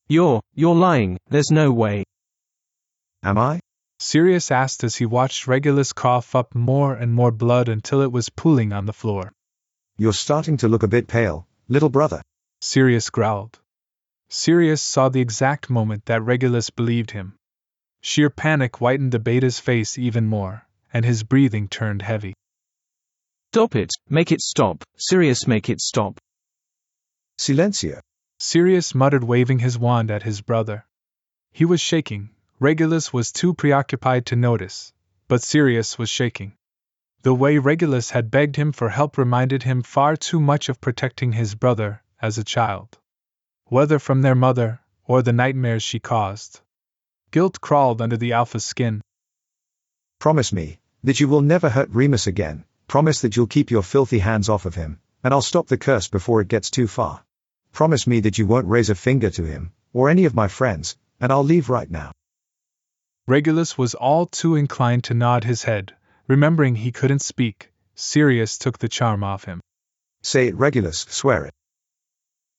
Speaker 3: You're lying, there's no way.
Speaker 5: Am I?
Speaker 1: Sirius asked as he watched Regulus cough up more and more blood until it was pooling on the floor.
Speaker 5: You're starting to look a bit pale, little brother,
Speaker 1: Sirius growled. Sirius saw the exact moment that Regulus believed him. Sheer panic whitened the beta's face even more, and his breathing turned heavy.
Speaker 7: Stop it, make it stop, Sirius, make it stop.
Speaker 5: Silencio.
Speaker 1: Sirius muttered, waving his wand at his brother. He was shaking. Regulus was too preoccupied to notice, but Sirius was shaking. The way Regulus had begged him for help reminded him far too much of protecting his brother as a child. Whether from their mother, or the nightmares she caused. Guilt crawled under the Alpha's skin.
Speaker 5: Promise me that you will never hurt Remus again. Promise that you'll keep your filthy hands off of him, and I'll stop the curse before it gets too far. Promise me that you won't raise a finger to him, or any of my friends, and I'll leave right now.
Speaker 1: Regulus was all too inclined to nod his head. Remembering he couldn't speak, Sirius took the charm off him.
Speaker 5: Say it, Regulus, swear it.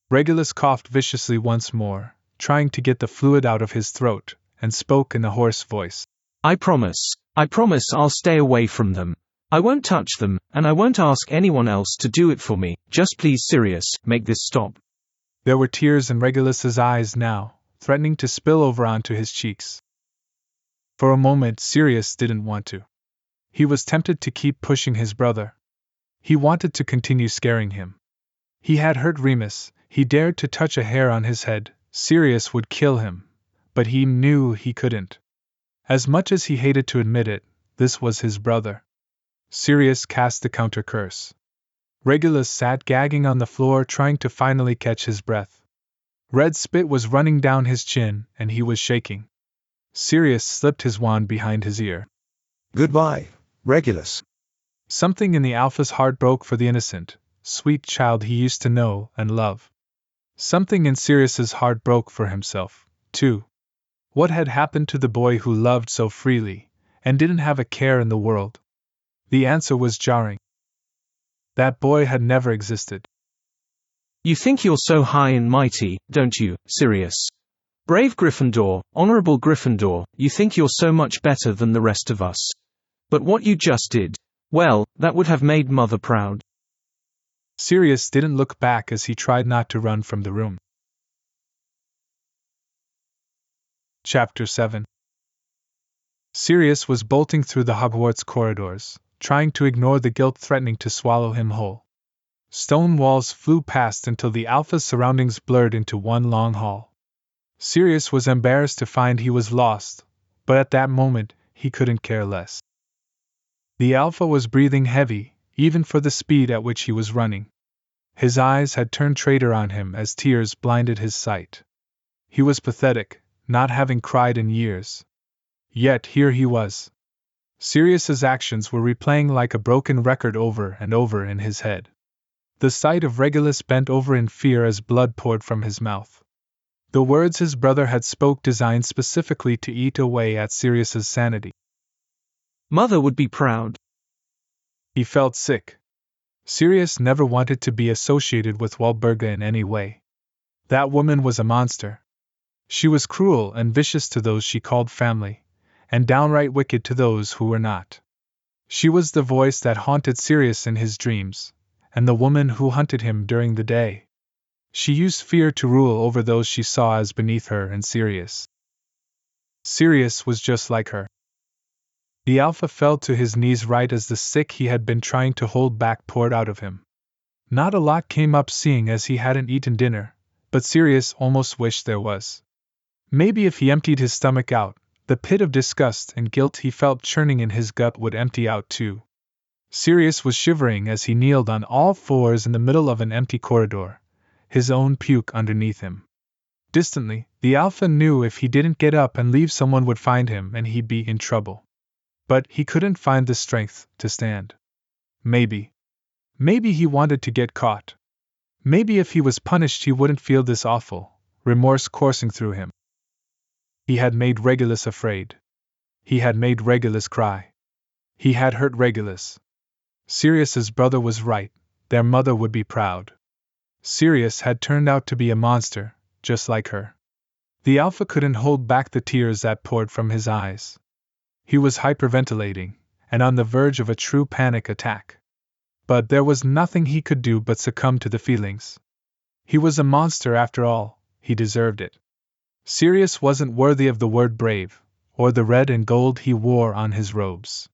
Speaker 1: Regulus coughed viciously once more, trying to get the fluid out of his throat, and spoke in a hoarse voice.
Speaker 7: I promise I'll stay away from them. I won't touch them, and I won't ask anyone else to do it for me. Just please, Sirius, make this stop.
Speaker 1: There were tears in Regulus's eyes now, threatening to spill over onto his cheeks. For a moment Sirius didn't want to. He was tempted to keep pushing his brother. He wanted to continue scaring him. He had hurt Remus, he dared to touch a hair on his head, Sirius would kill him, but he knew he couldn't. As much as he hated to admit it, this was his brother. Sirius cast the counter curse. Regulus sat gagging on the floor, trying to finally catch his breath. Red spit was running down his chin, and he was shaking. Sirius slipped his wand behind his ear.
Speaker 5: Goodbye, Regulus.
Speaker 1: Something in the Alpha's heart broke for the innocent, sweet child he used to know and love. Something in Sirius's heart broke for himself, too. What had happened to the boy who loved so freely, and didn't have a care in the world? The answer was jarring. That boy had never existed.
Speaker 7: You think you're so high and mighty, don't you, Sirius? Brave Gryffindor, honorable Gryffindor, you think you're so much better than the rest of us. But what you just did, well, that would have made Mother proud.
Speaker 1: Sirius didn't look back as he tried not to run from the room. Chapter 7. Sirius was bolting through the Hogwarts corridors, trying to ignore the guilt threatening to swallow him whole. Stone walls flew past until the Alpha's surroundings blurred into one long hall. Sirius was embarrassed to find he was lost, but at that moment, he couldn't care less. The Alpha was breathing heavy, even for the speed at which he was running. His eyes had turned traitor on him as tears blinded his sight. He was pathetic, not having cried in years. Yet here he was. Sirius's actions were replaying like a broken record over and over in his head. The sight of Regulus bent over in fear as blood poured from his mouth. The words his brother had spoke designed specifically to eat away at Sirius's sanity.
Speaker 7: Mother would be proud.
Speaker 1: He felt sick. Sirius never wanted to be associated with Walburga in any way. That woman was a monster. She was cruel and vicious to those she called family, and downright wicked to those who were not. She was the voice that haunted Sirius in his dreams, and the woman who hunted him during the day. She used fear to rule over those she saw as beneath her and Sirius. Sirius was just like her. The Alpha fell to his knees right as the sick he had been trying to hold back poured out of him. Not a lot came up seeing as he hadn't eaten dinner, but Sirius almost wished there was. Maybe if he emptied his stomach out, the pit of disgust and guilt he felt churning in his gut would empty out too. Sirius was shivering as he kneeled on all fours in the middle of an empty corridor, his own puke underneath him. Distantly, the Alpha knew if he didn't get up and leave, someone would find him and he'd be in trouble. But he couldn't find the strength to stand. Maybe he wanted to get caught. Maybe if he was punished he wouldn't feel this awful remorse coursing through him. He had made Regulus afraid. He had made Regulus cry. He had hurt Regulus. Sirius's brother was right, their mother would be proud. Sirius had turned out to be a monster, just like her. The Alpha couldn't hold back the tears that poured from his eyes. He was hyperventilating, and on the verge of a true panic attack. But there was nothing he could do but succumb to the feelings. He was a monster after all, he deserved it. Sirius wasn't worthy of the word brave, or the red and gold he wore on his robes.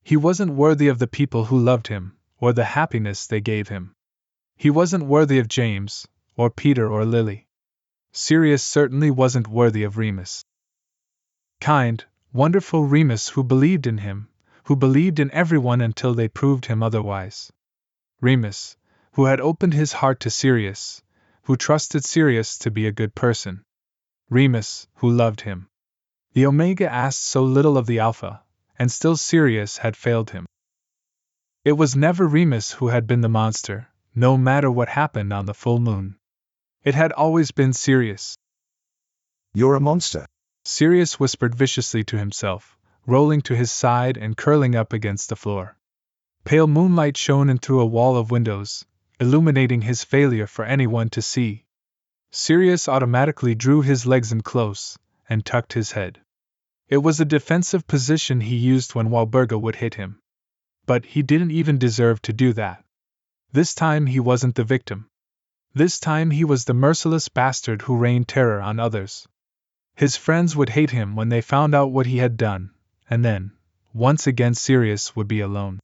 Speaker 1: He wasn't worthy of the people who loved him, or the happiness they gave him. He wasn't worthy of James, or Peter or Lily. Sirius certainly wasn't worthy of Remus. Kind, wonderful Remus who believed in him, who believed in everyone until they proved him otherwise. Remus, who had opened his heart to Sirius, who trusted Sirius to be a good person. Remus, who loved him. The Omega asked so little of the Alpha, and still Sirius had failed him. It was never Remus who had been the monster, no matter what happened on the full moon. It had always been Sirius.
Speaker 5: You're a monster,
Speaker 1: Sirius whispered viciously to himself, rolling to his side and curling up against the floor. Pale moonlight shone in through a wall of windows, illuminating his failure for anyone to see. Sirius automatically drew his legs in close, and tucked his head. It was a defensive position he used when Walburga would hit him. But he didn't even deserve to do that. This time he wasn't the victim. This time he was the merciless bastard who rained terror on others. His friends would hate him when they found out what he had done, and then, once again Sirius would be alone.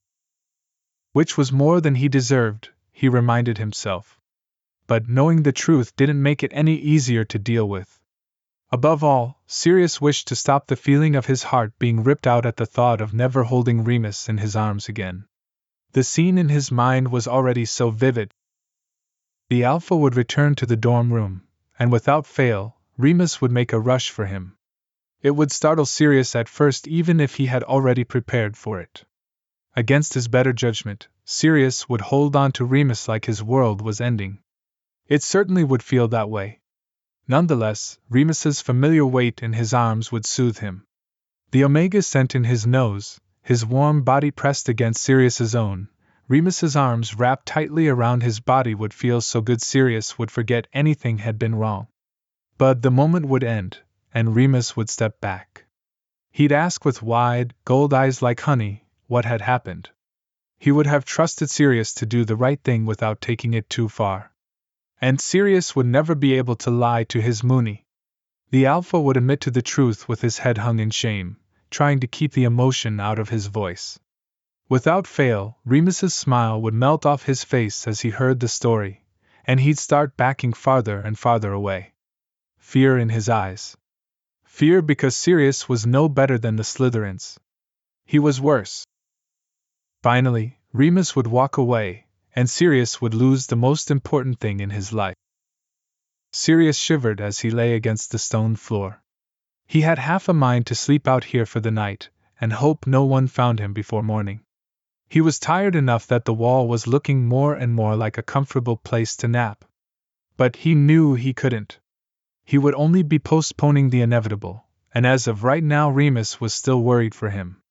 Speaker 1: Which was more than he deserved, he reminded himself. But knowing the truth didn't make it any easier to deal with. Above all, Sirius wished to stop the feeling of his heart being ripped out at the thought of never holding Remus in his arms again. The scene in his mind was already so vivid. The Alpha would return to the dorm room, and without fail, Remus would make a rush for him. It would startle Sirius at first even if he had already prepared for it. Against his better judgment, Sirius would hold on to Remus like his world was ending. It certainly would feel that way. Nonetheless, Remus's familiar weight in his arms would soothe him. The Omega scent in his nose, his warm body pressed against Sirius's own, Remus's arms wrapped tightly around his body would feel so good Sirius would forget anything had been wrong. But the moment would end, and Remus would step back. He'd ask with wide, gold eyes like honey, what had happened. He would have trusted Sirius to do the right thing without taking it too far. And Sirius would never be able to lie to his Moony. The Alpha would admit to the truth with his head hung in shame, trying to keep the emotion out of his voice. Without fail, Remus's smile would melt off his face as he heard the story, and he'd start backing farther and farther away. Fear in his eyes. Fear because Sirius was no better than the Slytherins. He was worse. Finally, Remus would walk away, and Sirius would lose the most important thing in his life. Sirius shivered as he lay against the stone floor. He had half a mind to sleep out here for the night, and hope no one found him before morning. He was tired enough that the wall was looking more and more like a comfortable place to nap. But he knew he couldn't. He would only be postponing the inevitable, and as of right now Remus was still worried for him.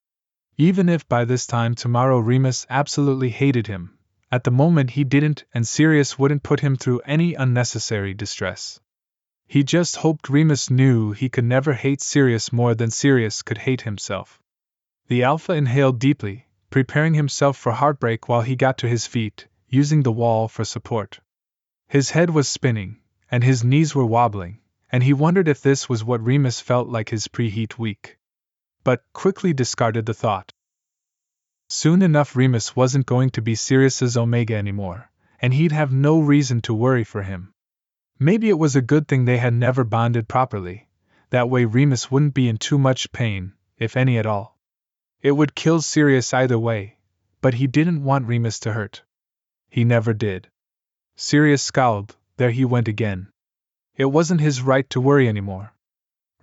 Speaker 1: Even if by this time tomorrow Remus absolutely hated him, at the moment he didn't, and Sirius wouldn't put him through any unnecessary distress. He just hoped Remus knew he could never hate Sirius more than Sirius could hate himself. The Alpha inhaled deeply, preparing himself for heartbreak while he got to his feet, using the wall for support. His head was spinning, and his knees were wobbling, and he wondered if this was what Remus felt like his preheat week. But quickly discarded the thought. Soon enough Remus wasn't going to be Sirius's Omega anymore, and he'd have no reason to worry for him. Maybe it was a good thing they had never bonded properly, that way Remus wouldn't be in too much pain, if any at all. It would kill Sirius either way, but he didn't want Remus to hurt. He never did. Sirius scowled, there he went again. It wasn't his right to worry anymore.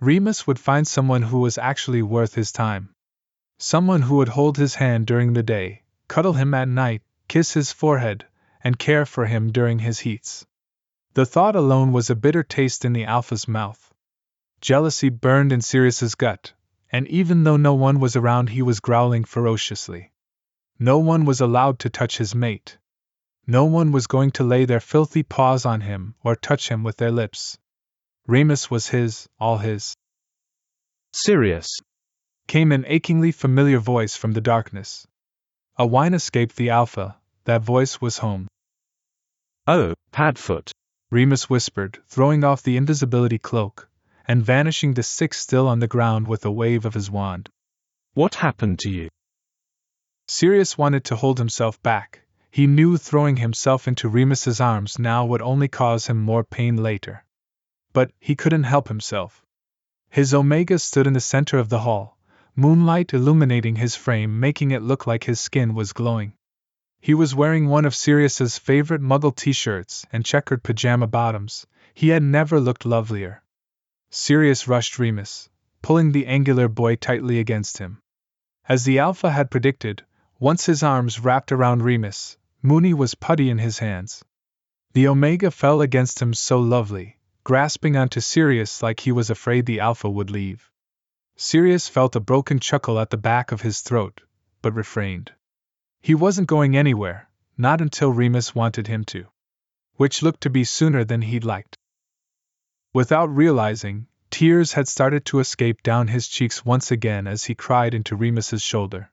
Speaker 1: Remus would find someone who was actually worth his time. Someone who would hold his hand during the day, cuddle him at night, kiss his forehead, and care for him during his heats. The thought alone was a bitter taste in the Alpha's mouth. Jealousy burned in Sirius's gut, and even though no one was around he was growling ferociously. No one was allowed to touch his mate. No one was going to lay their filthy paws on him or touch him with their lips. Remus was his, all his.
Speaker 3: Sirius,
Speaker 1: came an achingly familiar voice from the darkness. A whine escaped the Alpha, that voice was home.
Speaker 3: Oh, Padfoot,
Speaker 1: Remus whispered, throwing off the invisibility cloak, and vanishing to stick still on the ground with a wave of his wand.
Speaker 3: What happened to you?
Speaker 1: Sirius wanted to hold himself back. He knew throwing himself into Remus's arms now would only cause him more pain later. But he couldn't help himself. His Omega stood in the center of the hall, moonlight illuminating his frame, making it look like his skin was glowing. He was wearing one of Sirius's favorite Muggle t-shirts and checkered pajama bottoms. He had never looked lovelier. Sirius rushed Remus, pulling the angular boy tightly against him. As the Alpha had predicted, once his arms wrapped around Remus, Moony was putty in his hands. The Omega fell against him so lovely, grasping onto Sirius like he was afraid the Alpha would leave. Sirius felt a broken chuckle at the back of his throat, but refrained. He wasn't going anywhere, not until Remus wanted him to. Which looked to be sooner than he'd liked. Without realizing, tears had started to escape down his cheeks once again as he cried into Remus's shoulder.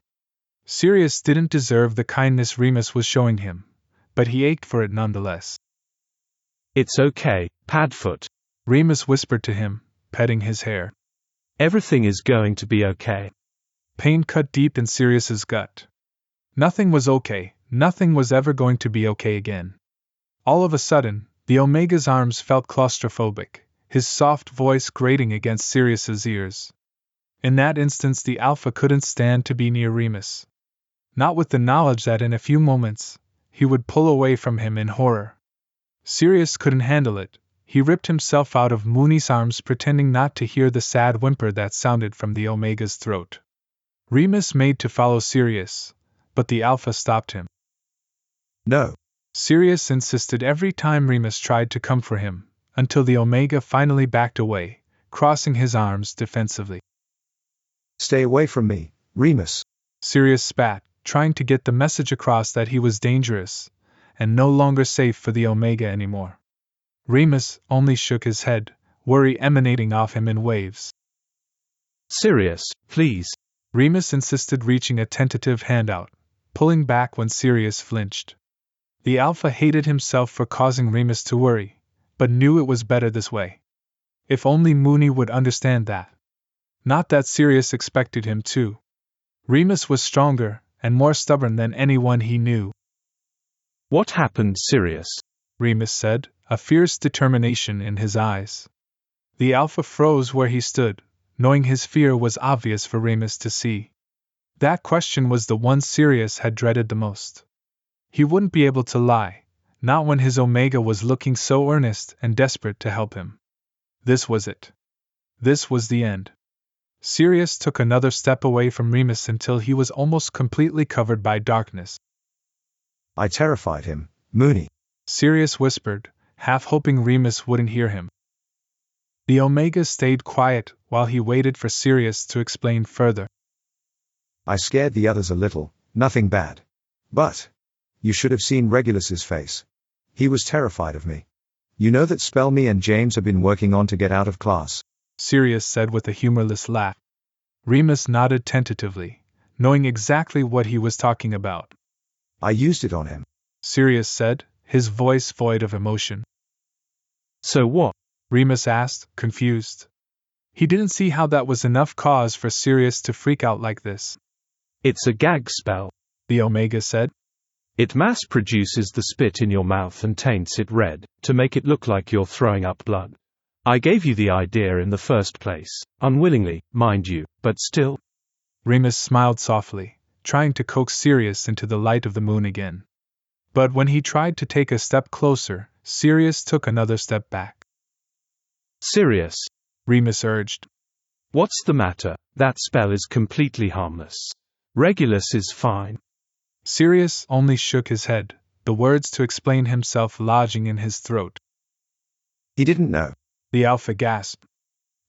Speaker 1: Sirius didn't deserve the kindness Remus was showing him, but he ached for it nonetheless.
Speaker 3: It's okay, Padfoot,
Speaker 1: Remus whispered to him, petting his hair.
Speaker 3: Everything is going to be okay.
Speaker 1: Pain cut deep in Sirius's gut. Nothing was okay, nothing was ever going to be okay again. All of a sudden, the Omega's arms felt claustrophobic, his soft voice grating against Sirius's ears. In that instance the Alpha couldn't stand to be near Remus. Not with the knowledge that in a few moments, he would pull away from him in horror. Sirius couldn't handle it. He ripped himself out of Moony's arms, pretending not to hear the sad whimper that sounded from the Omega's throat. Remus made to follow Sirius, but the Alpha stopped him.
Speaker 5: No.
Speaker 1: Sirius insisted every time Remus tried to come for him, until the Omega finally backed away, crossing his arms defensively.
Speaker 5: Stay away from me, Remus.
Speaker 1: Sirius spat, trying to get the message across that he was dangerous, and no longer safe for the Omega anymore. Remus only shook his head, worry emanating off him in waves.
Speaker 3: Sirius, please.
Speaker 1: Remus insisted, reaching a tentative hand out, pulling back when Sirius flinched. The Alpha hated himself for causing Remus to worry, but knew it was better this way. If only Moony would understand that. Not that Sirius expected him to. Remus was stronger and more stubborn than anyone he knew.
Speaker 3: What happened, Sirius?
Speaker 1: Remus said, a fierce determination in his eyes. The Alpha froze where he stood, knowing his fear was obvious for Remus to see. That question was the one Sirius had dreaded the most. He wouldn't be able to lie, not when his Omega was looking so earnest and desperate to help him. This was it. This was the end. Sirius took another step away from Remus until he was almost completely covered by darkness.
Speaker 5: I terrified him, Moony,
Speaker 1: Sirius whispered, half hoping Remus wouldn't hear him. The Omega stayed quiet while he waited for Sirius to explain further.
Speaker 5: I scared the others a little, nothing bad. But you should have seen Regulus's face. He was terrified of me. You know that spell me and James have been working on to get out of class,
Speaker 1: Sirius said with a humorless laugh. Remus nodded tentatively, knowing exactly what he was talking about.
Speaker 5: I used it on him,
Speaker 1: Sirius said, his voice void of emotion.
Speaker 3: So what?
Speaker 1: Remus asked, confused. He didn't see how that was enough cause for Sirius to freak out like this.
Speaker 3: It's a gag spell,
Speaker 1: the Omega said.
Speaker 3: It mass produces the spit in your mouth and taints it red, to make it look like you're throwing up blood. I gave you the idea in the first place, unwillingly, mind you, but still.
Speaker 1: Remus smiled softly, trying to coax Sirius into the light of the moon again. But when he tried to take a step closer, Sirius took another step back.
Speaker 3: Sirius,
Speaker 1: Remus urged.
Speaker 3: What's the matter? That spell is completely harmless. Regulus is fine.
Speaker 1: Sirius only shook his head, the words to explain himself lodging in his throat.
Speaker 5: He didn't know.
Speaker 1: The Alpha gasped.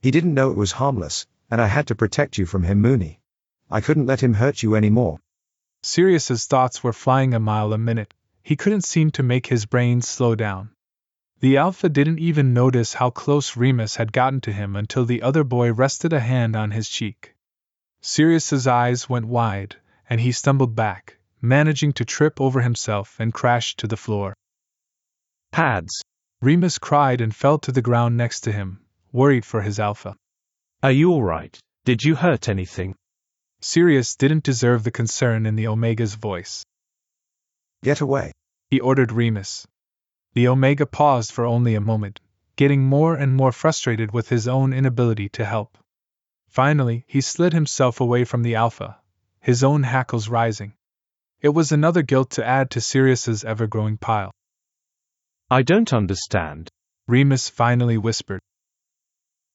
Speaker 5: He didn't know it was harmless, and I had to protect you from him, Moony. I couldn't let him hurt you anymore.
Speaker 1: Sirius's thoughts were flying a mile a minute. He couldn't seem to make his brain slow down. The Alpha didn't even notice how close Remus had gotten to him until the other boy rested a hand on his cheek. Sirius's eyes went wide, and he stumbled back, managing to trip over himself and crash to the floor.
Speaker 3: Pads!
Speaker 1: Remus cried and fell to the ground next to him, worried for his Alpha.
Speaker 3: Are you alright? Did you hurt anything?
Speaker 1: Sirius didn't deserve the concern in the Omega's voice.
Speaker 5: Get away,
Speaker 1: he ordered Remus. The Omega paused for only a moment, getting more and more frustrated with his own inability to help. Finally, he slid himself away from the Alpha, his own hackles rising. It was another guilt to add to Sirius's ever-growing pile.
Speaker 3: I don't understand,
Speaker 1: Remus finally whispered.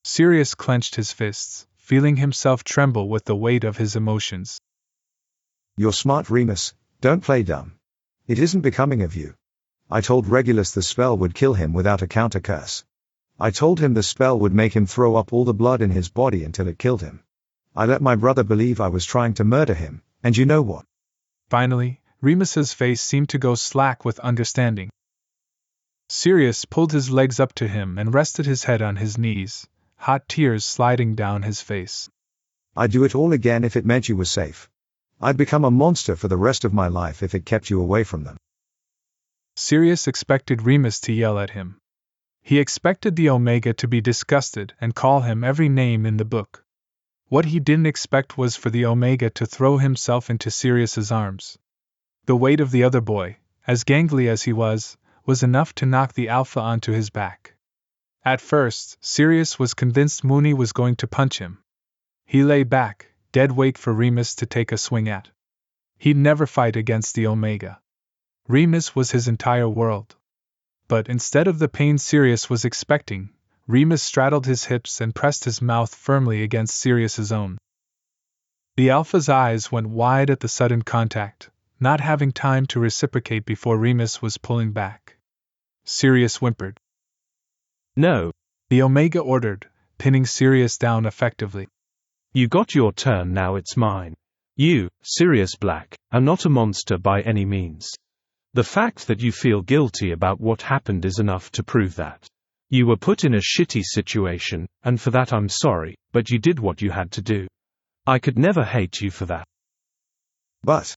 Speaker 1: Sirius clenched his fists, feeling himself tremble with the weight of his emotions.
Speaker 5: You're smart, Remus, don't play dumb. It isn't becoming of you. I told Regulus the spell would kill him without a counter curse. I told him the spell would make him throw up all the blood in his body until it killed him. I let my brother believe I was trying to murder him, and you know what?
Speaker 1: Finally, Remus's face seemed to go slack with understanding. Sirius pulled his legs up to him and rested his head on his knees, hot tears sliding down his face.
Speaker 5: I'd do it all again if it meant you were safe. I'd become a monster for the rest of my life if it kept you away from them.
Speaker 1: Sirius expected Remus to yell at him. He expected the Omega to be disgusted and call him every name in the book. What he didn't expect was for the Omega to throw himself into Sirius's arms. The weight of the other boy, as gangly as he was enough to knock the Alpha onto his back. At first, Sirius was convinced Mooney was going to punch him. He lay back, dead weight for Remus to take a swing at. He'd never fight against the Omega. Remus was his entire world. But instead of the pain Sirius was expecting, Remus straddled his hips and pressed his mouth firmly against Sirius's own. The Alpha's eyes went wide at the sudden contact, not having time to reciprocate before Remus was pulling back. Sirius whimpered.
Speaker 3: No,
Speaker 1: the Omega ordered, pinning Sirius down effectively.
Speaker 3: You got your turn, now it's mine. You, Sirius Black, are not a monster by any means. The fact that you feel guilty about what happened is enough to prove that. You were put in a shitty situation, and for that I'm sorry, but you did what you had to do. I could never hate you for that.
Speaker 5: But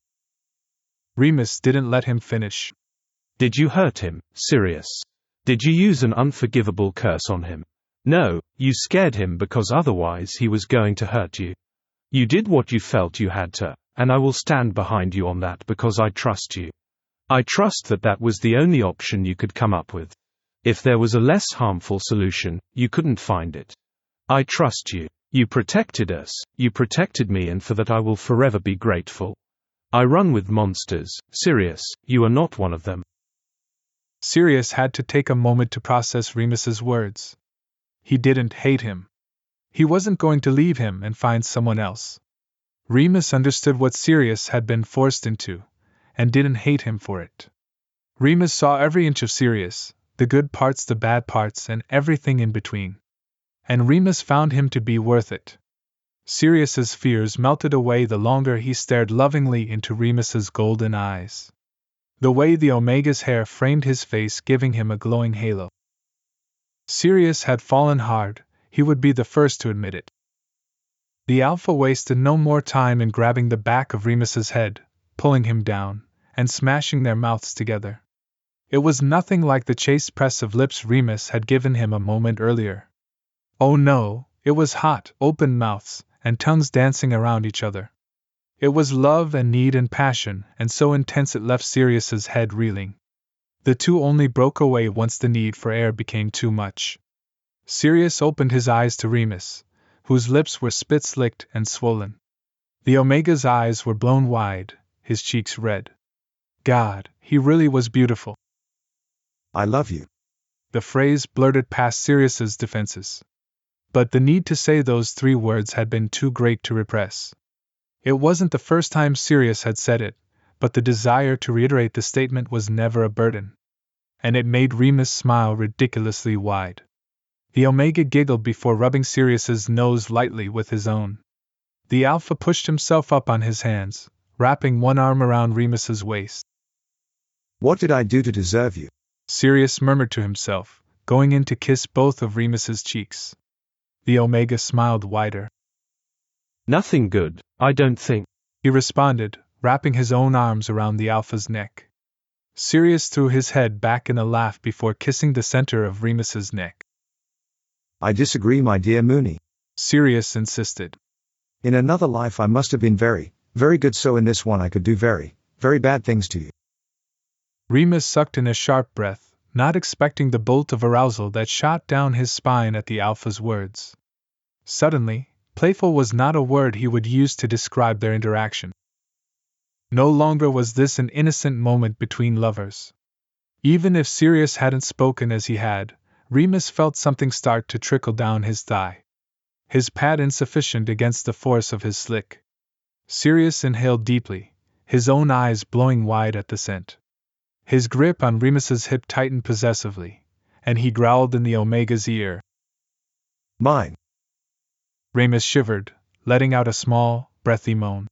Speaker 1: Remus didn't let him finish.
Speaker 3: Did you hurt him, Sirius? Did you use an unforgivable curse on him? No, you scared him because otherwise he was going to hurt you. You did what you felt you had to, and I will stand behind you on that because I trust you. I trust that that was the only option you could come up with. If there was a less harmful solution, you couldn't find it. I trust you. You protected us, you protected me, and for that I will forever be grateful. I run with monsters, Sirius, you are not one of them.
Speaker 1: Sirius had to take a moment to process Remus's words. He didn't hate him. He wasn't going to leave him and find someone else. Remus understood what Sirius had been forced into, and didn't hate him for it. Remus saw every inch of Sirius, the good parts, the bad parts, and everything in between. And Remus found him to be worth it. Sirius's fears melted away the longer he stared lovingly into Remus's golden eyes. The way the Omega's hair framed his face, giving him a glowing halo. Sirius had fallen hard, he would be the first to admit it. The Alpha wasted no more time in grabbing the back of Remus's head, pulling him down, and smashing their mouths together. It was nothing like the chaste press of lips Remus had given him a moment earlier. Oh no, it was hot, open mouths, and tongues dancing around each other. It was love and need and passion, and so intense it left Sirius's head reeling. The two only broke away once the need for air became too much. Sirius opened his eyes to Remus, whose lips were spit-slicked and swollen. The Omega's eyes were blown wide, his cheeks red. God, he really was beautiful.
Speaker 5: I love you.
Speaker 1: The phrase blurted past Sirius's defenses. But the need to say those 3 words had been too great to repress. It wasn't the first time Sirius had said it, but the desire to reiterate the statement was never a burden. And it made Remus smile ridiculously wide. The Omega giggled before rubbing Sirius's nose lightly with his own. The Alpha pushed himself up on his hands, wrapping one arm around Remus's waist.
Speaker 5: What did I do to deserve you?
Speaker 1: Sirius murmured to himself, going in to kiss both of Remus's cheeks. The Omega smiled wider.
Speaker 3: Nothing good, I don't think,
Speaker 1: he responded, wrapping his own arms around the Alpha's neck. Sirius threw his head back in a laugh before kissing the center of Remus's neck.
Speaker 5: I disagree, my dear Mooney.
Speaker 1: Sirius insisted.
Speaker 5: In another life I must have been very, very good, so in this one I could do very, very bad things to you.
Speaker 1: Remus sucked in a sharp breath, not expecting the bolt of arousal that shot down his spine at the Alpha's words. Suddenly, playful was not a word he would use to describe their interaction. No longer was this an innocent moment between lovers. Even if Sirius hadn't spoken as he had, Remus felt something start to trickle down his thigh. His pad insufficient against the force of his slick. Sirius inhaled deeply, his own eyes blowing wide at the scent. His grip on Remus's hip tightened possessively, and he growled in the Omega's ear.
Speaker 5: Mine.
Speaker 1: Remus shivered, letting out a small, breathy moan.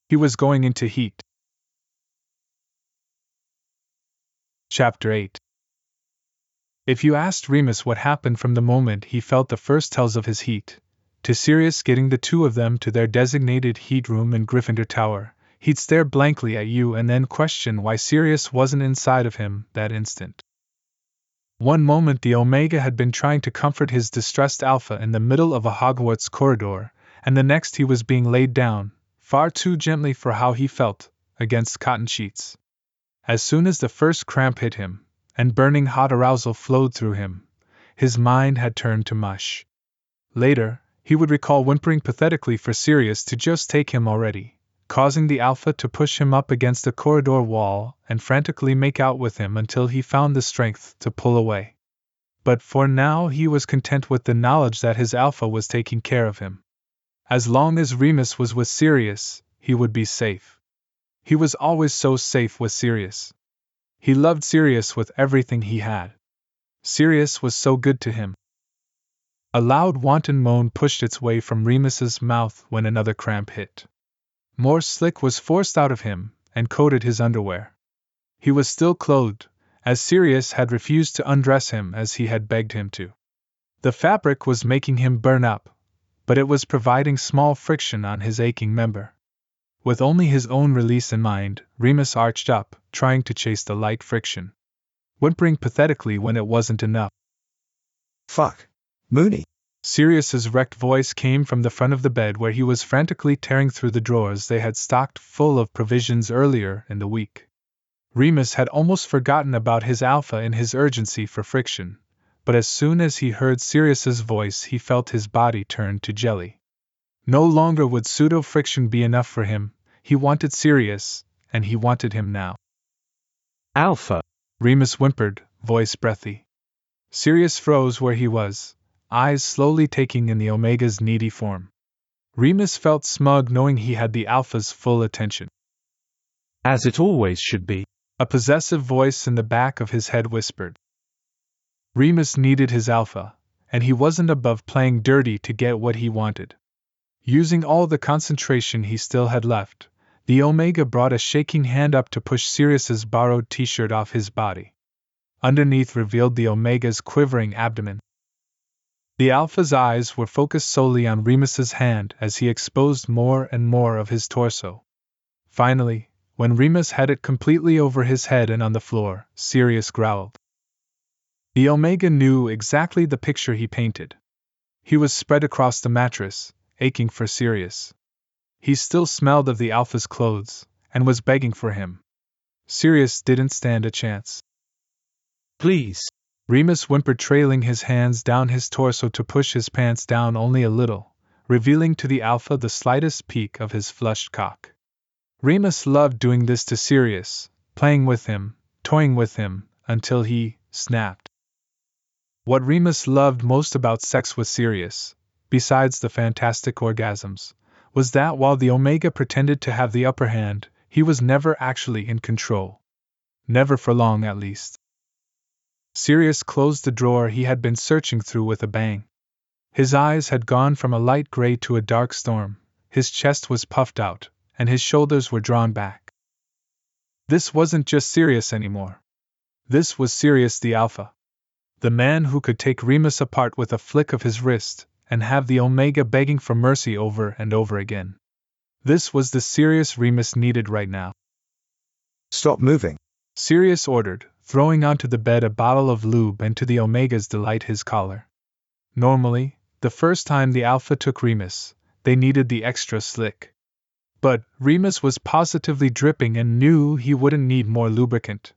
Speaker 1: He was going into heat. Chapter 8. If you asked Remus what happened from the moment he felt the first tells of his heat, to Sirius getting the two of them to their designated heat room in Gryffindor Tower, he'd stare blankly at you and then question why Sirius wasn't inside of him that instant. One moment the Omega had been trying to comfort his distressed Alpha in the middle of a Hogwarts corridor, and the next he was being laid down, far too gently for how he felt, against cotton sheets. As soon as the first cramp hit him, and burning hot arousal flowed through him, his mind had turned to mush. Later, he would recall whimpering pathetically for Sirius to just take him already, causing the Alpha to push him up against the corridor wall and frantically make out with him until he found the strength to pull away. But for now he was content with the knowledge that his Alpha was taking care of him. As long as Remus was with Sirius, he would be safe. He was always so safe with Sirius. He loved Sirius with everything he had. Sirius was so good to him. A loud wanton moan pushed its way from Remus's mouth when another cramp hit. More slick was forced out of him and coated his underwear. He was still clothed, as Sirius had refused to undress him as he had begged him to. The fabric was making him burn up, but it was providing small friction on his aching member. With only his own release in mind, Remus arched up, trying to chase the light friction, whimpering pathetically when it wasn't enough.
Speaker 5: Fuck. Mooney.
Speaker 1: Sirius's wrecked voice came from the front of the bed where he was frantically tearing through the drawers they had stocked full of provisions earlier in the week. Remus had almost forgotten about his Alpha in his urgency for friction, but as soon as he heard Sirius's voice he felt his body turn to jelly. No longer would pseudo-friction be enough for him, he wanted Sirius, and he wanted him now.
Speaker 3: Alpha,
Speaker 1: Remus whimpered, voice breathy. Sirius froze where he was, eyes slowly taking in the Omega's needy form. Remus felt smug knowing he had the Alpha's full attention.
Speaker 3: As it always should be,
Speaker 1: a possessive voice in the back of his head whispered. Remus needed his Alpha, and he wasn't above playing dirty to get what he wanted. Using all the concentration he still had left, the Omega brought a shaking hand up to push Sirius's borrowed t-shirt off his body. Underneath revealed the Omega's quivering abdomen. The Alpha's eyes were focused solely on Remus's hand as he exposed more and more of his torso. Finally, when Remus had it completely over his head and on the floor, Sirius growled. The Omega knew exactly the picture he painted. He was spread across the mattress, aching for Sirius. He still smelled of the Alpha's clothes, and was begging for him. Sirius didn't stand a chance.
Speaker 3: Please,
Speaker 1: Remus whimpered, trailing his hands down his torso to push his pants down only a little, revealing to the Alpha the slightest peak of his flushed cock. Remus loved doing this to Sirius, playing with him, toying with him, until he snapped. What Remus loved most about sex with Sirius, besides the fantastic orgasms, was that while the Omega pretended to have the upper hand, he was never actually in control. Never for long, at least. Sirius closed the drawer he had been searching through with a bang. His eyes had gone from a light gray to a dark storm, his chest was puffed out, and his shoulders were drawn back. This wasn't just Sirius anymore. This was Sirius the Alpha. The man who could take Remus apart with a flick of his wrist, and have the Omega begging for mercy over and over again. This was the Sirius Remus needed right now.
Speaker 5: Stop moving,
Speaker 1: Sirius ordered, throwing onto the bed a bottle of lube and to the Omega's delight his collar. Normally, the first time the Alpha took Remus, they needed the extra slick. But Remus was positively dripping and knew he wouldn't need more lubricant.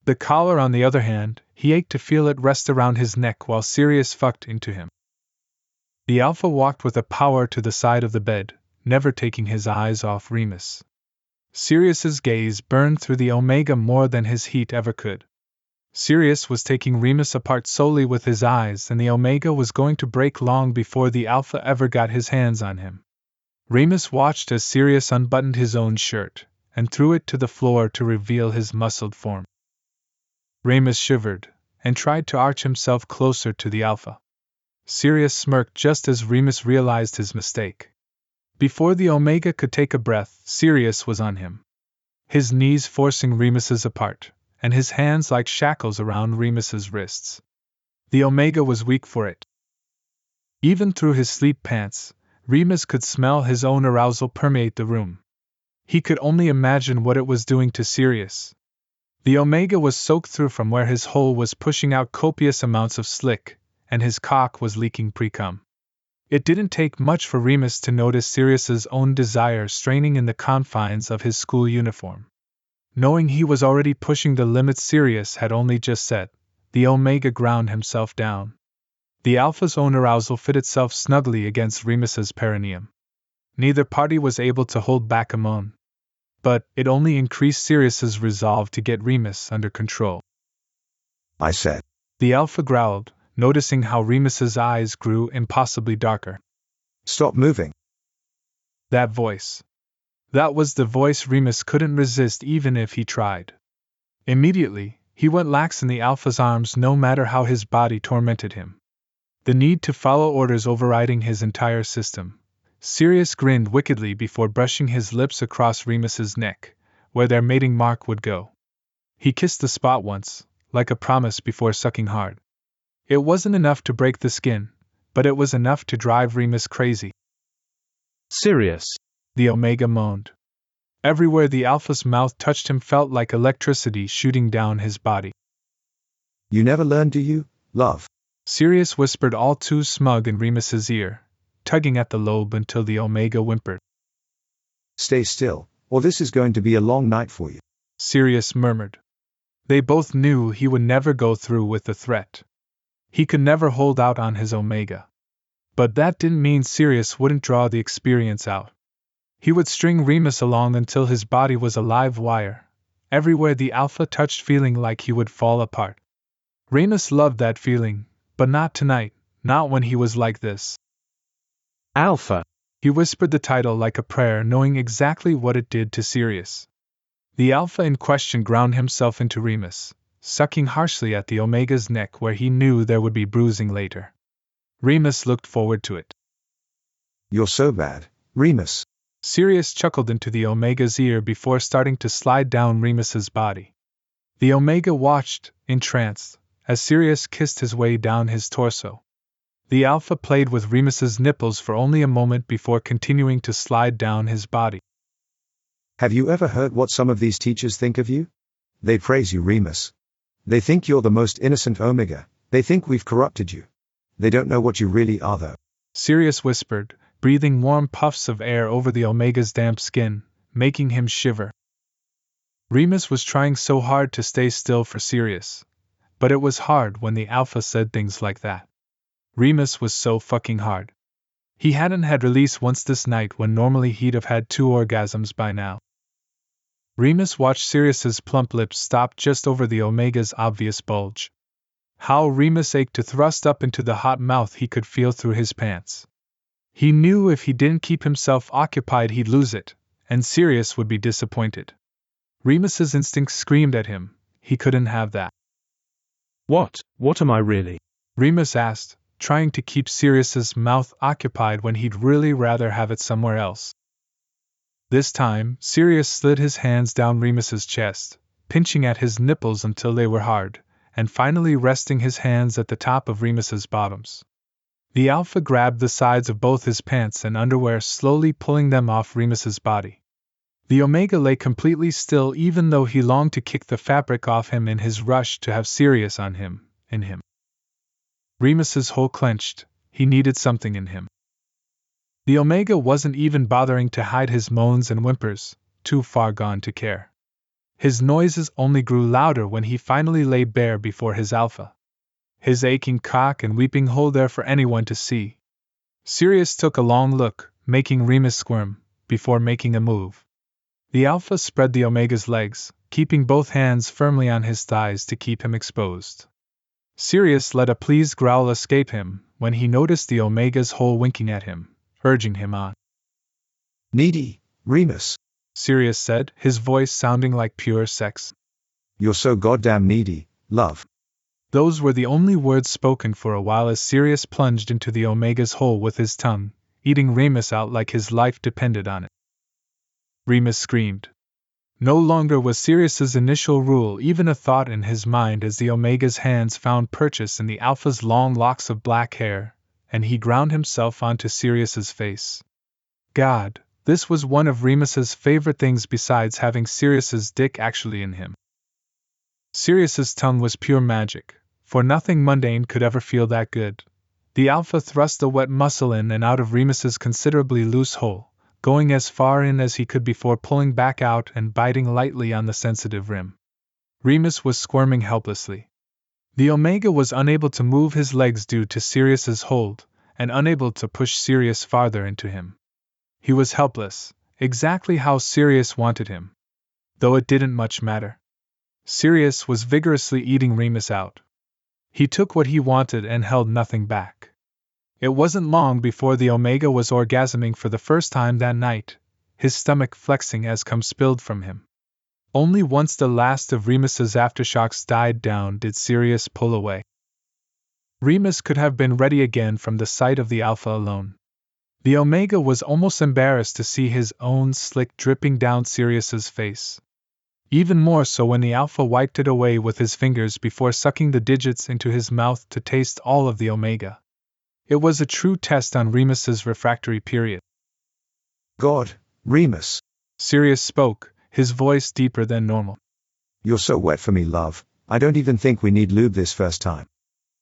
Speaker 1: The collar, on the other hand, he ached to feel it rest around his neck while Sirius fucked into him. The Alpha walked with a power to the side of the bed, never taking his eyes off Remus. Sirius's gaze burned through the Omega more than his heat ever could. Sirius was taking Remus apart solely with his eyes, and the Omega was going to break long before the Alpha ever got his hands on him. Remus watched as Sirius unbuttoned his own shirt and threw it to the floor to reveal his muscled form. Remus shivered and tried to arch himself closer to the Alpha. Sirius smirked just as Remus realized his mistake. Before the Omega could take a breath, Sirius was on him, his knees forcing Remus's apart, and his hands like shackles around Remus's wrists. The Omega was weak for it. Even through his sleep pants, Remus could smell his own arousal permeate the room. He could only imagine what it was doing to Sirius. The Omega was soaked through from where his hole was pushing out copious amounts of slick, and his cock was leaking pre-cum. It didn't take much for Remus to notice Sirius's own desire straining in the confines of his school uniform. Knowing he was already pushing the limits Sirius had only just set, the Omega ground himself down. The Alpha's own arousal fit itself snugly against Remus's perineum. Neither party was able to hold back a moan. But it only increased Sirius's resolve to get Remus under control.
Speaker 5: I said.
Speaker 1: The Alpha growled, noticing how Remus's eyes grew impossibly darker.
Speaker 5: Stop moving.
Speaker 1: That voice. That was the voice Remus couldn't resist even if he tried. Immediately, he went lax in the Alpha's arms no matter how his body tormented him. The need to follow orders overriding his entire system. Sirius grinned wickedly before brushing his lips across Remus's neck, where their mating mark would go. He kissed the spot once, like a promise before sucking hard. It wasn't enough to break the skin, but it was enough to drive Remus crazy.
Speaker 3: Sirius,
Speaker 1: the Omega moaned. Everywhere the Alpha's mouth touched him felt like electricity shooting down his body.
Speaker 5: You never learn, do you, love?
Speaker 1: Sirius whispered all too smug in Remus's ear, tugging at the lobe until the Omega whimpered.
Speaker 5: Stay still, or this is going to be a long night for you,
Speaker 1: Sirius murmured. They both knew he would never go through with the threat. He could never hold out on his Omega. But that didn't mean Sirius wouldn't draw the experience out. He would string Remus along until his body was a live wire, everywhere the Alpha touched feeling like he would fall apart. Remus loved that feeling, but not tonight, not when he was like this.
Speaker 3: Alpha.
Speaker 1: He whispered the title like a prayer, knowing exactly what it did to Sirius. The Alpha in question ground himself into Remus, sucking harshly at the Omega's neck where he knew there would be bruising later. Remus looked forward to it.
Speaker 5: You're so bad, Remus.
Speaker 1: Sirius chuckled into the Omega's ear before starting to slide down Remus's body. The Omega watched, entranced, as Sirius kissed his way down his torso. The Alpha played with Remus's nipples for only a moment before continuing to slide down his body.
Speaker 5: Have you ever heard what some of these teachers think of you? They praise you, Remus. They think you're the most innocent Omega. They think we've corrupted you. They don't know what you really are, though.
Speaker 1: Sirius whispered, breathing warm puffs of air over the Omega's damp skin, making him shiver. Remus was trying so hard to stay still for Sirius, but it was hard when the Alpha said things like that. Remus was so fucking hard. He hadn't had release once this night when normally he'd have had 2 orgasms by now. Remus watched Sirius's plump lips stop just over the Omega's obvious bulge. How Remus ached to thrust up into the hot mouth he could feel through his pants. He knew if he didn't keep himself occupied he'd lose it, and Sirius would be disappointed. Remus's instincts screamed at him, he couldn't have that.
Speaker 3: What am I really?
Speaker 1: Remus asked, trying to keep Sirius's mouth occupied when he'd really rather have it somewhere else. This time, Sirius slid his hands down Remus's chest, pinching at his nipples until they were hard, and finally resting his hands at the top of Remus's bottoms. The Alpha grabbed the sides of both his pants and underwear, slowly pulling them off Remus's body. The Omega lay completely still even though he longed to kick the fabric off him in his rush to have Sirius on him, in him. Remus's hole clenched. He needed something in him. The Omega wasn't even bothering to hide his moans and whimpers, too far gone to care. His noises only grew louder when he finally lay bare before his Alpha. His aching cock and weeping hole there for anyone to see. Sirius took a long look, making Remus squirm, before making a move. The Alpha spread the Omega's legs, keeping both hands firmly on his thighs to keep him exposed. Sirius let a pleased growl escape him when he noticed the Omega's hole winking at him, urging him on.
Speaker 5: Needy, Remus,
Speaker 1: Sirius said, his voice sounding like pure sex.
Speaker 5: You're so goddamn needy, love.
Speaker 1: Those were the only words spoken for a while as Sirius plunged into the Omega's hole with his tongue, eating Remus out like his life depended on it. Remus screamed. No longer was Sirius's initial rule even a thought in his mind as the Omega's hands found purchase in the Alpha's long locks of black hair, and he ground himself onto Sirius's face. God, this was one of Remus's favorite things besides having Sirius's dick actually in him. Sirius's tongue was pure magic, for nothing mundane could ever feel that good. The Alpha thrust the wet muscle in and out of Remus's considerably loose hole, going as far in as he could before pulling back out and biting lightly on the sensitive rim. Remus was squirming helplessly. The Omega was unable to move his legs due to Sirius's hold, and unable to push Sirius farther into him. He was helpless, exactly how Sirius wanted him. Though it didn't much matter. Sirius was vigorously eating Remus out. He took what he wanted and held nothing back. It wasn't long before the Omega was orgasming for the first time that night, his stomach flexing as cum spilled from him. Only once the last of Remus's aftershocks died down did Sirius pull away. Remus could have been ready again from the sight of the Alpha alone. The Omega was almost embarrassed to see his own slick dripping down Sirius's face. Even more so when the Alpha wiped it away with his fingers before sucking the digits into his mouth to taste all of the Omega. It was a true test on Remus's refractory period.
Speaker 5: God, Remus,
Speaker 1: Sirius spoke, his voice deeper than normal.
Speaker 5: You're so wet for me, love. I don't even think we need lube this first time.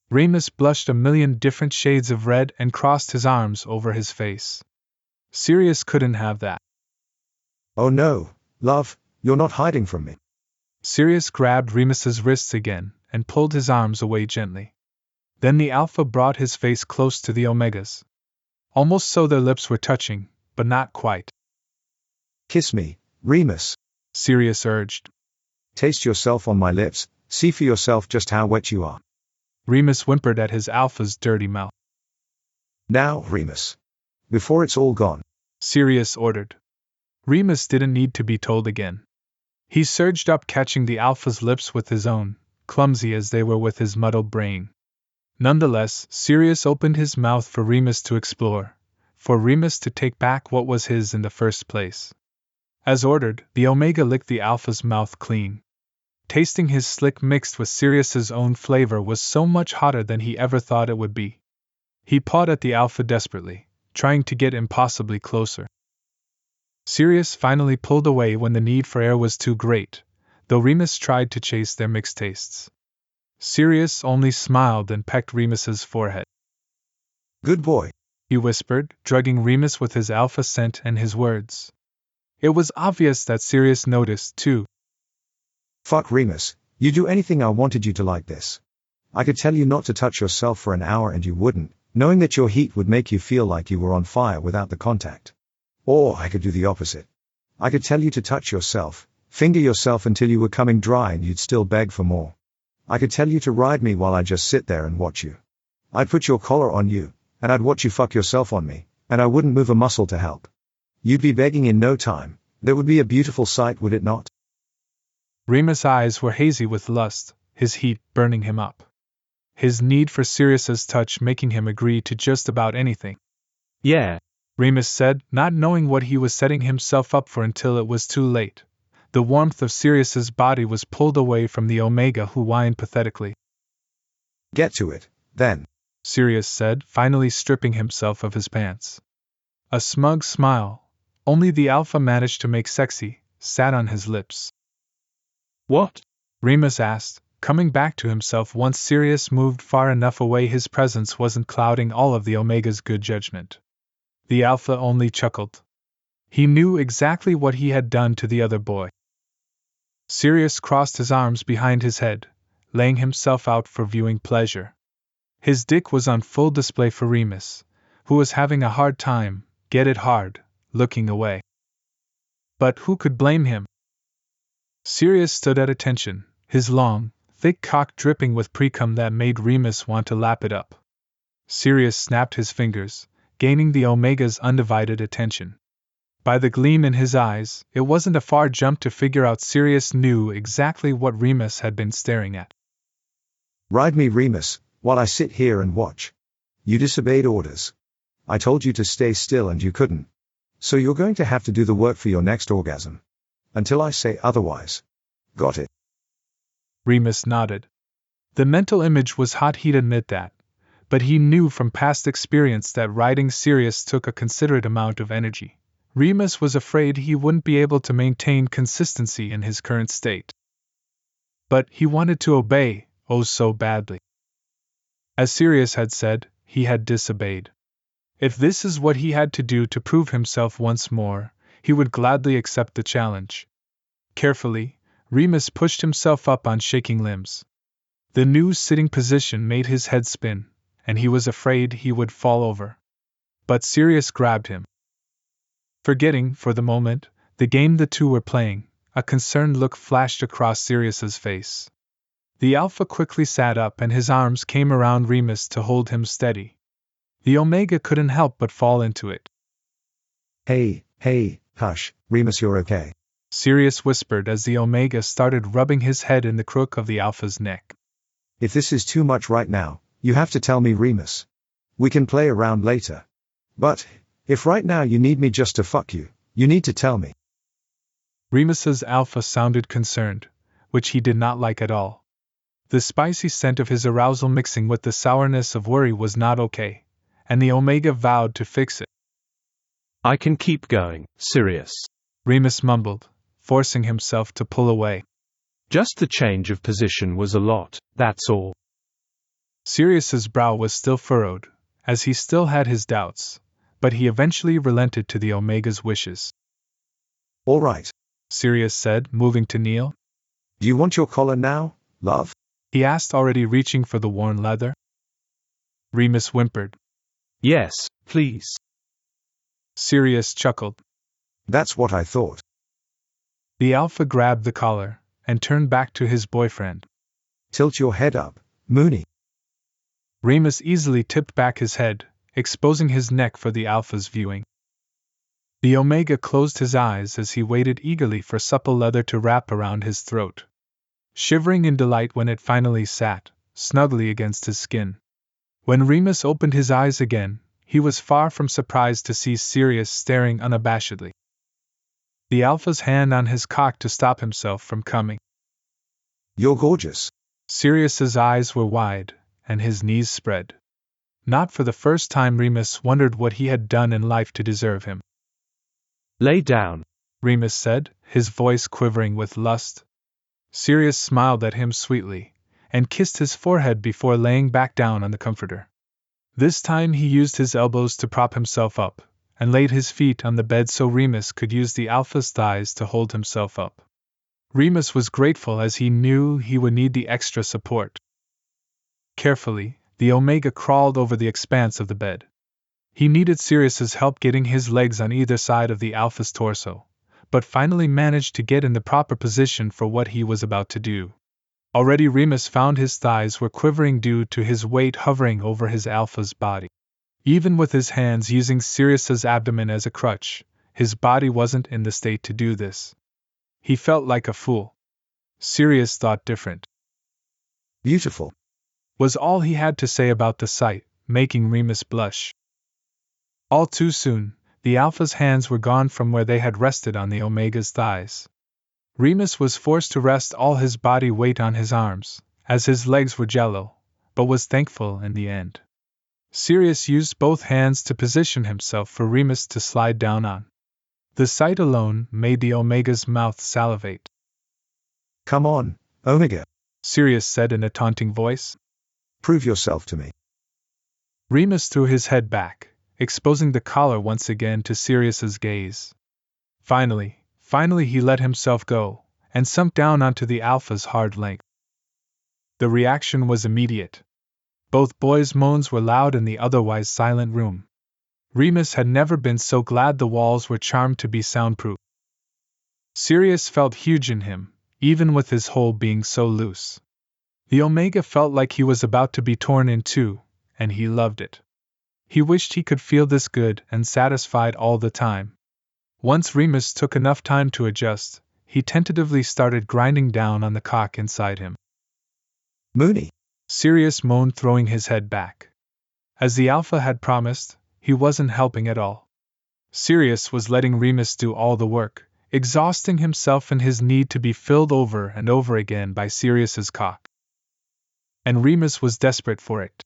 Speaker 1: Remus blushed a million different shades of red and crossed his arms over his face. Sirius couldn't have that.
Speaker 5: Oh no, love, you're not hiding from me.
Speaker 1: Sirius grabbed Remus's wrists again and pulled his arms away gently. Then the Alpha brought his face close to the Omega's. Almost so their lips were touching, but not quite.
Speaker 5: Kiss me, Remus,
Speaker 1: Sirius urged.
Speaker 5: Taste yourself on my lips, see for yourself just how wet you are.
Speaker 1: Remus whimpered at his Alpha's dirty mouth.
Speaker 5: Now, Remus. Before it's all gone,
Speaker 1: Sirius ordered. Remus didn't need to be told again. He surged up, catching the Alpha's lips with his own, clumsy as they were with his muddled brain. Nonetheless, Sirius opened his mouth for Remus to explore, for Remus to take back what was his in the first place. As ordered, the Omega licked the Alpha's mouth clean. Tasting his slick mixed with Sirius's own flavor was so much hotter than he ever thought it would be. He pawed at the Alpha desperately, trying to get impossibly closer. Sirius finally pulled away when the need for air was too great, though Remus tried to chase their mixed tastes. Sirius only smiled and pecked Remus's forehead.
Speaker 5: Good boy,
Speaker 1: he whispered, drugging Remus with his Alpha scent and his words. It was obvious that Sirius noticed, too.
Speaker 5: Fuck Remus, you do anything I wanted you to like this. I could tell you not to touch yourself for an hour and you wouldn't, knowing that your heat would make you feel like you were on fire without the contact. Or I could do the opposite. I could tell you to touch yourself, finger yourself until you were coming dry and you'd still beg for more. I could tell you to ride me while I just sit there and watch you. I'd put your collar on you, and I'd watch you fuck yourself on me, and I wouldn't move a muscle to help. You'd be begging in no time. That would be a beautiful sight, would it not?
Speaker 1: Remus' eyes were hazy with lust, his heat burning him up. His need for Sirius's touch making him agree to just about anything.
Speaker 3: Yeah,
Speaker 1: Remus said, not knowing what he was setting himself up for until it was too late. The warmth of Sirius's body was pulled away from the Omega, who whined pathetically.
Speaker 5: Get to it, then,
Speaker 1: Sirius said, finally stripping himself of his pants. A smug smile, only the Alpha managed to make sexy, sat on his lips.
Speaker 3: What?
Speaker 1: Remus asked, coming back to himself once Sirius moved far enough away his presence wasn't clouding all of the Omega's good judgment. The Alpha only chuckled. He knew exactly what he had done to the other boy. Sirius crossed his arms behind his head, laying himself out for viewing pleasure. His dick was on full display for Remus, who was having a hard time, get it hard, looking away. But who could blame him? Sirius stood at attention, his long, thick cock dripping with precum that made Remus want to lap it up. Sirius snapped his fingers, gaining the Omega's undivided attention. By the gleam in his eyes, it wasn't a far jump to figure out Sirius knew exactly what Remus had been staring at.
Speaker 5: Ride me, Remus, while I sit here and watch. You disobeyed orders. I told you to stay still and you couldn't. So you're going to have to do the work for your next orgasm. Until I say otherwise. Got it?
Speaker 1: Remus nodded. The mental image was hot, he'd admit that, but he knew from past experience that riding Sirius took a considerate amount of energy. Remus was afraid he wouldn't be able to maintain consistency in his current state. But he wanted to obey, oh so badly. As Sirius had said, he had disobeyed. If this is what he had to do to prove himself once more, he would gladly accept the challenge. Carefully, Remus pushed himself up on shaking limbs. The new sitting position made his head spin, and he was afraid he would fall over. But Sirius grabbed him. Forgetting, for the moment, the game the two were playing, a concerned look flashed across Sirius's face. The Alpha quickly sat up and his arms came around Remus to hold him steady. The Omega couldn't help but fall into it.
Speaker 5: Hey, hush, Remus, you're okay.
Speaker 1: Sirius whispered as the Omega started rubbing his head in the crook of the Alpha's neck.
Speaker 5: If this is too much right now, you have to tell me, Remus. We can play around later. But, if right now you need me just to fuck you, you need to tell me.
Speaker 1: Remus's Alpha sounded concerned, which he did not like at all. The spicy scent of his arousal mixing with the sourness of worry was not okay, and the Omega vowed to fix it.
Speaker 3: I can keep going, Sirius,
Speaker 1: Remus mumbled, forcing himself to pull away.
Speaker 3: Just the change of position was a lot, that's all.
Speaker 1: Sirius's brow was still furrowed, as he still had his doubts, but he eventually relented to the Omega's wishes.
Speaker 5: All right,
Speaker 1: Sirius said, moving to kneel.
Speaker 5: Do you want your collar now, love?
Speaker 1: He asked, already reaching for the worn leather. Remus whimpered.
Speaker 3: Yes, please.
Speaker 1: Sirius chuckled.
Speaker 5: That's what I thought.
Speaker 1: The Alpha grabbed the collar and turned back to his boyfriend.
Speaker 5: Tilt your head up, Mooney.
Speaker 1: Remus easily tipped back his head, exposing his neck for the Alpha's viewing. The Omega closed his eyes as he waited eagerly for supple leather to wrap around his throat, shivering in delight when it finally sat snugly against his skin. When Remus opened his eyes again, he was far from surprised to see Sirius staring unabashedly. The Alpha's hand on his cock to stop himself from coming.
Speaker 5: You're gorgeous.
Speaker 1: Sirius's eyes were wide, and his knees spread. Not for the first time Remus wondered what he had done in life to deserve him.
Speaker 3: Lay down,
Speaker 1: Remus said, his voice quivering with lust. Sirius smiled at him sweetly, and kissed his forehead before laying back down on the comforter. This time he used his elbows to prop himself up, and laid his feet on the bed so Remus could use the Alpha's thighs to hold himself up. Remus was grateful as he knew he would need the extra support. Carefully, the Omega crawled over the expanse of the bed. He needed Sirius's help getting his legs on either side of the Alpha's torso, but finally managed to get in the proper position for what he was about to do. Already Remus found his thighs were quivering due to his weight hovering over his Alpha's body. Even with his hands using Sirius's abdomen as a crutch, his body wasn't in the state to do this. He felt like a fool. Sirius thought different.
Speaker 5: Beautiful,
Speaker 1: was all he had to say about the sight, making Remus blush. All too soon, the Alpha's hands were gone from where they had rested on the Omega's thighs. Remus was forced to rest all his body weight on his arms, as his legs were jello, but was thankful in the end. Sirius used both hands to position himself for Remus to slide down on. The sight alone made the Omega's mouth salivate.
Speaker 5: Come on, Omega.
Speaker 1: Sirius said in a taunting voice.
Speaker 5: Prove yourself to me.
Speaker 1: Remus threw his head back, exposing the collar once again to Sirius's gaze. Finally he let himself go, and sunk down onto the Alpha's hard length. The reaction was immediate. Both boys' moans were loud in the otherwise silent room. Remus had never been so glad the walls were charmed to be soundproof. Sirius felt huge in him, even with his hole being so loose. The Omega felt like he was about to be torn in two, and he loved it. He wished he could feel this good and satisfied all the time. Once Remus took enough time to adjust, he tentatively started grinding down on the cock inside him.
Speaker 5: Mooney,
Speaker 1: Sirius moaned, throwing his head back. As the Alpha had promised, he wasn't helping at all. Sirius was letting Remus do all the work, exhausting himself in his need to be filled over and over again by Sirius's cock. And Remus was desperate for it.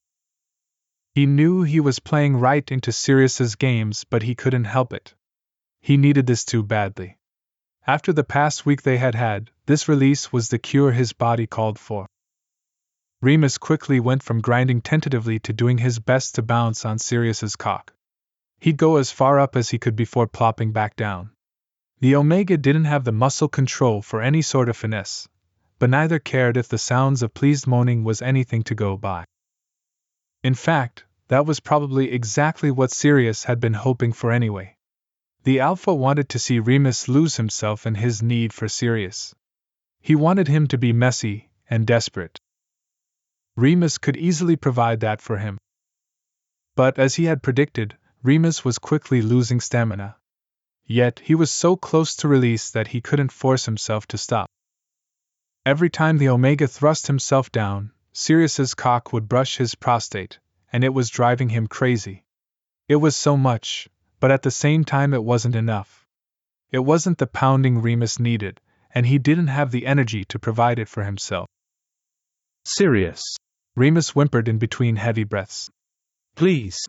Speaker 1: He knew he was playing right into Sirius's games, but he couldn't help it. He needed this too badly. After the past week they had had, this release was the cure his body called for. Remus quickly went from grinding tentatively to doing his best to bounce on Sirius's cock. He'd go as far up as he could before plopping back down. The Omega didn't have the muscle control for any sort of finesse, but neither cared if the sounds of pleased moaning was anything to go by. In fact, that was probably exactly what Sirius had been hoping for anyway. The Alpha wanted to see Remus lose himself in his need for Sirius. He wanted him to be messy and desperate. Remus could easily provide that for him. But as he had predicted, Remus was quickly losing stamina. Yet he was so close to release that he couldn't force himself to stop. Every time the Omega thrust himself down, Sirius's cock would brush his prostate, and it was driving him crazy. It was so much, but at the same time it wasn't enough. It wasn't the pounding Remus needed, and he didn't have the energy to provide it for himself.
Speaker 3: Sirius,
Speaker 1: Remus whimpered in between heavy breaths.
Speaker 3: Please.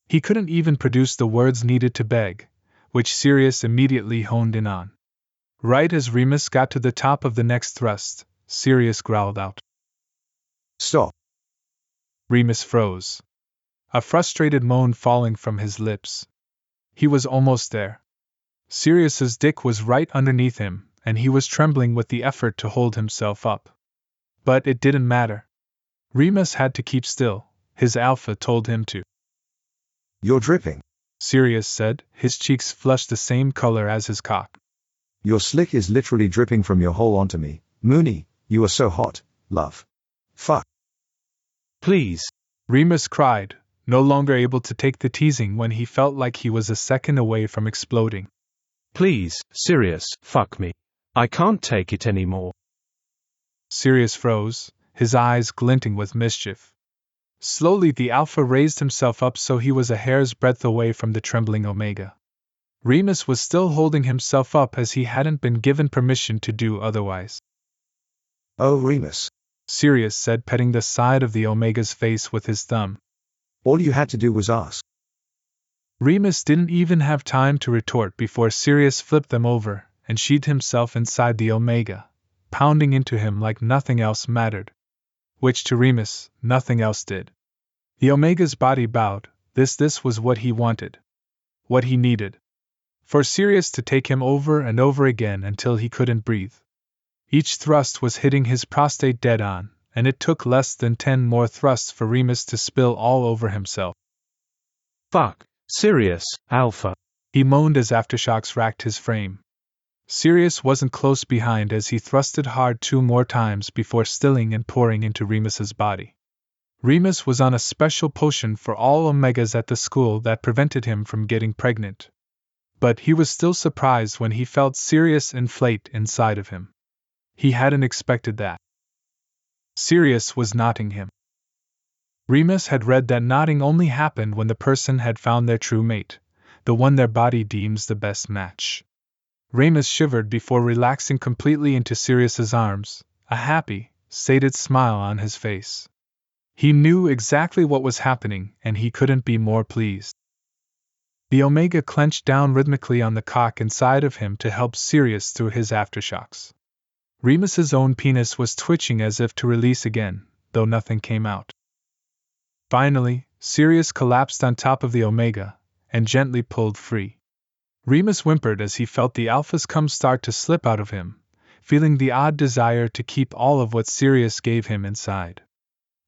Speaker 1: He couldn't even produce the words needed to beg, which Sirius immediately honed in on. Right as Remus got to the top of the next thrust, Sirius growled out.
Speaker 5: Stop.
Speaker 1: Remus froze. A frustrated moan falling from his lips. He was almost there. Sirius's dick was right underneath him, and he was trembling with the effort to hold himself up. But it didn't matter. Remus had to keep still, his Alpha told him to.
Speaker 5: You're dripping,
Speaker 1: Sirius said, his cheeks flushed the same color as his cock.
Speaker 5: Your slick is literally dripping from your hole onto me. Mooney, you are so hot, love. Fuck.
Speaker 3: Please,
Speaker 1: Remus cried, no longer able to take the teasing when he felt like he was a second away from exploding.
Speaker 3: Please, Sirius, fuck me. I can't take it anymore.
Speaker 1: Sirius froze, his eyes glinting with mischief. Slowly the Alpha raised himself up so he was a hair's breadth away from the trembling Omega. Remus was still holding himself up as he hadn't been given permission to do otherwise.
Speaker 5: Oh, Remus,
Speaker 1: Sirius said, petting the side of the Omega's face with his thumb.
Speaker 5: All you had to do was ask.
Speaker 1: Remus didn't even have time to retort before Sirius flipped them over and sheathed himself inside the Omega, pounding into him like nothing else mattered. Which to Remus, nothing else did. The Omega's body bowed. This was what he wanted. What he needed. For Sirius to take him over and over again until he couldn't breathe. Each thrust was hitting his prostate dead on, and it took less than 10 more thrusts for Remus to spill all over himself.
Speaker 3: Fuck, Sirius, Alpha,
Speaker 1: he moaned as aftershocks racked his frame. Sirius wasn't close behind as he thrusted hard 2 more times before stilling and pouring into Remus's body. Remus was on a special potion for all Omegas at the school that prevented him from getting pregnant. But he was still surprised when he felt Sirius inflate inside of him. He hadn't expected that. Sirius was knotting him. Remus had read that knotting only happened when the person had found their true mate, the one their body deems the best match. Remus shivered before relaxing completely into Sirius's arms, a happy, sated smile on his face. He knew exactly what was happening, and he couldn't be more pleased. The Omega clenched down rhythmically on the cock inside of him to help Sirius through his aftershocks. Remus's own penis was twitching as if to release again, though nothing came out. Finally, Sirius collapsed on top of the Omega, and gently pulled free. Remus whimpered as he felt the Alpha's cum start to slip out of him, feeling the odd desire to keep all of what Sirius gave him inside.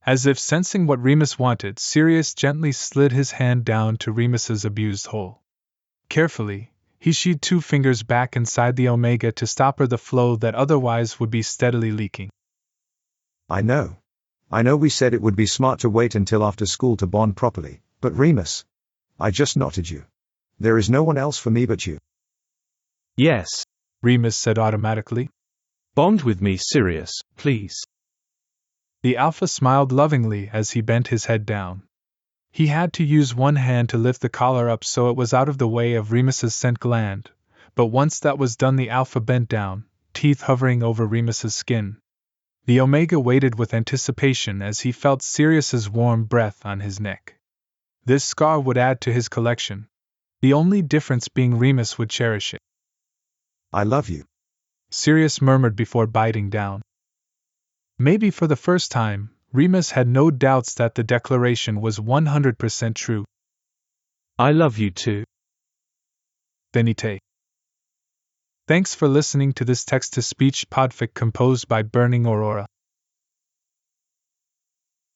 Speaker 1: As if sensing what Remus wanted, Sirius gently slid his hand down to Remus's abused hole. Carefully, he sheathed 2 fingers back inside the Omega to stop the flow that otherwise would be steadily leaking.
Speaker 5: I know we said it would be smart to wait until after school to bond properly, but Remus, I just knotted you. There is no one else for me but you.
Speaker 3: Yes,
Speaker 1: Remus said automatically.
Speaker 3: Bond with me, Sirius, please.
Speaker 1: The Alpha smiled lovingly as he bent his head down. He had to use one hand to lift the collar up so it was out of the way of Remus's scent gland, but once that was done the Alpha bent down, teeth hovering over Remus's skin. The Omega waited with anticipation as he felt Sirius's warm breath on his neck. This scar would add to his collection, the only difference being Remus would cherish it.
Speaker 5: I love you,
Speaker 1: Sirius murmured before biting down. Maybe for the first time, Remus had no doubts that the declaration was 100% true.
Speaker 3: I love you too.
Speaker 1: Benite. Thanks for listening to this text-to-speech podfic composed by Burning Aurora.